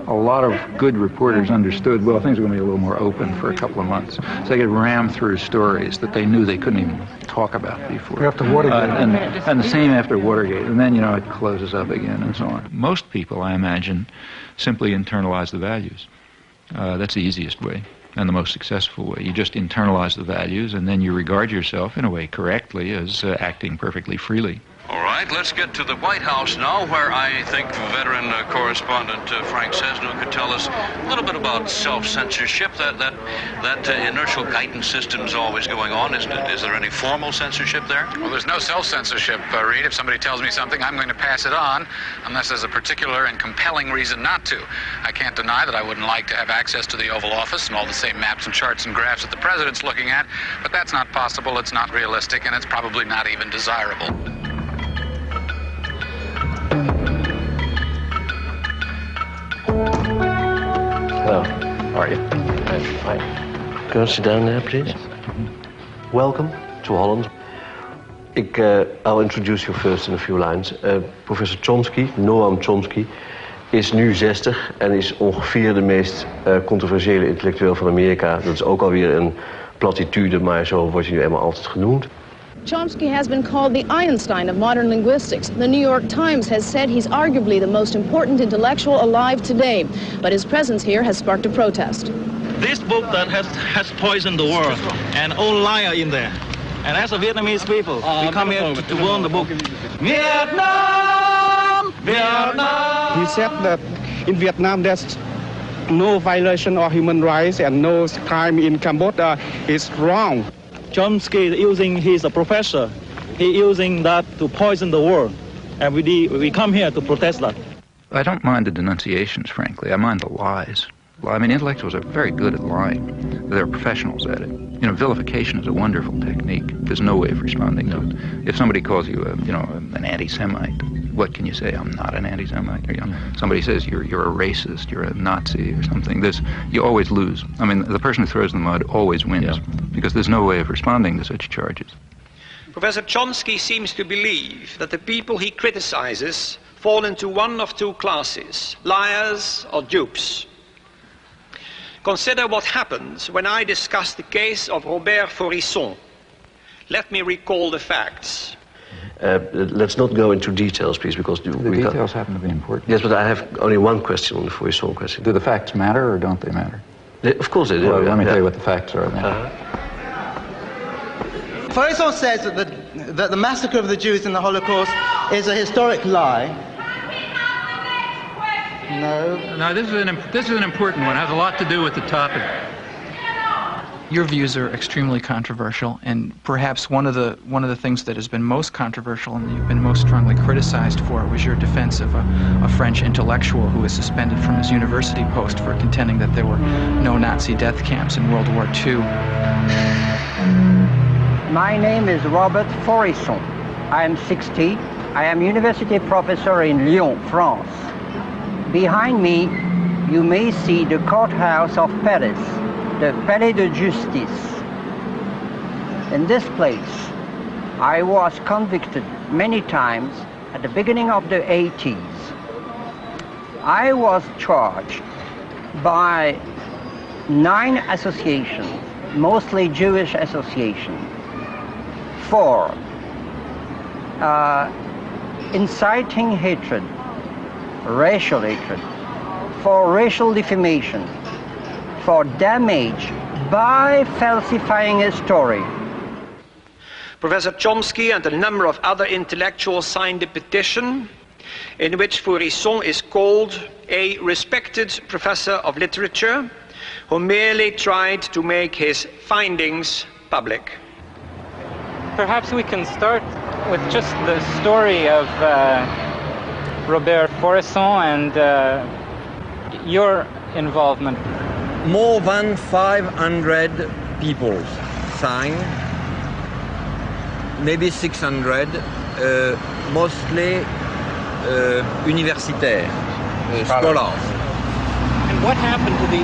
a lot of good reporters understood, well, things are going to be a little more open for a couple of months. So they could ram through stories that they knew they couldn't even talk about before. After Watergate. And the same after Watergate. And then, it closes up again and so on. Most people, I imagine, simply internalize the values. That's the easiest way and the most successful way. You just internalize the values, and then you regard yourself, in a way, correctly as acting perfectly freely. All right, let's get to the White House now, where I think veteran correspondent Frank Sesno could tell us a little bit about self-censorship. That inertial guidance system is always going on, isn't it? Is there any formal censorship there? Well, there's no self-censorship, Reed. If somebody tells me something, I'm going to pass it on, unless there's a particular and compelling reason not to. I can't deny that I wouldn't like to have access to the Oval Office and all the same maps and charts and graphs that the president's looking at, but that's not possible, it's not realistic, and it's probably not even desirable. Hello. How are you? I'm fine. Go and sit down there, please. Yes. Welcome to Holland. I'll introduce you first in a few lines. Professor Chomsky, Noam Chomsky, is nu 60 en is ongeveer de meest controversiële intellectueel van Amerika. Dat is ook alweer een platitude, maar zo wordt hij nu eenmaal altijd genoemd. Chomsky has been called the Einstein of modern linguistics. The New York Times has said he's arguably the most important intellectual alive today. But his presence here has sparked a protest. This book then has poisoned the world, and all liar in there. And as a Vietnamese people, we come here to learn the book. Vietnam! Vietnam! He said that in Vietnam there's no violation of human rights and no crime in Cambodia. Is wrong. Chomsky is using, he's a professor, he's using that to poison the world. And we come here to protest that. I don't mind the denunciations, frankly. I mind the lies. I mean, intellectuals are very good at lying. They're professionals at it. Vilification is a wonderful technique. There's no way of responding to it. If somebody calls you, an anti-Semite, what can you say? I'm not an anti-Semite. Somebody says you're a racist, you're a Nazi or something. You always lose. I mean, the person who throws in the mud always wins because there's no way of responding to such charges. Professor Chomsky seems to believe that the people he criticizes fall into one of two classes, liars or dupes. Consider what happened when I discussed the case of Robert Faurisson. Let me recall the facts. Let's not go into details, please, because the details happen to be important. Yes, but I have only one question on the Faurisson question. Do the facts matter or don't they matter? Of course they do. Well, let me tell you what the facts are then. Faurisson says that the massacre of the Jews in the Holocaust is a historic lie. No, this is an important one. It has a lot to do with the topic. Your views are extremely controversial, and perhaps one of the things that has been most controversial and you've been most strongly criticized for was your defense of a French intellectual who was suspended from his university post for contending that there were no Nazi death camps in World War II. My name is Robert Faurisson. I am 60. I am university professor in Lyon, France. Behind me, you may see the courthouse of Paris, the Palais de Justice. In this place, I was convicted many times at the beginning of the 80s. I was charged by 9 associations, mostly Jewish associations, for inciting hatred, racial hatred, for racial defamation, for damage by falsifying a story. Professor Chomsky and a number of other intellectuals signed a petition in which Faurisson is called a respected professor of literature who merely tried to make his findings public. Perhaps we can start with just the story of Robert Faurisson and your involvement. More than 500 people signed, maybe 600, mostly universitaires, scholars. And what happened to the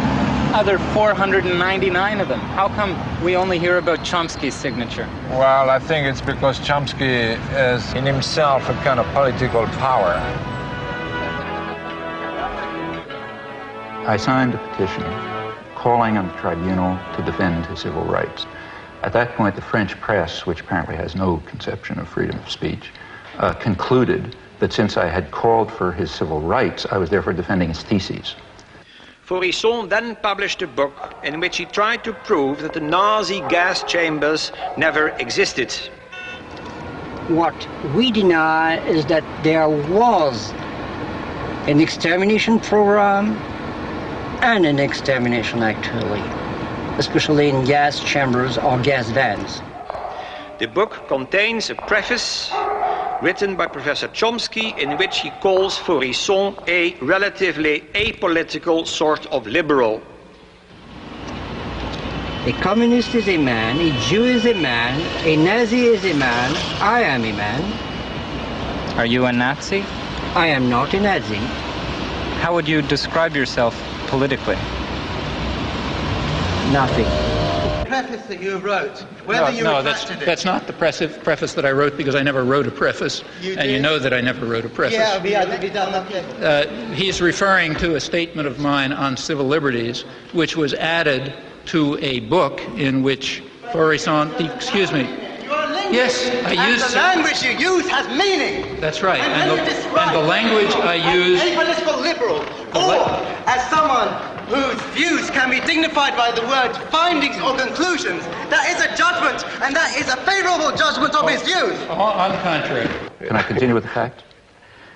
other 499 of them? How come we only hear about Chomsky's signature? Well, I think it's because Chomsky is in himself a kind of political power. I signed a petition calling on the tribunal to defend his civil rights. At that point, the French press, which apparently has no conception of freedom of speech, concluded that since I had called for his civil rights, I was therefore defending his theses. Faurisson then published a book in which he tried to prove that the Nazi gas chambers never existed. What we deny is that there was an extermination program and an extermination actually, especially in gas chambers or gas vans. The book contains a preface written by Professor Chomsky in which he calls Faurisson a relatively apolitical sort of liberal. A communist is a man, a Jew is a man, a Nazi is a man, I am a man. Are you a Nazi? I am not a Nazi. How would you describe yourself politically? Nothing. Preface that you wrote, whether you retracted it. That's not the preface that I wrote, because I never wrote a preface, and you know that I never wrote a preface. Yeah, we had to be done that. He's referring to a statement of mine on civil liberties, which was added to a book in which Faurisson, excuse me. Yes, I used... And the language you use has meaning. That's right. And the language I use... Apolitical liberal, or as someone whose views can be dignified by the word findings or conclusions, that is a judgment, and that is a favorable judgment of his views. On the contrary. Can I continue with the facts?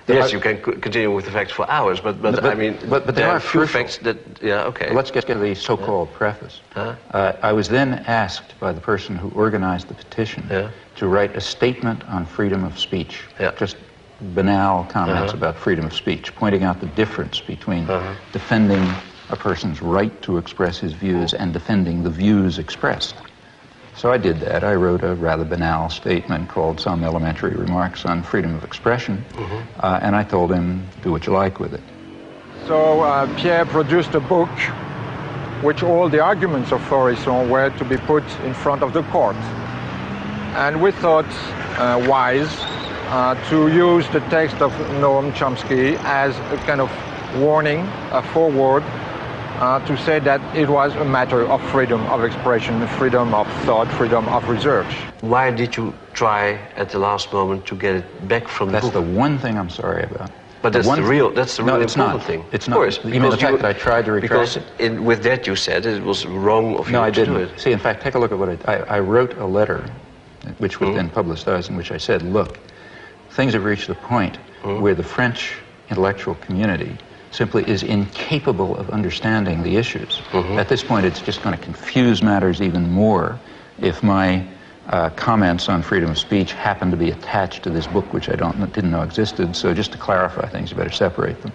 Yes, you can continue with the facts for hours, but I mean, but there are a few facts that, yeah, okay. Let's get to the so-called preface. I was then asked by the person who organized the petition to write a statement on freedom of speech, just banal comments about freedom of speech, pointing out the difference between defending a person's right to express his views and defending the views expressed. So I did that. I wrote a rather banal statement called Some Elementary Remarks on Freedom of Expression, and I told him, do what you like with it. So Pierre produced a book which all the arguments of Faurisson were to be put in front of the court. And we thought wise to use the text of Noam Chomsky as a kind of warning, a foreword, to say that it was a matter of freedom of expression, freedom of thought, freedom of research. Why did you try at the last moment to get it back from the book? That's the one thing I'm sorry about. But that's the real important thing. It's not. Of course, You mean the fact that I tried to retract it? With that you said it was wrong of you to do it. See, in fact, take a look at what I wrote a letter, which was then publicized, in which I said, look, things have reached the point where the French intellectual community simply is incapable of understanding the issues. At this point, it's just going to confuse matters even more if my comments on freedom of speech happen to be attached to this book, which I didn't know existed. So just to clarify things, you better separate them.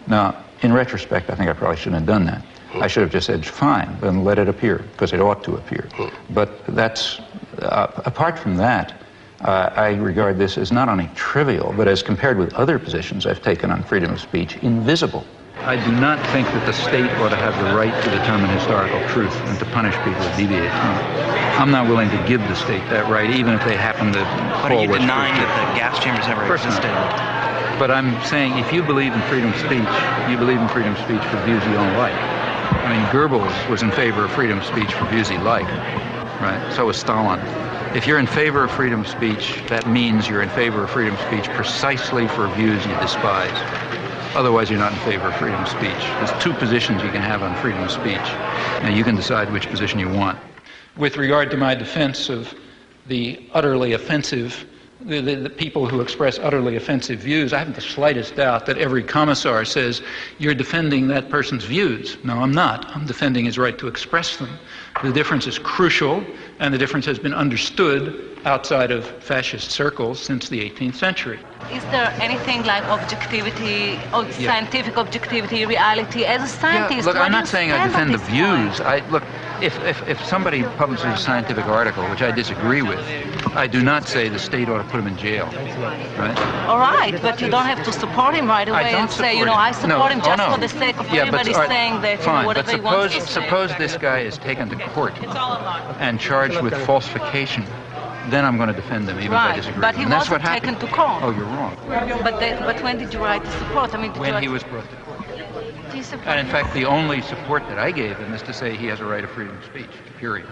Now, in retrospect, I think I probably shouldn't have done that. I should have just said, fine, then let it appear, because it ought to appear. But that's, apart from that, I regard this as not only trivial, but as compared with other positions I've taken on freedom of speech, invisible. I do not think that the state ought to have the right to determine historical truth and to punish people who deviate from it. I'm not willing to give the state that right, even if they happen to But are you denying that the gas chambers never existed? But I'm saying if you believe in freedom of speech, you believe in freedom of speech for views you don't like. I mean, Goebbels was in favor of freedom of speech for views he liked, right? So was Stalin. If you're in favor of freedom of speech, that means you're in favor of freedom of speech precisely for views you despise. Otherwise, you're not in favor of freedom of speech. There's two positions you can have on freedom of speech. Now, you can decide which position you want. With regard to my defense of the utterly offensive, the people who express utterly offensive views, I haven't the slightest doubt that every commissar says, you're defending that person's views. No, I'm not. I'm defending his right to express them. The difference is crucial, and the difference has been understood outside of fascist circles since the 18th century. Is there anything like objectivity, or scientific objectivity, reality? As a scientist, look, I'm not saying I defend the views. Look, if somebody publishes a scientific article, which I disagree with, I do not say the state ought to put him in jail, right? All right, but you don't have to support him right away and say, you know, I support him just for the sake of everybody saying that, you know, whatever he wants to say. Suppose this guy is taken to court and charged with falsification. Then I'm going to defend him, even if I disagree. But he wasn't taken to court. Oh, you're wrong. But when did you write the support? I mean, when he was brought to court. And in fact, the only support that I gave him is to say he has a right of freedom of speech, period.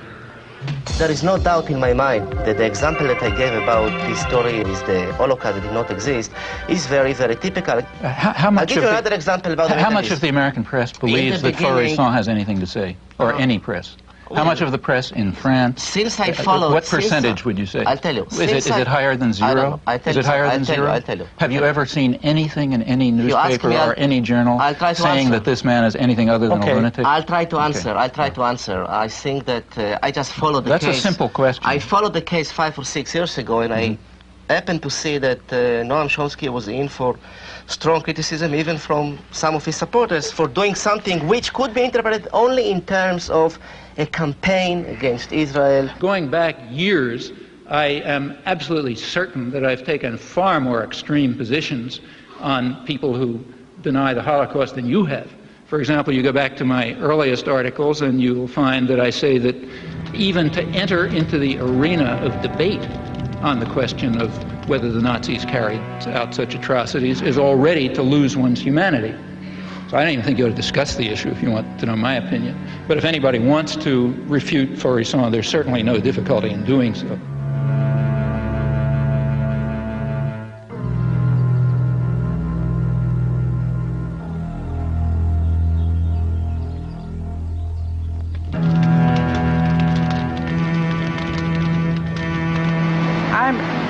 There is no doubt in my mind that the example that I gave about this story is the Holocaust that did not exist is very, very typical. I'll give you another example about how much of the American press believes that Faurisson has anything to say, or any press? How much of the press in France? Since I followed... What percentage would you say? I'll tell you. Is it higher than zero? Is it higher than zero? I'll tell you. Have you ever seen anything in any newspaper or any journal saying that this man is anything other than a lunatic? I'll try to answer. I'll try to answer. I think that I just followed the case. That's a simple question. I followed the case 5 or 6 years ago, and I happened to see that Noam Chomsky was in for strong criticism, even from some of his supporters, for doing something which could be interpreted only in terms of a campaign against Israel. Going back years, I am absolutely certain that I've taken far more extreme positions on people who deny the Holocaust than you have. For example, you go back to my earliest articles and you will find that I say that even to enter into the arena of debate on the question of whether the Nazis carried out such atrocities is already to lose one's humanity. So I don't even think you ought to discuss the issue if you want to know my opinion. But if anybody wants to refute Faurisson, there's certainly no difficulty in doing so.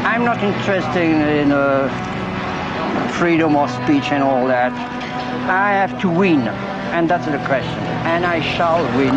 I'm not interested in freedom of speech and all that. I have to win, and that's the question. And I shall win.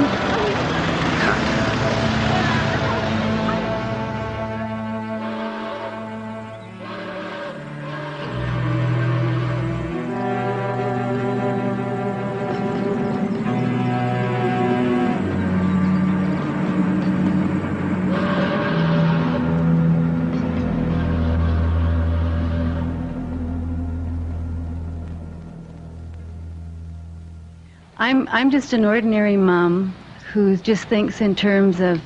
I'm just an ordinary mom who just thinks in terms of,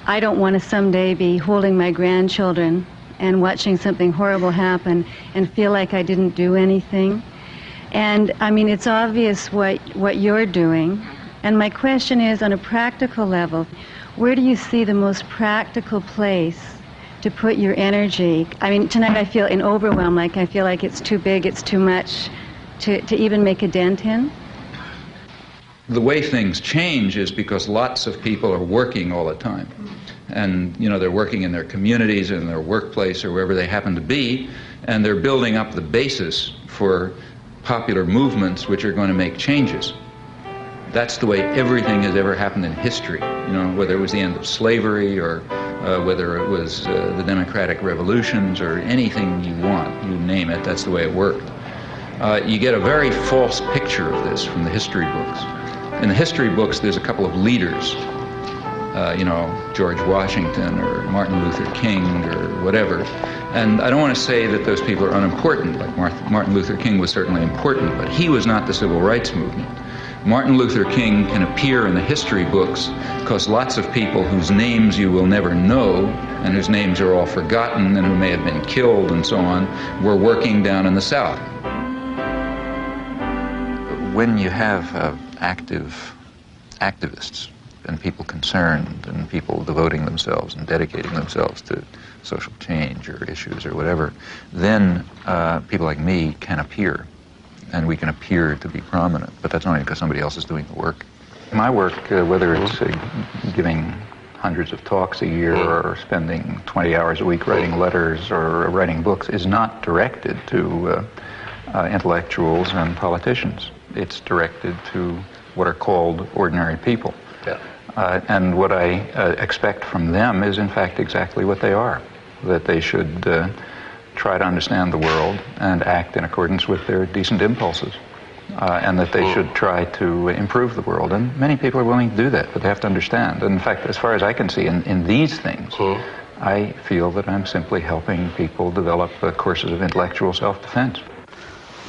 I don't want to someday be holding my grandchildren and watching something horrible happen and feel like I didn't do anything. And I mean, it's obvious what you're doing, And my question is, on a practical level, where do you see the most practical place to put your energy? I mean, tonight I feel in overwhelm, like I feel like it's too big, it's too much to even make a dent in. The way things change is because lots of people are working all the time. And, you know, they're working in their communities, in their workplace, or wherever they happen to be, and they're building up the basis for popular movements which are going to make changes. That's the way everything has ever happened in history, you know, whether it was the end of slavery or whether it was the democratic revolutions or anything you want, you name it, that's the way it worked. You get a very false picture of this from the history books. In the history books, there's a couple of leaders, you know, George Washington or Martin Luther King or whatever. And I don't want to say that those people are unimportant, like Martin Luther King was certainly important, but he was not the civil rights movement. Martin Luther King can appear in the history books because lots of people whose names you will never know and whose names are all forgotten and who may have been killed and so on were working down in the South. When you have activists and people concerned and people devoting themselves and dedicating themselves to social change or issues or whatever, then people like me can appear. And we can appear to be prominent, but that's only because somebody else is doing the work. My work, whether it's giving hundreds of talks a year or spending 20 hours a week writing letters or writing books, is not directed to intellectuals and politicians. It's directed to what are called ordinary people. Yeah. And what I expect from them is, in fact, exactly what they are, that they should try to understand the world and act in accordance with their decent impulses, and that they should try to improve the world. And many people are willing to do that, but they have to understand. And in fact, as far as I can see, in these things, I feel that I'm simply helping people develop courses of intellectual self-defense.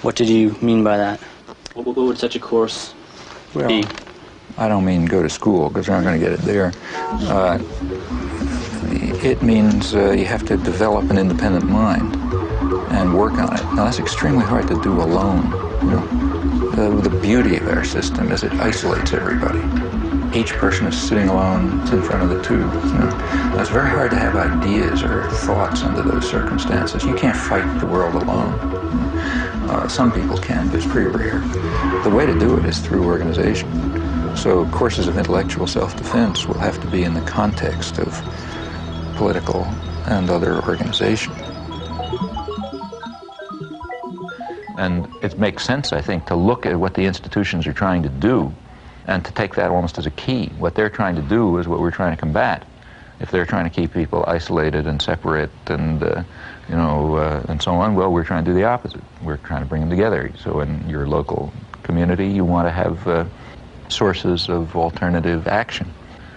What did you mean by that? What would such a course be? I don't mean go to school, because you're not going to get it there. It means you have to develop an independent mind and work on it. Now, that's extremely hard to do alone. You know? The beauty of our system is it isolates everybody. Each person is sitting alone in front of the tube. You know? Now, it's very hard to have ideas or thoughts under those circumstances. You can't fight the world alone. Some people can, but it's pretty rare. The way to do it is through organization. So courses of intellectual self-defense will have to be in the context of political and other organization. And it makes sense, I think, to look at what the institutions are trying to do and to take that almost as a key. What they're trying to do is what we're trying to combat. If they're trying to keep people isolated and separate and, and so on, well, we're trying to do the opposite. We're trying to bring them together. So in your local community, you want to have sources of alternative action.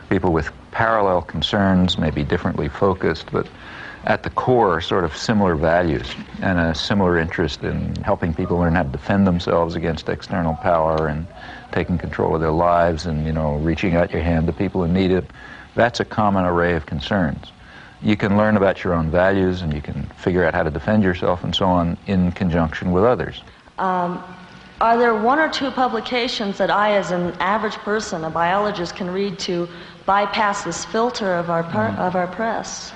People with parallel concerns, maybe differently focused, but at the core sort of similar values and a similar interest in helping people learn how to defend themselves against external power and taking control of their lives and, reaching out your hand to people who need it. That's a common array of concerns. You can learn about your own values and you can figure out how to defend yourself and so on in conjunction with others. Are there one or two publications that I, as an average person, a biologist, can read to bypass this filter of our press?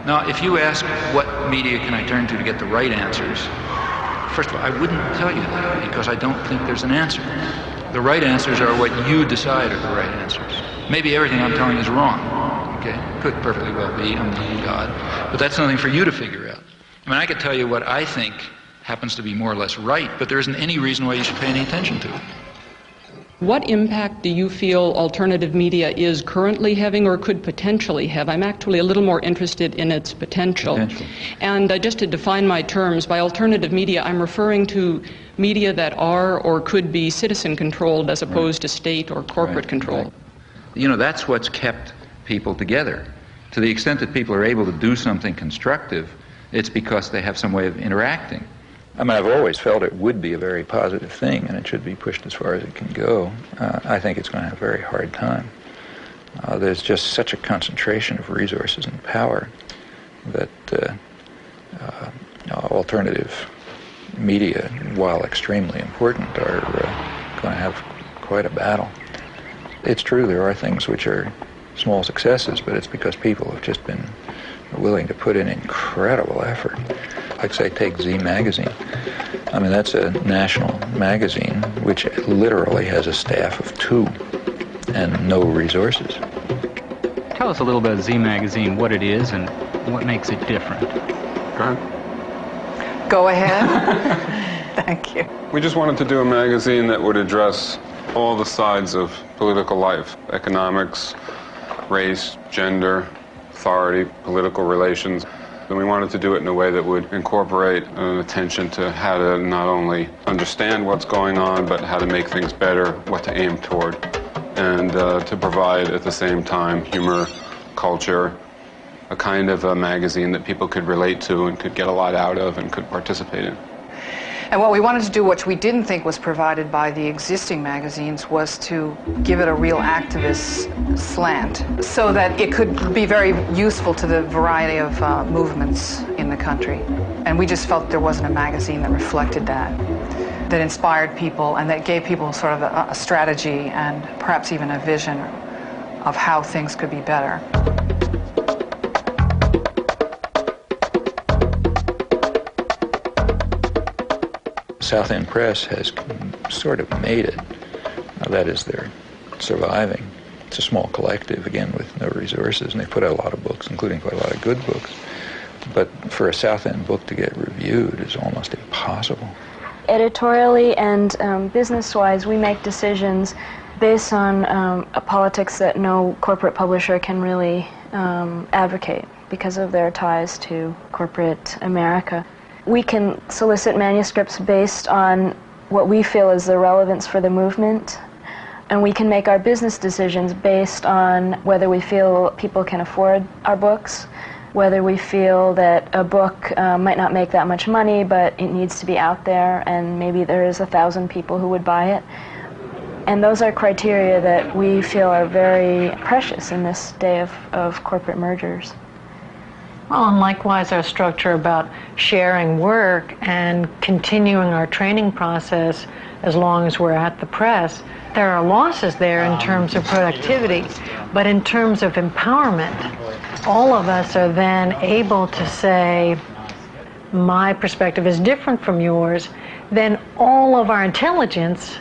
Now, if you ask what media can I turn to get the right answers, first of all, I wouldn't tell you that because I don't think there's an answer. The right answers are what you decide are the right answers. Maybe everything I'm telling is wrong, okay? Could perfectly well be, I'm not God. But that's something for you to figure out. I mean, I could tell you what I think happens to be more or less right, but there isn't any reason why you should pay any attention to it. What impact do you feel alternative media is currently having or could potentially have? I'm actually a little more interested in its potential. And just to define my terms, by alternative media, I'm referring to media that are or could be citizen-controlled as opposed to state or corporate control. That's what's kept people together. To the extent that people are able to do something constructive, it's because they have some way of interacting. I mean, I've always felt it would be a very positive thing, and it should be pushed as far as it can go. I think it's going to have a very hard time. There's just such a concentration of resources and power that alternative media, while extremely important, are going to have quite a battle. It's true there are things which are small successes, but it's because people have just been willing to put in incredible effort. Like, say, take Z Magazine. I mean, that's a national magazine which literally has a staff of 2 and no resources. Tell us a little bit about Z Magazine, what it is and what makes it different. Go ahead. Thank you. We just wanted to do a magazine that would address all the sides of political life: economics, race, gender, authority, political relations. And we wanted to do it in a way that would incorporate an attention to how to not only understand what's going on, but how to make things better, what to aim toward, and to provide at the same time humor, culture, a kind of a magazine that people could relate to and could get a lot out of and could participate in. And what we wanted to do, which we didn't think was provided by the existing magazines, was to give it a real activist slant so that it could be very useful to the variety of movements in the country. And we just felt there wasn't a magazine that reflected that, that inspired people and that gave people sort of a strategy and perhaps even a vision of how things could be better. South End Press has sort of made it. That is, they're surviving. It's a small collective, again, with no resources, and they put out a lot of books, including quite a lot of good books. But for a South End book to get reviewed is almost impossible. Editorially and business-wise, we make decisions based on a politics that no corporate publisher can really advocate because of their ties to corporate America. We can solicit manuscripts based on what we feel is the relevance for the movement, and we can make our business decisions based on whether we feel people can afford our books, whether we feel that a book might not make that much money, but it needs to be out there, and maybe there's 1,000 people who would buy it. And those are criteria that we feel are very precious in this day of corporate mergers. Well, and likewise our structure about sharing work and continuing our training process as long as we're at the press. There are losses there in terms of productivity, but in terms of empowerment, all of us are then able to say, my perspective is different from yours, then all of our intelligence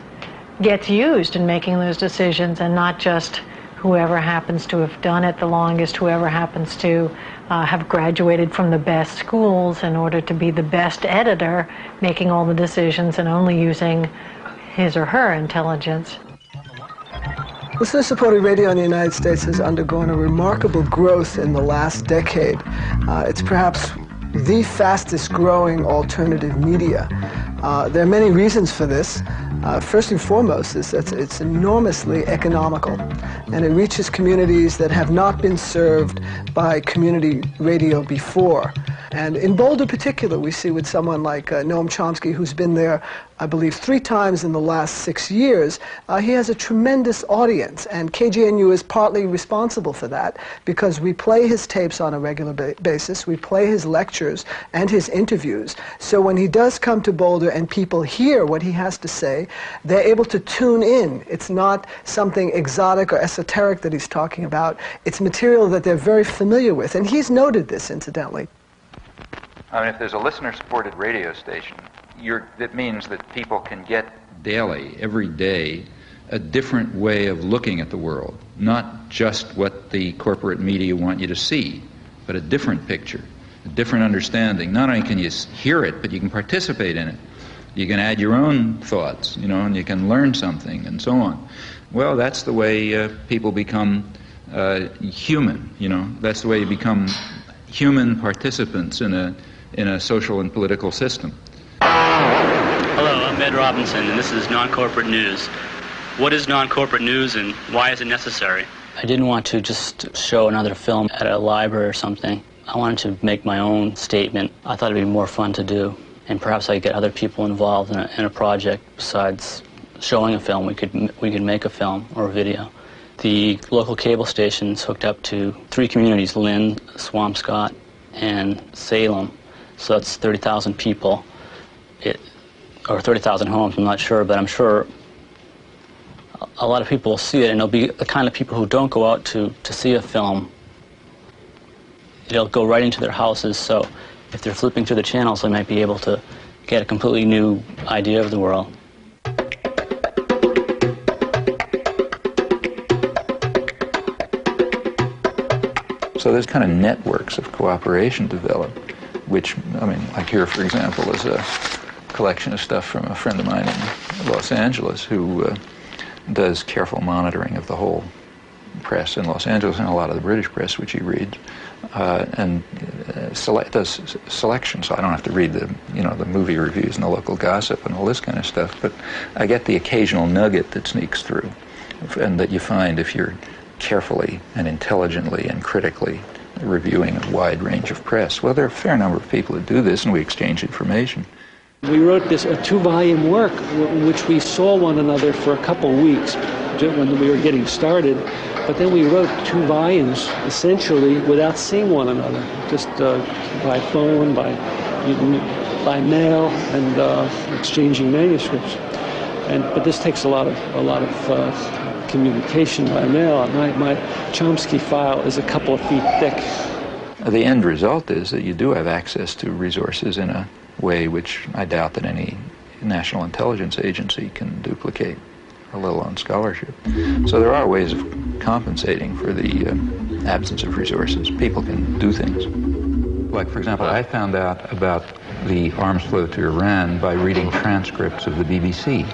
gets used in making those decisions, and not just whoever happens to have done it the longest, whoever happens to have graduated from the best schools in order to be the best editor, making all the decisions and only using his or her intelligence. Listener-supported radio in the United States has undergone a remarkable growth in the last decade. It's perhaps the fastest growing alternative media. There are many reasons for this. First and foremost is that it's enormously economical, and it reaches communities that have not been served by community radio before. And in Boulder particular, we see with someone like Noam Chomsky, who's been there, I believe, 3 times in the last 6 years, he has a tremendous audience, and KGNU is partly responsible for that, because we play his tapes on a regular basis, we play his lectures and his interviews, so when he does come to Boulder and people hear what he has to say, they're able to tune in. It's not something exotic or esoteric that he's talking about, it's material that they're very familiar with, and he's noted this, incidentally. I mean, if there's a listener-supported radio station, that means that people can get daily, every day, a different way of looking at the world. Not just what the corporate media want you to see, but a different picture, a different understanding. Not only can you hear it, but you can participate in it. You can add your own thoughts, and you can learn something, and so on. Well, that's the way people become human, That's the way you become human participants in a social and political system. Hello, I'm Ed Robinson, and this is Non-Corporate News. What is non-corporate news, and why is it necessary? I didn't want to just show another film at a library or something. I wanted to make my own statement. I thought it'd be more fun to do, and perhaps I could get other people involved in a project. Besides showing a film, we could make a film or a video. The local cable station's hooked up to 3 communities: Lynn, Swampscott, and Salem. So that's 30,000 people, or 30,000 homes, I'm not sure, but I'm sure a lot of people will see it, and it'll be the kind of people who don't go out to see a film. It'll go right into their houses, so if they're flipping through the channels, they might be able to get a completely new idea of the world. So there's kind of networks of cooperation developed, which, I mean, like here, for example, is a collection of stuff from a friend of mine in Los Angeles who does careful monitoring of the whole press in Los Angeles and a lot of the British press, which he reads, and does selection, so I don't have to read the movie reviews and the local gossip and all this kind of stuff, but I get the occasional nugget that sneaks through, and that you find if you're carefully and intelligently and critically reviewing a wide range of press. Well, there are a fair number of people who do this, and we exchange information. We wrote this, a 2-volume work, in which we saw one another for a couple weeks when we were getting started, but then we wrote 2 volumes, essentially, without seeing one another, just by phone, by mail, and exchanging manuscripts. But this takes a lot of communication by mail. My Chomsky file is a couple of feet thick. The end result is that you do have access to resources in a way which I doubt that any national intelligence agency can duplicate, let alone scholarship. So there are ways of compensating for the absence of resources. People can do things. Like, for example, I found out about the arms flow to Iran by reading transcripts of the BBC.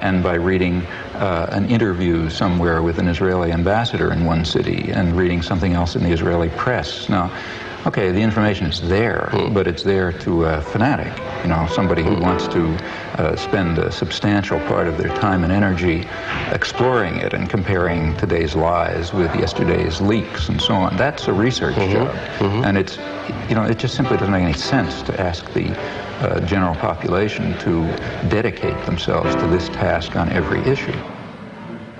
And by reading an interview somewhere with an Israeli ambassador in one city and reading something else in the Israeli press. Now, okay, the information is there, but it's there to a fanatic, somebody who wants to spend a substantial part of their time and energy exploring it and comparing today's lies with yesterday's leaks and so on. That's a research job. And it's, it just simply doesn't make any sense to ask the general population to dedicate themselves to this task on every issue.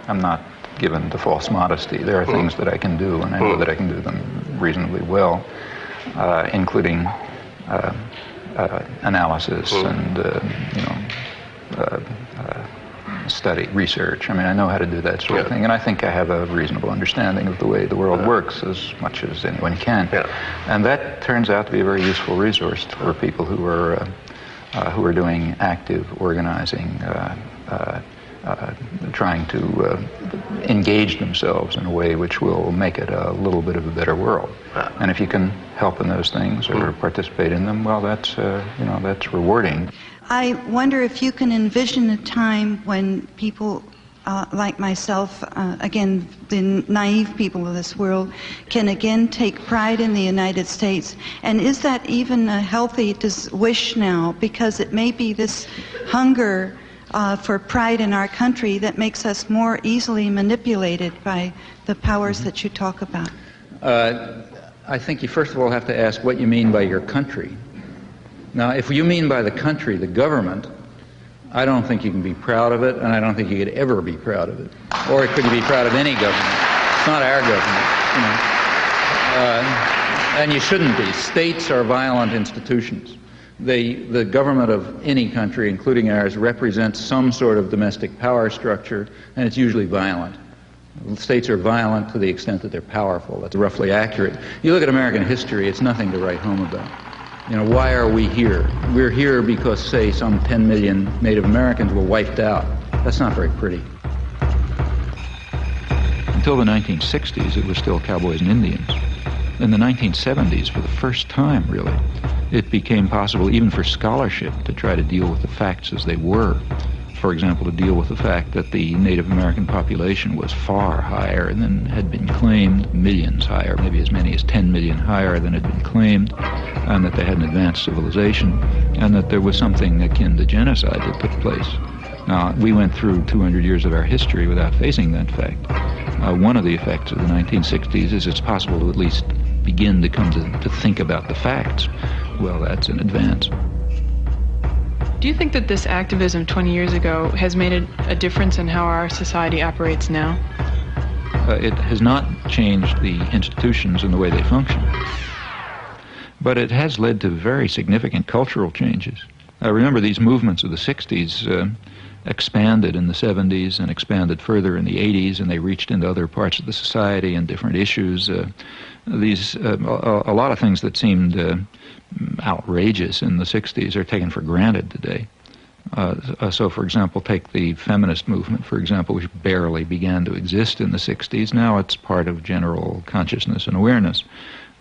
I'm not given to false modesty. There are things that I can do, and I know that I can do them reasonably well, including analysis and study, research. I mean, I know how to do that sort of thing, and I think I have a reasonable understanding of the way the world works as much as anyone can. And that turns out to be a very useful resource for people who are doing active organizing, trying to engage themselves in a way which will make it a little bit of a better world. And if you can help in those things or participate in them, well, that's rewarding. I wonder if you can envision a time when people like myself, again, the naive people of this world, can again take pride in the United States. And is that even a healthy wish now? Because it may be this hunger for pride in our country that makes us more easily manipulated by the powers that you talk about. I think you first of all have to ask what you mean by your country. Now, if you mean by the country, the government, I don't think you can be proud of it, and I don't think you could ever be proud of it. Or could you be proud of any government? It's not our government, and you shouldn't be. States are violent institutions. The government of any country, including ours, represents some sort of domestic power structure, and it's usually violent. States are violent to the extent that they're powerful. That's roughly accurate. You look at American history, it's nothing to write home about. Why are we here? We're here because, say, some 10 million Native Americans were wiped out. That's not very pretty. Until the 1960s, it was still cowboys and Indians. In the 1970s, for the first time, really, it became possible even for scholarship to try to deal with the facts as they were. For example, to deal with the fact that the Native American population was far higher than had been claimed, millions higher, maybe as many as 10 million higher than had been claimed, and that they had an advanced civilization, and that there was something akin to genocide that took place. Now, we went through 200 years of our history without facing that fact. One of the effects of the 1960s is it's possible to at least begin to come to think about the facts. Well, that's an advance. Do you think that this activism 20 years ago has made a difference in how our society operates now? It has not changed the institutions and the way they function, but it has led to very significant cultural changes. Remember, these movements of the 60s expanded in the 70s and expanded further in the 80s, and they reached into other parts of the society and different issues. A lot of things that seemed outrageous in the 60s are taken for granted today. So, for example, take the feminist movement, for example, which barely began to exist in the 60s. Now it's part of general consciousness and awareness.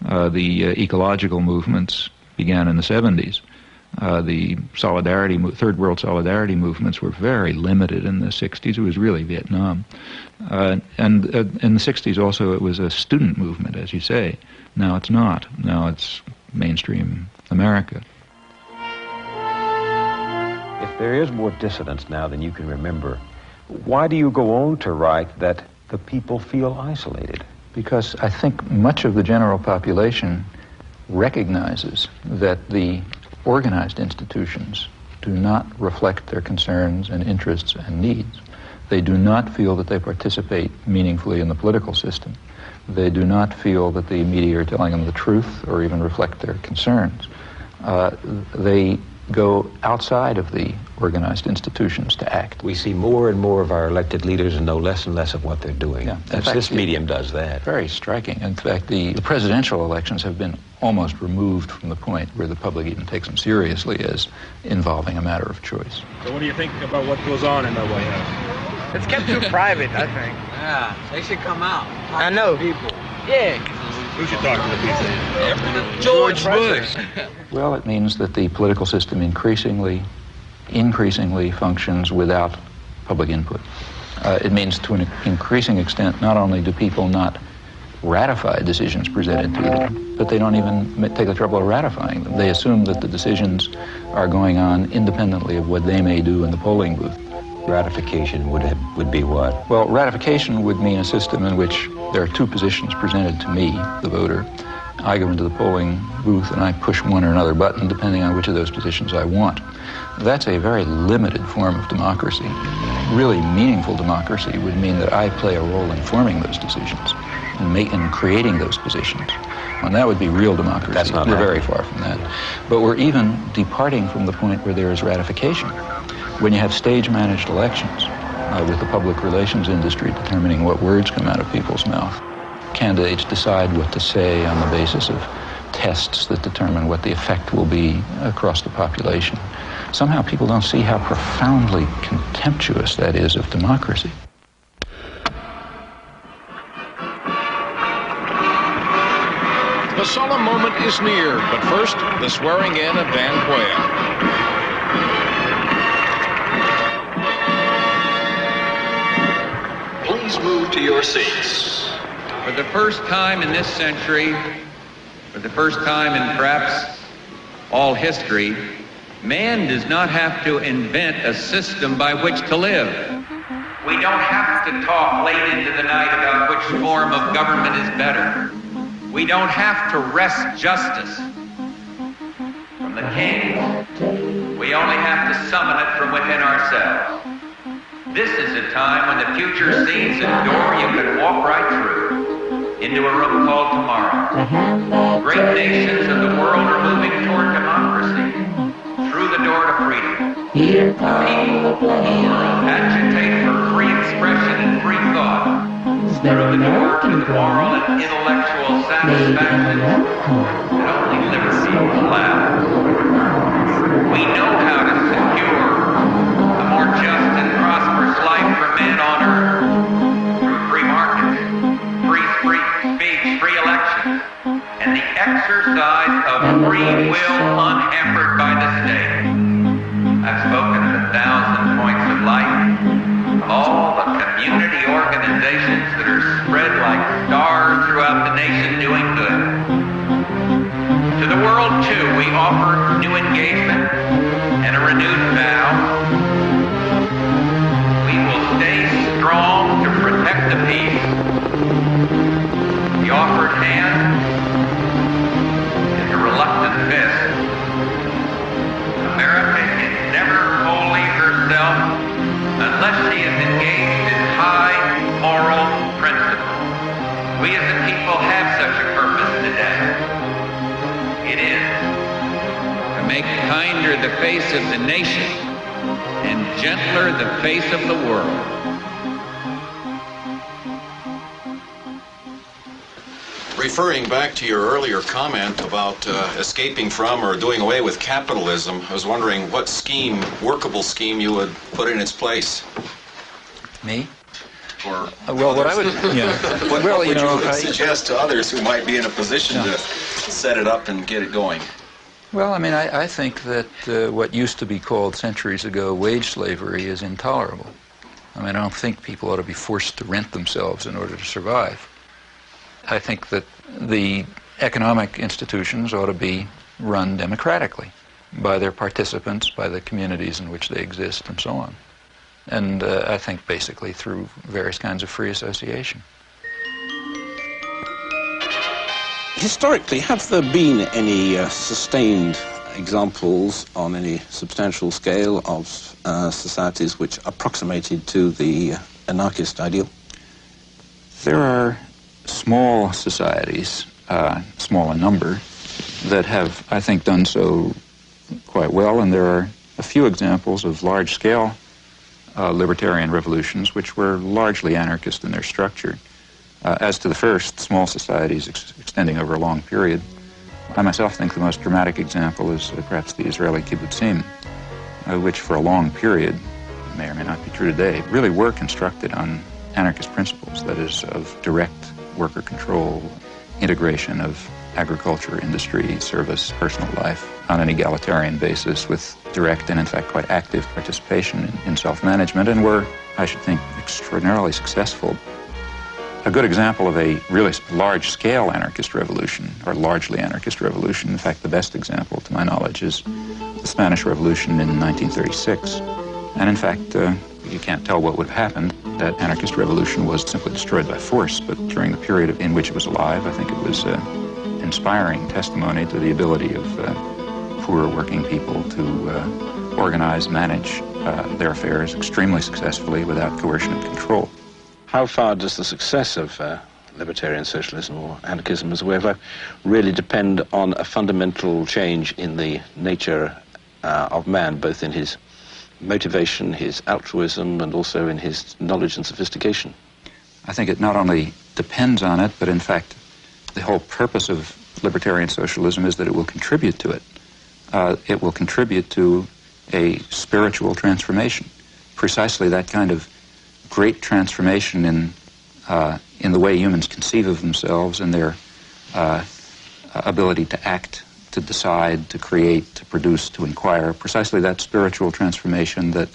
The ecological movements began in the 70s. The third world solidarity movements were very limited in the 60s. It was really Vietnam. And in the 60s also it was a student movement, as you say. Now it's not. Now it's mainstream America. If there is more dissonance now than you can remember, why do you go on to write that the people feel isolated? Because I think much of the general population recognizes that the organized institutions do not reflect their concerns and interests and needs. They do not feel that they participate meaningfully in the political system. They do not feel that the media are telling them the truth or even reflect their concerns. They go outside of the organized institutions to act. We see more and more of our elected leaders and know less and less of what they're doing. Yeah. This medium does that. Very striking. In fact, the presidential elections have been almost removed from the point where the public even takes them seriously as involving a matter of choice. So what do you think about what goes on in the White House? It's kept too private, I think. Yeah, they should come out. I know. People. Yeah. Who should talk to the people? George Bush. Well, it means that the political system increasingly functions without public input. It means to an increasing extent, not only do people not ratify decisions presented to them, but they don't even take the trouble of ratifying them. They assume that the decisions are going on independently of what they may do in the polling booth. Ratification would be what? Well, ratification would mean a system in which there are two positions presented to me, the voter. I go into the polling booth and I push one or another button depending on which of those positions I want. That's a very limited form of democracy. Really meaningful democracy would mean that I play a role in forming those decisions and creating those positions. And that would be real democracy. That's not We're very far from that. But we're even departing from the point where there is ratification. When you have stage-managed elections with the public relations industry determining what words come out of people's mouth, candidates decide what to say on the basis of tests that determine what the effect will be across the population. Somehow people don't see how profoundly contemptuous that is of democracy. The solemn moment is near, but first, the swearing in of Dan Quayle. Please move to your seats. For the first time in this century, for the first time in perhaps all history, man does not have to invent a system by which to live. We don't have to talk late into the night about which form of government is better. We don't have to wrest justice from the king. We only have to summon it from within ourselves. This is a time when the future seems a door you can walk right through into a room called tomorrow. Great nations of the world are moving toward democracy through the door to freedom. The people agitate for free expression and free thought through the door to the moral and intellectual satisfaction that only liberty will allow. We know how to secure a more just and prosperous life for men on earth through free markets, free speech, free elections, and the exercise of free will unhampered by the state. I've spoken at 1,000 points of light, of all the community organizations that are spread like stars throughout the nation doing good. To the world, too, we offer new engagement and a renewed vow. We will stay strong to protect the peace. The offered hand is a reluctant fist. America can never wholly herself unless she is engaged in high moral principles. We as a people have such a purpose today. It is to make kinder the face of the nation and gentler the face of the world. Referring back to your earlier comment about escaping from or doing away with capitalism, I was wondering what scheme, workable scheme, you would put in its place. Me? Or well, what I would, yeah. what would you suggest to others who might be in a position to set it up and get it going? Well, I mean, I think that what used to be called centuries ago wage slavery is intolerable. I mean, I don't think people ought to be forced to rent themselves in order to survive. I think that the economic institutions ought to be run democratically by their participants, by the communities in which they exist, and so on. And I think basically through various kinds of free association. Historically, have there been any sustained examples on any substantial scale of societies which approximated to the anarchist ideal? There are small societies, small in number, that have, I think, done so quite well, and there are a few examples of large-scale libertarian revolutions which were largely anarchist in their structure. As to the first, small societies extending over a long period, I myself think the most dramatic example is perhaps the Israeli kibbutzim, which for a long period, may or may not be true today, really were constructed on anarchist principles, that is, of direct worker control, integration of agriculture, industry, service, personal life on an egalitarian basis with direct and, in fact, quite active participation in self-management, and were, I should think, extraordinarily successful. A good example of a really large-scale anarchist revolution, or largely anarchist revolution, in fact, the best example, to my knowledge, is the Spanish Revolution in 1936. And, in fact, you can't tell what would have happened. That anarchist revolution was simply destroyed by force, but during the period in which it was alive, I think it was inspiring testimony to the ability of poor working people to organize, manage their affairs extremely successfully without coercion and control. How far does the success of libertarian socialism or anarchism as whatever really depend on a fundamental change in the nature of man, both in his motivation, his altruism, and also in his knowledge and sophistication? I think it not only depends on it, but in fact, the whole purpose of libertarian socialism is that it will contribute to it. It will contribute to a spiritual transformation, precisely that kind of great transformation in the way humans conceive of themselves and their ability to act, to decide, to create, to produce, to inquire, precisely that spiritual transformation that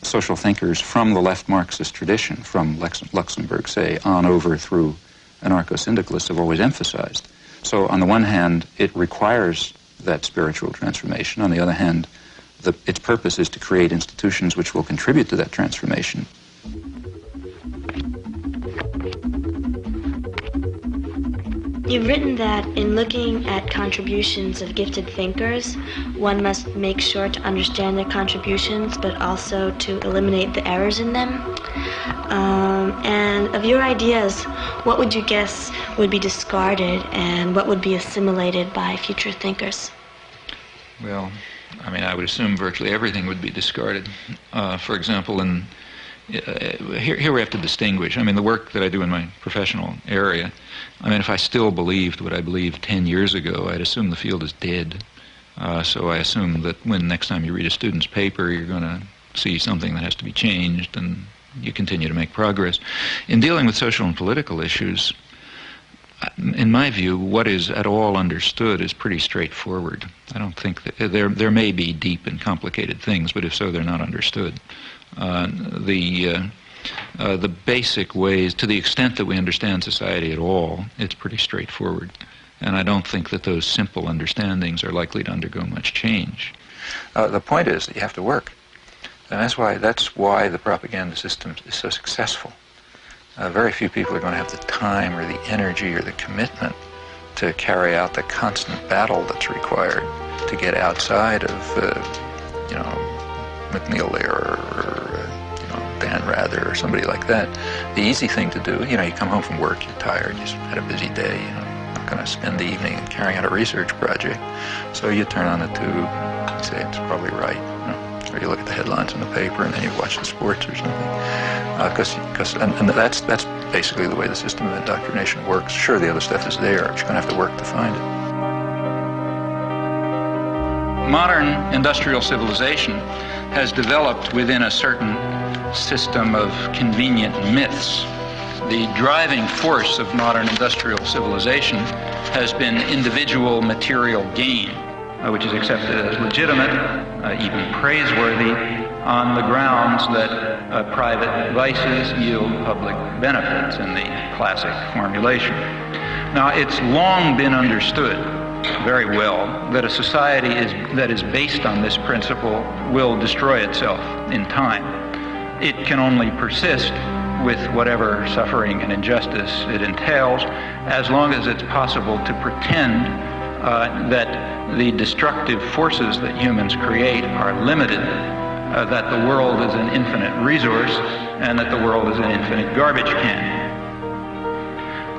social thinkers from the left Marxist tradition, from Luxemburg, say, on over through anarcho-syndicalists have always emphasized. So on the one hand, it requires that spiritual transformation. On the other hand, its purpose is to create institutions which will contribute to that transformation. You've written that in looking at contributions of gifted thinkers, one must make sure to understand their contributions, but also to eliminate the errors in them. And of your ideas, what would you guess would be discarded and what would be assimilated by future thinkers? Well, I mean, I would assume virtually everything would be discarded. For example, here we have to distinguish. I mean, the work that I do in my professional area, I mean, if I still believed what I believed 10 years ago, I'd assume the field is dead. So I assume that when next time you read a student's paper, you're going to see something that has to be changed, and you continue to make progress. In dealing with social and political issues, in my view, what is at all understood is pretty straightforward. I don't think that there may be deep and complicated things, but if so, they're not understood. The basic ways, to the extent that we understand society at all, it's pretty straightforward. And I don't think that those simple understandings are likely to undergo much change. The point is that you have to work. And that's why the propaganda system is so successful. Very few people are going to have the time or the energy or the commitment to carry out the constant battle that's required to get outside of, McNeil Lehrer or Dan Rather or somebody like that. The easy thing to do, you come home from work, you're tired, you had a busy day, you're not going to spend the evening carrying out a research project. So you turn on the tube, you say it's probably right, or or you look at the headlines in the paper, and then you watch the sports or something. And that's basically the way the system of indoctrination works. Sure, the other stuff is there, but you're going to have to work to find it. Modern industrial civilization has developed within a certain system of convenient myths. The driving force of modern industrial civilization has been individual material gain, which is accepted as legitimate, even praiseworthy, on the grounds that private vices yield public benefits in the classic formulation. Now, it's long been understood very well that a society that is based on this principle will destroy itself in time. It can only persist with whatever suffering and injustice it entails, as long as it's possible to pretend that the destructive forces that humans create are limited, that the world is an infinite resource, and that the world is an infinite garbage can.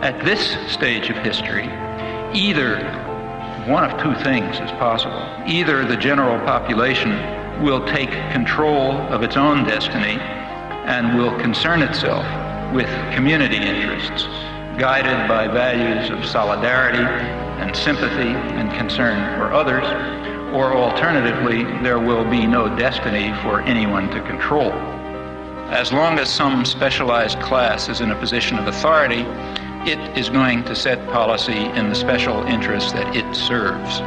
At this stage of history, either one of two things is possible. Either the general population will take control of its own destiny and will concern itself with community interests, guided by values of solidarity and sympathy and concern for others, or alternatively, there will be no destiny for anyone to control. As long as some specialized class is in a position of authority, it is going to set policy in the special interests that it serves.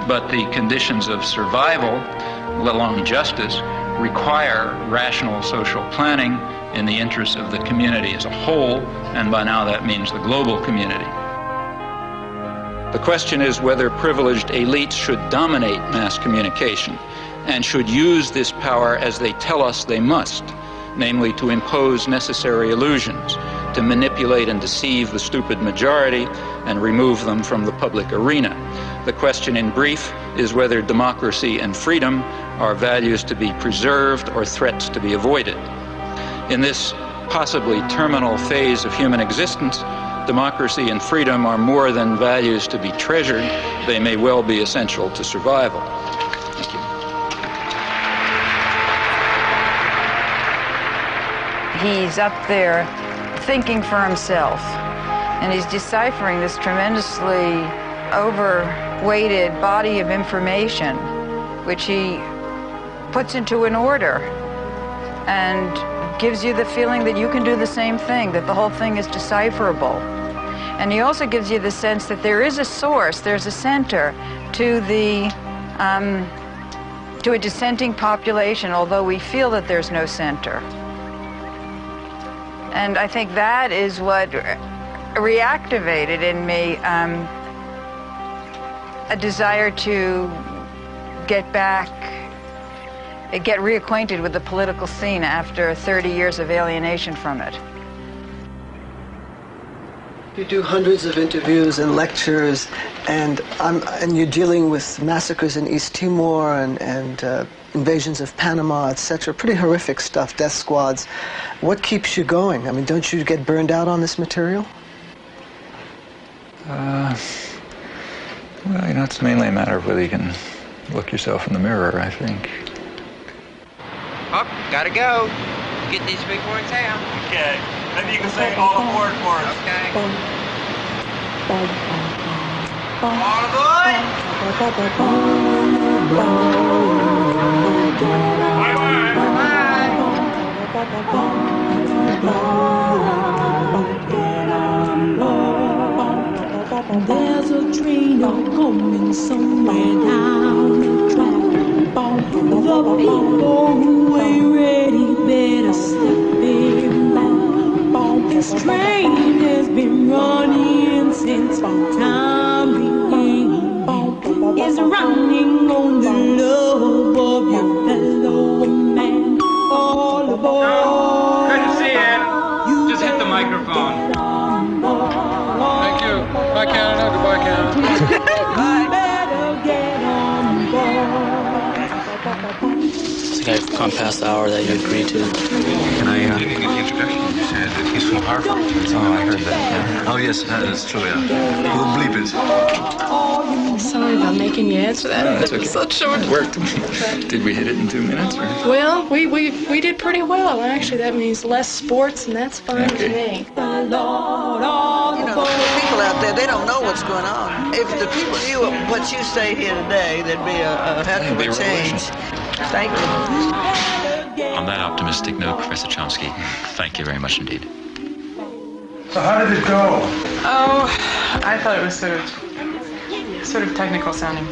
But the conditions of survival, let alone justice, require rational social planning in the interests of the community as a whole, and by now that means the global community. The question is whether privileged elites should dominate mass communication and should use this power as they tell us they must, namely to impose necessary illusions, to manipulate and deceive the stupid majority and remove them from the public arena. The question in brief is whether democracy and freedom are values to be preserved or threats to be avoided. In this possibly terminal phase of human existence, democracy and freedom are more than values to be treasured. They may well be essential to survival. Thank you. He's up there thinking for himself, and he's deciphering this tremendously overweighted body of information, which he puts into an order and gives you the feeling that you can do the same thing, that the whole thing is decipherable. And he also gives you the sense that there is a source, there's a center to a dissenting population, although we feel that there's no center. And I think that is what reactivated in me a desire to get reacquainted with the political scene after 30 years of alienation from it. You do hundreds of interviews and lectures, and you're dealing with massacres in East Timor and invasions of Panama, etc. Pretty horrific stuff, death squads. What keeps you going? I mean, don't you get burned out on this material? Well, it's mainly a matter of whether you can look yourself in the mirror, I think. Oh, gotta go. Get these big boys out. Okay. Maybe you can say all aboard for us. Okay. All aboard! There's a train coming somewhere down the track. The people who ain't ready better step in back. This train has been running since time began. It's running on the love of your fellow man. All aboard. Couldn't see it. Just hit the microphone. Thank you. Bye, Canada. Goodbye, Canada. I think I've gone past the hour that you agreed to. Can I give you the introduction? You said that he's from Harvard. Oh, I heard that. Yeah. Oh, yes, that is true, yeah. We'll bleep it. sorry about making you answer that. No, that's okay. So short. It worked. Did we hit it in 2 minutes? Or? Well, we did pretty well. Actually, that means less sports, and that's fine with me. You know, people out there, they don't know what's going on. If the people knew what you say here today, there'd be a heck of a change. Thank you. On that optimistic note, Professor Chomsky, thank you very much indeed. So how did it go? Oh, I thought it was sort of technical sounding,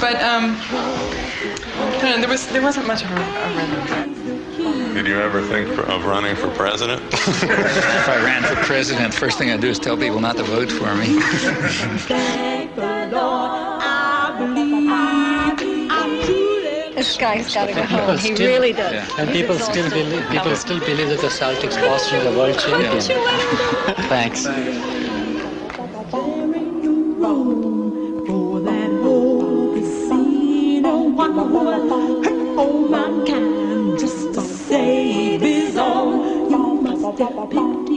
but I don't know, there wasn't much of a rhythm. Did you ever think of running for president? If I ran for president, first thing I'd do is tell people not to vote for me. This guy's got to go home. He really does. Yeah. And people still believe that the Celtics lost to the world champion. Thanks. Just to save his own, you must step into